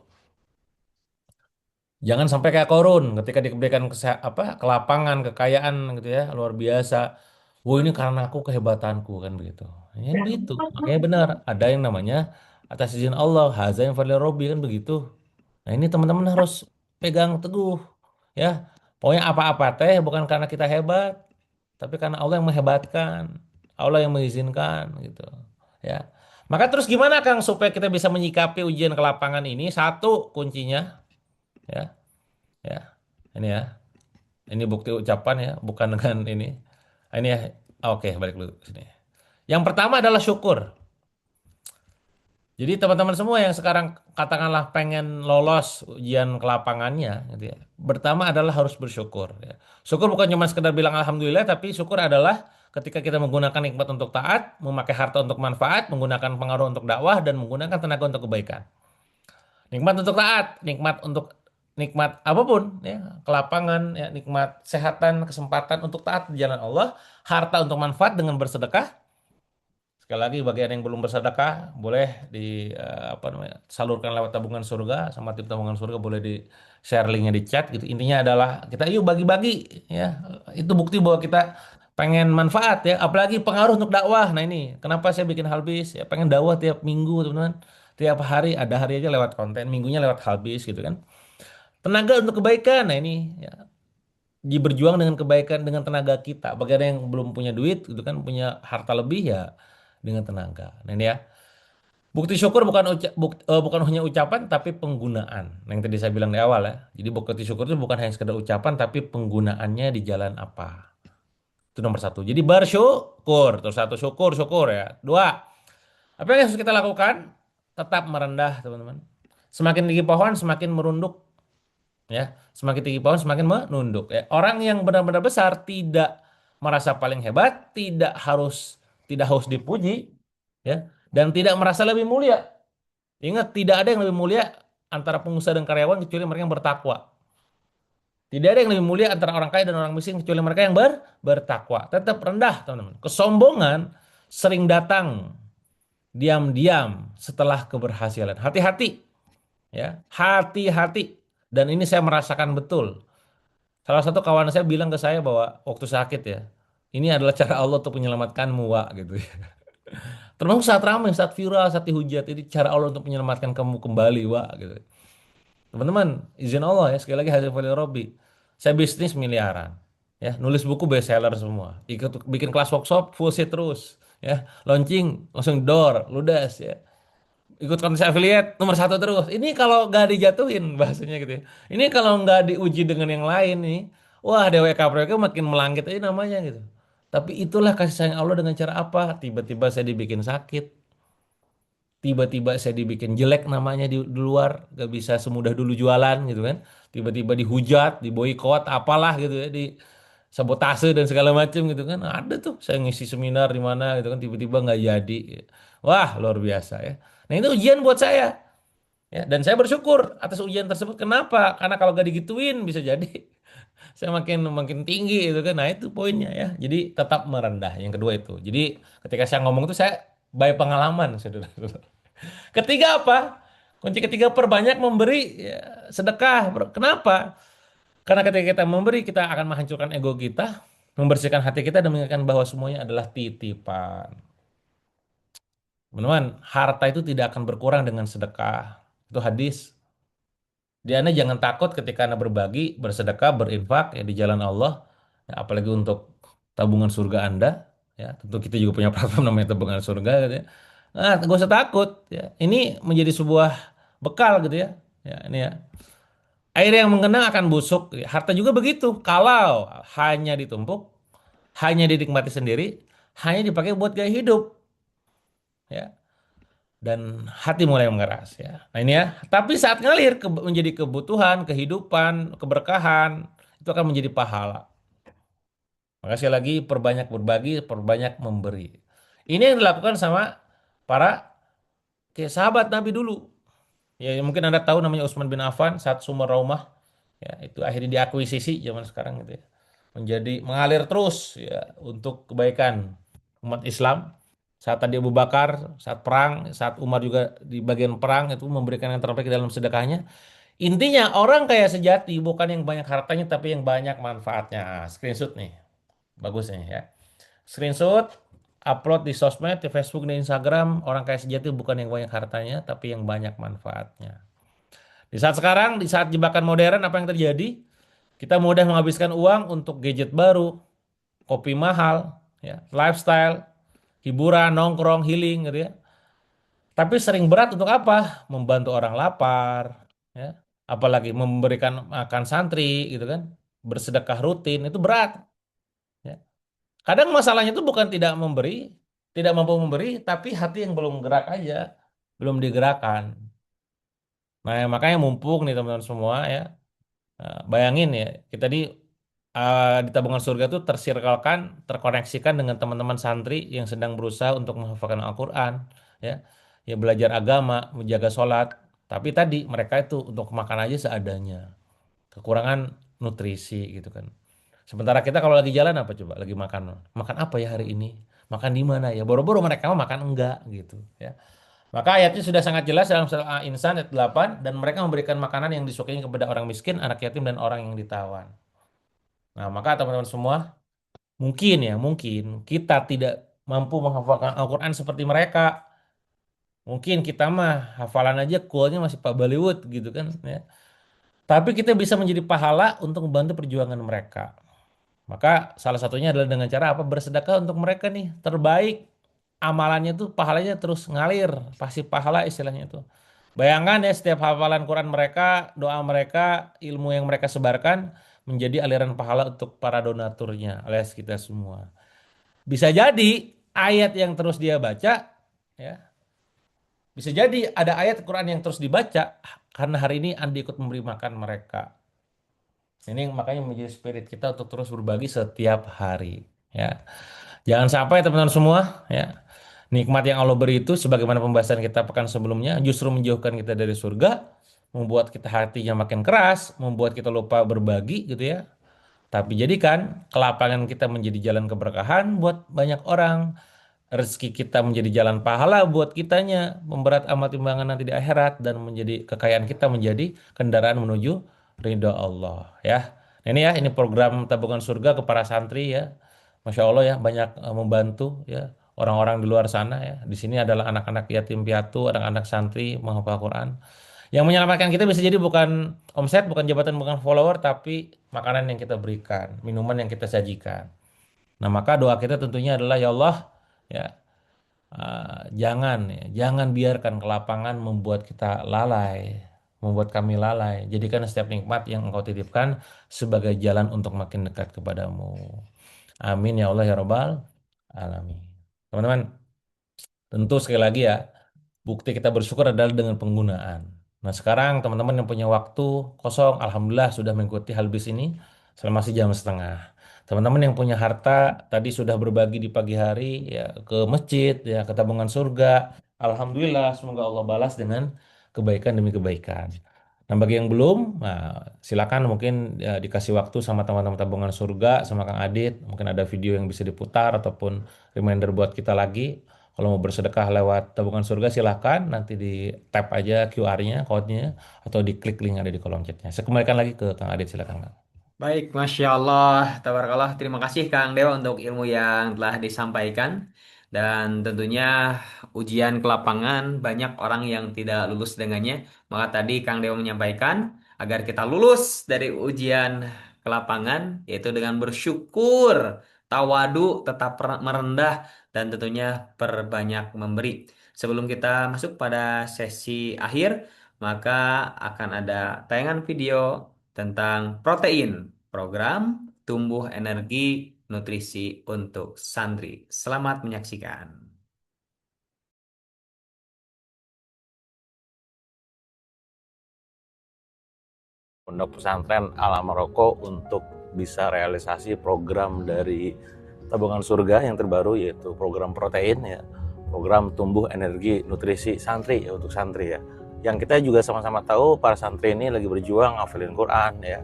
Jangan sampai kayak Korun ketika diberikan apa kelapangan, kekayaan gitu ya, luar biasa. Wah, ini karena aku kehebatanku kan begitu. Ya, kan begitu. Makanya benar, ada yang namanya atas izin Allah, haza yang fadli Robbi kan begitu. Nah, ini teman-teman harus pegang teguh ya. Pokoknya apa-apa teh bukan karena kita hebat, tapi karena Allah yang menghebatkan. Allah yang mengizinkan gitu. Ya. Maka terus gimana Kang supaya kita bisa menyikapi ujian ke lapangan ini? Satu kuncinya ya. Ya. Ini ya. Ini bukti ucapan ya, bukan dengan ini. Ini ya. Oke, balik dulu ke sini. Yang pertama adalah syukur. Jadi teman-teman semua yang sekarang katakanlah pengen lolos ujian ke lapangannya, gitu ya. Pertama adalah harus bersyukur. Ya. Syukur bukan cuma sekedar bilang alhamdulillah, tapi syukur adalah ketika kita menggunakan nikmat untuk taat, memakai harta untuk manfaat, menggunakan pengaruh untuk dakwah, dan menggunakan tenaga untuk kebaikan. Nikmat untuk taat, nikmat apapun, ya, kelapangan, ya, nikmat kesehatan, kesempatan untuk taat di jalan Allah, harta untuk manfaat dengan bersedekah. Sekali lagi bagi yang belum bersedekah boleh di apa namanya salurkan lewat tabungan surga sama tim tabungan surga boleh di share linknya di chat gitu. Intinya adalah kita yuk bagi-bagi ya. Itu bukti bahwa kita pengen manfaat ya. Apalagi pengaruh untuk dakwah. Nah ini kenapa saya bikin Halbis ya pengen dakwah tiap minggu teman-teman. Tiap hari ada hari aja lewat konten, minggunya lewat Halbis gitu kan. Tenaga untuk kebaikan. Nah ini ya berjuang dengan kebaikan dengan tenaga kita. Bagi ada yang belum punya duit gitu kan, punya harta lebih ya dengan tenaga. Nah ini ya. Bukti syukur bukan hanya ucapan tapi penggunaan. Nah, yang tadi saya bilang di awal ya. Jadi bukti syukur itu bukan hanya sekedar ucapan tapi penggunaannya di jalan apa. Itu nomor satu. Jadi bersyukur. Terus satu syukur ya. Dua. Apa yang harus kita lakukan? Tetap merendah teman-teman. Semakin tinggi pohon semakin merunduk. Ya, semakin tinggi pohon semakin menunduk. Ya, orang yang benar-benar besar tidak merasa paling hebat, tidak harus dipuji, ya, dan tidak merasa lebih mulia. Ingat, tidak ada yang lebih mulia antara pengusaha dan karyawan kecuali mereka yang bertakwa. Tidak ada yang lebih mulia antara orang kaya dan orang miskin kecuali mereka yang bertakwa. Tetap rendah, teman-teman. Kesombongan sering datang diam-diam setelah keberhasilan. Hati-hati, ya, hati-hati. Dan ini saya merasakan betul. Salah satu kawan saya bilang ke saya bahwa waktu sakit ya, ini adalah cara Allah untuk menyelamatkanmu, Wak, gitu ya. Termasuk saat ramai, saat viral, saat dihujat, ini cara Allah untuk menyelamatkan kamu kembali, Wak, gitu. Teman-teman, izin Allah ya, sekali lagi hasil value Robby. Saya bisnis miliaran, ya, nulis buku bestseller semua, ikut bikin kelas workshop full seat terus, ya, launching langsung door, ludas, ya, ikut kontes affiliate nomor satu terus. Ini kalau nggak dijatuhin bahasanya gitu ya. Ini kalau nggak diuji dengan yang lain nih, wah DWK Proyek makin melangit aja namanya gitu. Tapi itulah kasih sayang Allah dengan cara apa? Tiba-tiba saya dibikin sakit, tiba-tiba saya dibikin jelek namanya di luar, gak bisa semudah dulu jualan gitu kan. Tiba-tiba dihujat, diboikot, apalah gitu ya, di sabotase dan segala macam gitu kan. Ada tuh saya ngisi seminar di mana gitu kan, tiba-tiba nggak jadi. Wah, luar biasa ya. Nah, itu ujian buat saya. Ya, dan saya bersyukur atas ujian tersebut. Kenapa? Karena kalau gak digituin bisa jadi saya makin makin tinggi itu kan. Nah, itu poinnya ya. Jadi tetap merendah. Yang kedua itu. Jadi ketika saya ngomong itu saya by pengalaman, saudara. Ketiga apa? Kunci ketiga, perbanyak memberi, ya, sedekah. Kenapa? Karena ketika kita memberi, kita akan menghancurkan ego kita, membersihkan hati kita, dan mengingatkan bahwa semuanya adalah titipan. Teman-teman, harta itu tidak akan berkurang dengan sedekah. Itu hadis. Dia Anda jangan takut ketika Anda berbagi, bersedekah, berinfak ya di jalan Allah, ya, apalagi untuk tabungan surga Anda. Ya, tentu kita juga punya platform namanya tabungan surga gitu ya. Nah, gak usah takut ya. Ini menjadi sebuah bekal gitu ya. Ya, ini ya. Air yang mengenang akan busuk. Ya, harta juga begitu. Kalau hanya ditumpuk, hanya dinikmati sendiri, hanya dipakai buat gaya hidup, ya, dan hati mulai mengeras ya. Nah ini ya. Tapi saat ngalir menjadi kebutuhan, kehidupan, keberkahan, itu akan menjadi pahala. Maka sekali lagi, perbanyak berbagi, perbanyak memberi. Ini yang dilakukan sama para kayak sahabat Nabi dulu. Ya mungkin Anda tahu namanya Utsman bin Affan, saat Sumur Raumah. Ya, itu akhirnya diakuisisi zaman sekarang gitu ya. Menjadi mengalir terus ya untuk kebaikan umat Islam. Saat tadi Abu Bakar, saat perang, saat Umar juga di bagian perang itu memberikan yang terbaik dalam sedekahnya. Intinya orang kaya sejati bukan yang banyak hartanya tapi yang banyak manfaatnya. Screenshot nih. Bagus nih ya. Screenshot, upload di sosmed, di Facebook, di Instagram. Orang kaya sejati bukan yang banyak hartanya tapi yang banyak manfaatnya. Di saat sekarang, di saat jebakan modern, apa yang terjadi? Kita mudah menghabiskan uang untuk gadget baru, kopi mahal, ya, lifestyle, hiburan, nongkrong, healing, gitu ya. Tapi sering berat untuk apa? Membantu orang lapar, ya. Apalagi memberikan makan santri, gitu kan. Bersedekah rutin, itu berat. Ya. Kadang masalahnya itu bukan tidak memberi, tidak mampu memberi, tapi hati yang belum gerak aja, belum digerakkan. Nah, makanya mumpung nih teman-teman semua ya. Nah, bayangin ya, kita di tabungan surga itu tersirkelkan, terkoneksikan dengan teman-teman santri yang sedang berusaha untuk menghafalkan Al-Quran, ya, ya belajar agama, menjaga sholat. Tapi tadi mereka itu untuk makan aja seadanya, kekurangan nutrisi gitu kan. Sementara kita kalau lagi jalan apa coba? Lagi makan, makan apa ya hari ini? Makan di mana ya? Boro-boro mereka mah makan enggak gitu, ya. Maka ayatnya sudah sangat jelas dalam surah Al-Insan ayat 8, dan mereka memberikan makanan yang disukai kepada orang miskin, anak yatim, dan orang yang ditawan. Nah, maka teman-teman semua, mungkin ya, mungkin kita tidak mampu menghafalkan Al-Quran seperti mereka. Mungkin kita mah hafalan aja coolnya masih Pak Bollywood gitu kan ya. Tapi kita bisa menjadi pahala untuk membantu perjuangan mereka. Maka salah satunya adalah dengan cara apa? Bersedekah untuk mereka nih, terbaik. Amalannya tuh pahalanya terus ngalir, pasti pahala istilahnya itu. Bayangkan ya, setiap hafalan Quran mereka, doa mereka, ilmu yang mereka sebarkan menjadi aliran pahala untuk para donaturnya, alias kita semua. Bisa jadi ayat yang terus dia baca, ya, bisa jadi ada ayat Quran yang terus dibaca karena hari ini Anda ikut memberi makan mereka. Ini makanya menjadi spirit kita untuk terus berbagi setiap hari, ya. Jangan sampai teman-teman semua, ya, nikmat yang Allah beri itu sebagaimana pembahasan kita pekan sebelumnya justru menjauhkan kita dari surga, membuat kita hatinya makin keras, membuat kita lupa berbagi gitu ya. Tapi jadikan kelapangan kita menjadi jalan keberkahan buat banyak orang. Rezeki kita menjadi jalan pahala buat kitanya, memberat amat timbangan nanti di akhirat, dan menjadi kekayaan kita menjadi kendaraan menuju ridha Allah ya. Nah, ini ya, ini program tabungan surga ke para santri ya. Masya Allah ya, banyak membantu ya orang-orang di luar sana ya. Di sini adalah anak-anak yatim piatu, anak-anak santri menghafal Quran. Yang menyelamatkan kita bisa jadi bukan omset, bukan jabatan, bukan follower, tapi makanan yang kita berikan, minuman yang kita sajikan. Nah, maka doa kita tentunya adalah ya Allah, ya, jangan biarkan kelapangan membuat kita lalai, membuat kami lalai. Jadikan setiap nikmat yang Engkau titipkan sebagai jalan untuk makin dekat kepadamu. Amin ya Allah ya Rabbal alamin. Teman-teman, tentu sekali lagi ya, bukti kita bersyukur adalah dengan penggunaan. Nah, sekarang teman-teman yang punya waktu kosong, alhamdulillah sudah mengikuti halbis ini selama sejam setengah. Teman-teman yang punya harta tadi sudah berbagi di pagi hari ya ke masjid ya ke tabungan surga. Alhamdulillah, semoga Allah balas dengan kebaikan demi kebaikan. Nah, bagi yang belum, nah, silakan mungkin ya, dikasih waktu sama teman-teman tabungan surga sama Kang Adit. Mungkin ada video yang bisa diputar ataupun reminder buat kita lagi. Kalau mau bersedekah lewat tabungan surga silahkan, nanti di tap aja QR-nya, code-nya, atau diklik link yang ada di kolom chatnya. Saya kembalikan lagi ke Kang Adit, silakan Kang. Baik, Masya Allah, tabarakallah. Terima kasih Kang Dewa untuk ilmu yang telah disampaikan. Dan tentunya ujian ke lapangan banyak orang yang tidak lulus dengannya. Maka tadi Kang Dewa menyampaikan agar kita lulus dari ujian ke lapangan, yaitu dengan bersyukur, tawadu, tetap merendah, dan tentunya perbanyak memberi. Sebelum kita masuk pada sesi akhir, maka akan ada tayangan video tentang protein, program tumbuh energi nutrisi untuk santri. Selamat menyaksikan. Pondok Pesantren Al Maroko untuk bisa realisasi program dari tabungan surga yang terbaru, yaitu program protein ya, program tumbuh energi nutrisi santri ya, untuk santri ya. Yang kita juga sama-sama tahu para santri ini lagi berjuang ngafalin Quran ya,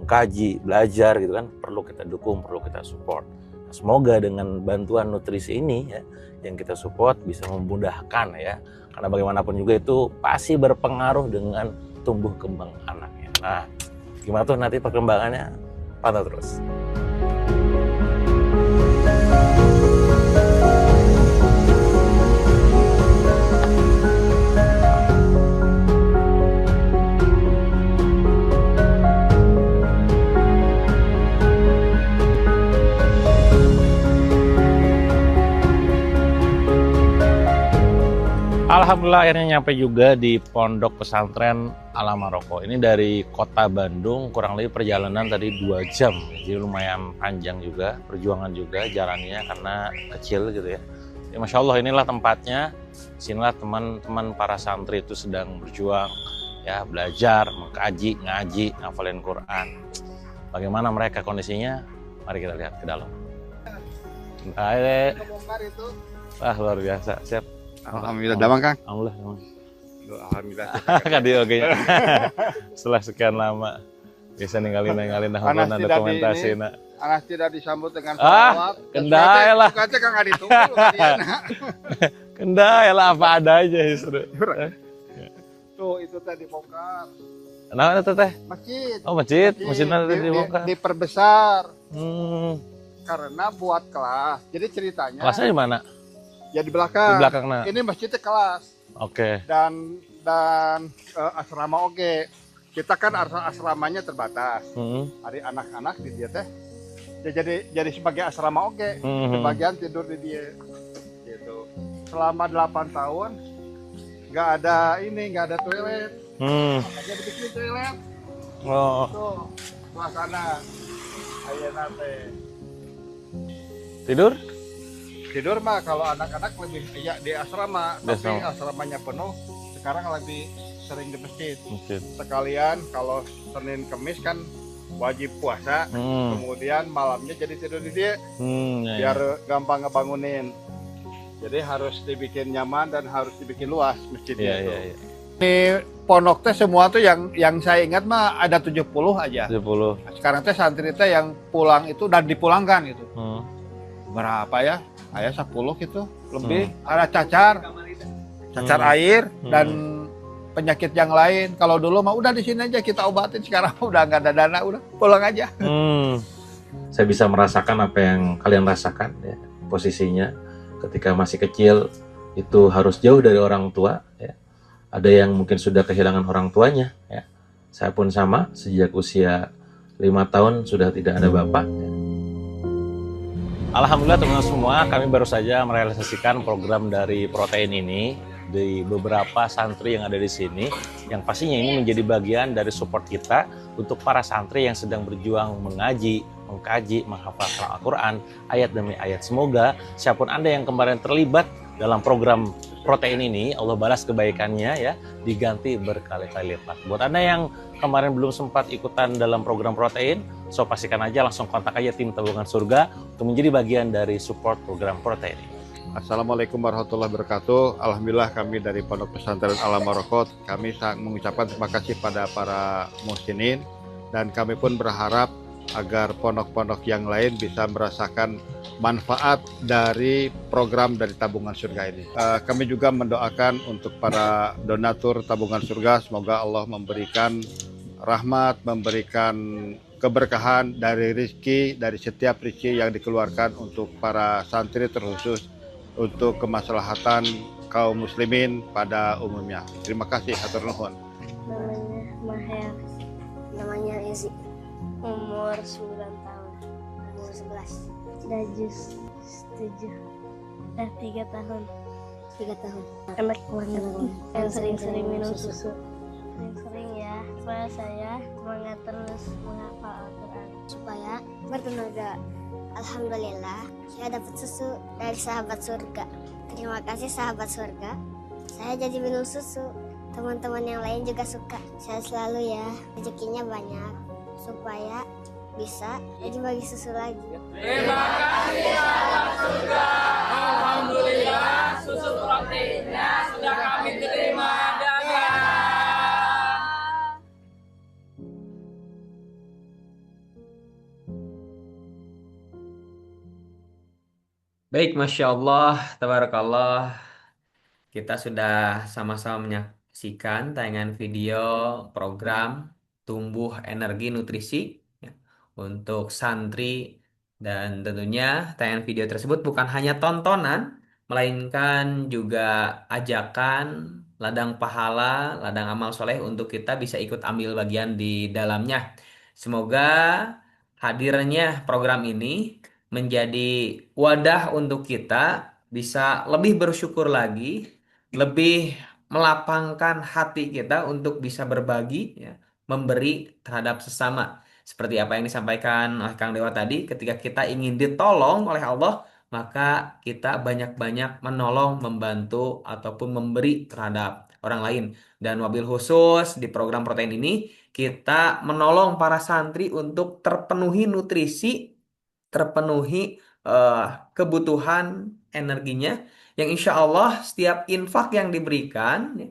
mengkaji, belajar gitu kan, perlu kita dukung, perlu kita support. Nah, semoga dengan bantuan nutrisi ini ya, yang kita support bisa memudahkan ya, karena bagaimanapun juga itu pasti berpengaruh dengan tumbuh kembang anaknya. Nah, gimana tuh nanti perkembangannya? Pantau terus. Alhamdulillah akhirnya nyampe juga di Pondok Pesantren Al Maroko. Ini dari kota Bandung, kurang lebih perjalanan tadi 2 jam. Jadi lumayan panjang juga, perjuangan juga jalannya karena kecil gitu ya. Ya Masya Allah, inilah tempatnya. Sinilah teman-teman para santri itu sedang berjuang ya, belajar, mengkaji, ngaji, ngafalin Quran. Bagaimana mereka kondisinya? Mari kita lihat ke dalam. Wah, luar biasa. Siap. Alhamdulillah, damang Kang. Alhamdulillah. Alhamdulillah. Kan di oke. Setelah sekian lama bisa ninggalin dahulu dokumentasi nak. Anak tidak disambut dengan salawat. Kendai lah. Kata Kang Adi tunggu. Kendai lah, apa ada aja justru. Tuh itu tadi bongkar. Nah, itu teh. Masjid. Oh, masjidnya tadi dibongkar. Diperbesar. Karena buat kelas. Jadi ceritanya. Kelasnya di mana? Ya di belakang. Di belakang nah. Ini masjidnya kelas. Oke. Dan asrama oke. Kita kan asramanya terbatas. Hari anak-anak di dia teh. Ya, jadi sebagai asrama oke. Sebagian tidur di dia. Gitu. Selama 8 tahun nggak ada toilet. Makanya dibikin toilet. Oh. Tuh, suasana. Ayeuna teh. Tidur mah kalau anak-anak lebih ya di asrama, tapi asramanya penuh. Sekarang lebih sering di masjid. Sekalian kalau Senin Kemis kan wajib puasa, kemudian malamnya jadi tidur di dia biar gampang ngebangunin. Jadi harus dibikin nyaman dan harus dibikin luas masjidnya itu. Di pondok teh semua tuh yang saya ingat mah ada 70 aja. 70. Sekarang teh santri teh yang pulang itu dan dipulangkan gitu. Berapa ya? Ayah 10 gitu lebih. Ada cacar air dan penyakit yang lain. Kalau dulu mah udah di sini aja kita obatin, sekarang udah nggak ada dana, udah pulang aja. Saya bisa merasakan apa yang kalian rasakan ya, posisinya ketika masih kecil itu harus jauh dari orang tua ya. Ada yang mungkin sudah kehilangan orang tuanya ya. Saya pun sama, sejak usia 5 tahun sudah tidak ada bapak ya. Alhamdulillah teman-teman semua, kami baru saja merealisasikan program dari protein ini di beberapa santri yang ada di sini, yang pastinya ini menjadi bagian dari support kita untuk para santri yang sedang berjuang mengaji, mengkaji, menghafalkan Al-Quran ayat demi ayat. Semoga siapapun Anda yang kemarin terlibat dalam program protein ini, Allah balas kebaikannya ya, diganti berkali-kali lipat. Buat Anda yang kemarin belum sempat ikutan dalam program protein, so pastikan aja langsung kontak aja tim Tabungan Surga untuk menjadi bagian dari support program protein ini. Assalamualaikum warahmatullahi wabarakatuh. Alhamdulillah kami dari Pondok Pesantren Al-Marokot, kami sangat mengucapkan terima kasih pada para muhsinin, dan kami pun berharap agar pondok-pondok yang lain bisa merasakan manfaat dari program dari Tabungan Surga ini. Kami juga mendoakan untuk para donatur Tabungan Surga, semoga Allah memberikan rahmat, memberikan keberkahan dari rezeki, dari setiap rezeki yang dikeluarkan untuk para santri, terkhusus untuk kemaslahatan kaum muslimin pada umumnya. Terima kasih, hatur nuhun. Namanya Maher. Namanya Ezi. Umur 9 tahun. Umur 11. Sudah jus 7. Sudah 3 tahun. 3 tahun. Enak banget. Dan sering-sering minum susu. Sering-sering ya, supaya saya semangat terus menghafal Al-Quran. Supaya bertenaga. Alhamdulillah, saya dapat susu dari sahabat surga. Terima kasih sahabat surga. Saya jadi minum susu. Teman-teman yang lain juga suka. Saya selalu ya, rezekinya banyak. Supaya bisa jadi bagi susu lagi. Terima kasih sahabat surga. Alhamdulillah, susu proteinnya sudah kami terima. Baik, Masya Allah, Tabarakallah. Kita sudah sama-sama menyaksikan tayangan video program Tumbuh Energi Nutrisi ya, untuk santri, dan tentunya tayangan video tersebut bukan hanya tontonan, melainkan juga ajakan, ladang pahala, ladang amal soleh untuk kita bisa ikut ambil bagian di dalamnya. Semoga hadirnya program ini menjadi wadah untuk kita bisa lebih bersyukur lagi, lebih melapangkan hati kita untuk bisa berbagi, ya, memberi terhadap sesama. Seperti apa yang disampaikan oleh Kang Dewa tadi, ketika kita ingin ditolong oleh Allah, maka kita banyak-banyak menolong, membantu, ataupun memberi terhadap orang lain. Dan wabil khusus di program protein ini, kita menolong para santri untuk terpenuhi nutrisi, terpenuhi kebutuhan energinya, yang insya Allah setiap infak yang diberikan, ya,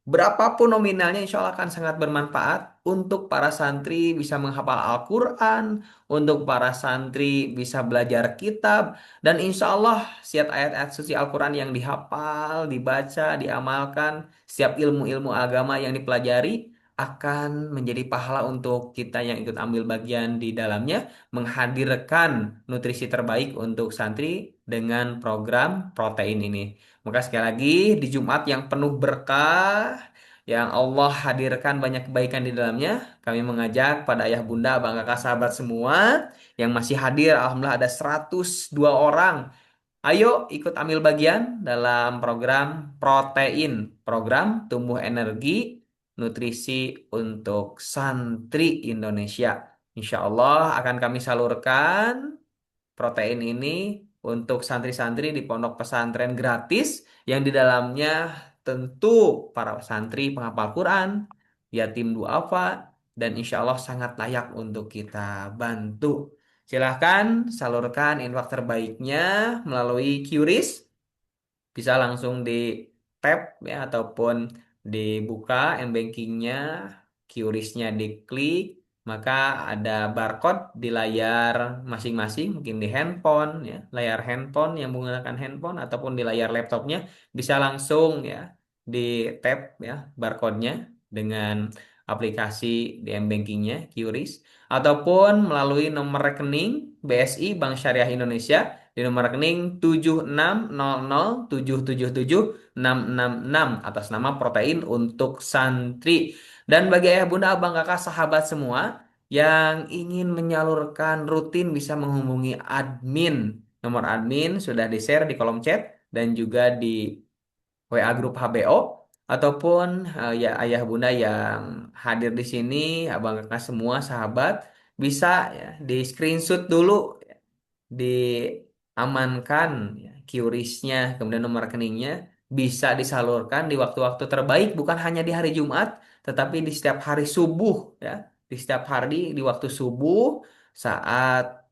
berapapun nominalnya, insya Allah akan sangat bermanfaat untuk para santri bisa menghafal Al-Quran, untuk para santri bisa belajar kitab, dan insya Allah setiap ayat-ayat suci Al-Quran yang dihafal, dibaca, diamalkan, setiap ilmu-ilmu agama yang dipelajari akan menjadi pahala untuk kita yang ikut ambil bagian di dalamnya, menghadirkan nutrisi terbaik untuk santri dengan program protein ini. Maka sekali lagi, di Jumat yang penuh berkah, yang Allah hadirkan banyak kebaikan di dalamnya, kami mengajak pada ayah bunda, abang kakak, sahabat semua yang masih hadir. Alhamdulillah ada 102 orang. Ayo ikut ambil bagian dalam program protein, program tumbuh energi nutrisi untuk santri Indonesia. Insya Allah akan kami salurkan protein ini untuk santri-santri di pondok pesantren gratis, yang di dalamnya tentu para santri penghafal Quran, yatim duafa, dan insya Allah sangat layak untuk kita bantu. Silahkan salurkan infak terbaiknya melalui QRIS, bisa langsung di tap ya ataupun dibuka m-bankingnya, QRIS-nya diklik, maka ada barcode di layar masing-masing, mungkin di handphone ya, layar handphone yang menggunakan handphone ataupun di layar laptopnya, bisa langsung ya di tap ya barcode-nya dengan aplikasi di m-bankingnya QRIS, ataupun melalui nomor rekening BSI Bank Syariah Indonesia di nomor rekening 7600777666 atas nama Protein untuk Santri. Dan bagi ayah bunda, abang kakak, sahabat semua yang ingin menyalurkan rutin bisa menghubungi admin. Nomor admin sudah di-share di kolom chat dan juga di WA grup HBO, ataupun ya ayah bunda yang hadir di sini, abang kakak semua sahabat bisa ya di screenshot dulu, diamankan ya, QRIS-nya, kemudian nomor rekeningnya, bisa disalurkan di waktu-waktu terbaik, bukan hanya di hari Jumat, tetapi di setiap hari subuh ya, di setiap hari di waktu subuh saat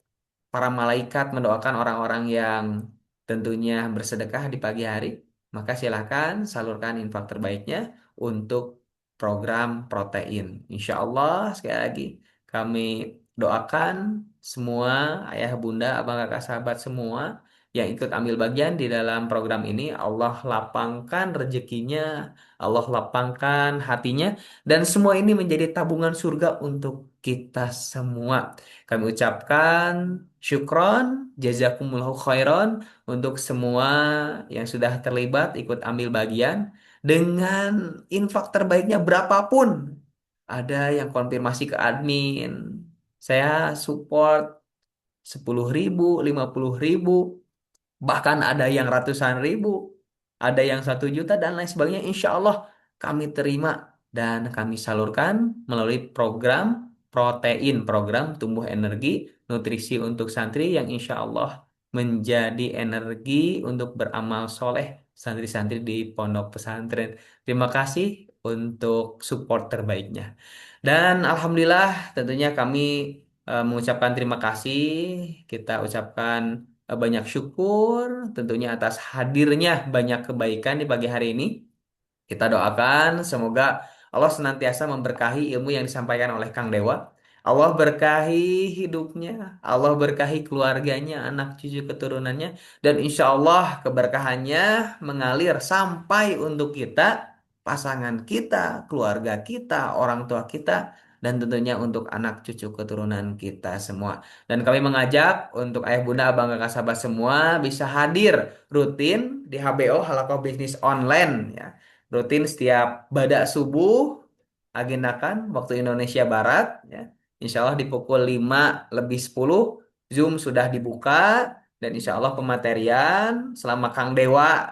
para malaikat mendoakan orang-orang yang tentunya bersedekah di pagi hari, maka silakan salurkan infak terbaiknya untuk program protein. Insya Allah, sekali lagi, kami doakan semua ayah bunda, abang kakak sahabat semua yang ikut ambil bagian di dalam program ini, Allah lapangkan rezekinya, Allah lapangkan hatinya, dan semua ini menjadi tabungan surga untuk kita semua. Kami ucapkan syukron, jazakumullahu khairan untuk semua yang sudah terlibat ikut ambil bagian dengan infak terbaiknya berapapun. Ada yang konfirmasi ke admin, saya support 10.000, 50.000, bahkan ada yang ratusan ribu, ada yang 1 juta dan lain sebagainya. Insya Allah kami terima dan kami salurkan melalui program protein, program tumbuh energi nutrisi untuk santri yang insya Allah menjadi energi untuk beramal soleh santri-santri di pondok pesantren. Terima kasih untuk support terbaiknya. Dan alhamdulillah tentunya kami mengucapkan terima kasih. Kita ucapkan banyak syukur tentunya atas hadirnya banyak kebaikan di pagi hari ini. Kita doakan semoga Allah senantiasa memberkahi ilmu yang disampaikan oleh Kang Dewa. Allah berkahi hidupnya, Allah berkahi keluarganya, anak cucu keturunannya, dan insya Allah keberkahannya mengalir sampai untuk kita, pasangan kita, keluarga kita, orang tua kita, dan tentunya untuk anak cucu keturunan kita semua. Dan kami mengajak untuk ayah bunda, abang kakak sahabat semua bisa hadir rutin di HBO Halakoh Bisnis Online ya. Rutin setiap badak subuh, agendakan waktu Indonesia Barat ya. Insya Allah di pukul 5:50 Zoom sudah dibuka, dan insya Allah pematerian selama Kang Dewa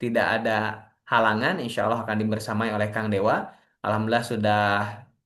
tidak ada halangan, insya Allah akan dibersamai oleh Kang Dewa. Alhamdulillah sudah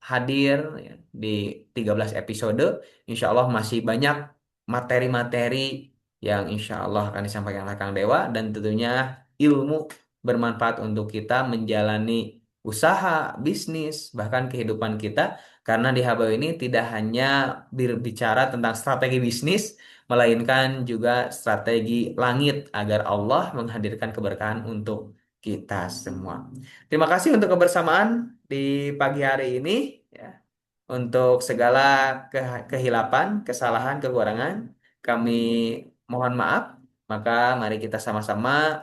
hadir ya, di 13 episode. Insya Allah masih banyak materi-materi yang insya Allah akan disampaikan oleh Kang Dewa, dan tentunya ilmu bermanfaat untuk kita menjalani usaha, bisnis, bahkan kehidupan kita. Karena di Habau ini tidak hanya berbicara tentang strategi bisnis, melainkan juga strategi langit agar Allah menghadirkan keberkahan untuk kita semua. Terima kasih untuk kebersamaan di pagi hari ini ya. Untuk segala kehilapan, kesalahan, kekurangan, kami mohon maaf. Maka mari kita sama-sama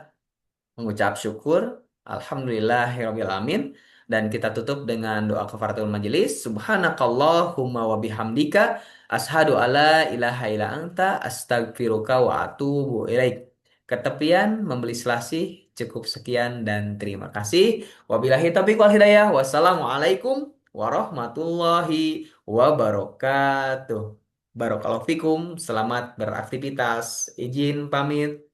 mengucap syukur alhamdulillahirabbil alamin, dan kita tutup dengan doa kafaratul majelis. Subhanakallahumma wa bihamdika ashadu alla ilaha illa anta astagfiruka wa atubu ilaik. Ketepian membeli selasih cukup sekian dan terima kasih. Wabillahi taufiq wal hidayah. Wassalamualaikum warahmatullahi wabarakatuh. Barakallahu fikum. Selamat beraktivitas. Izin pamit.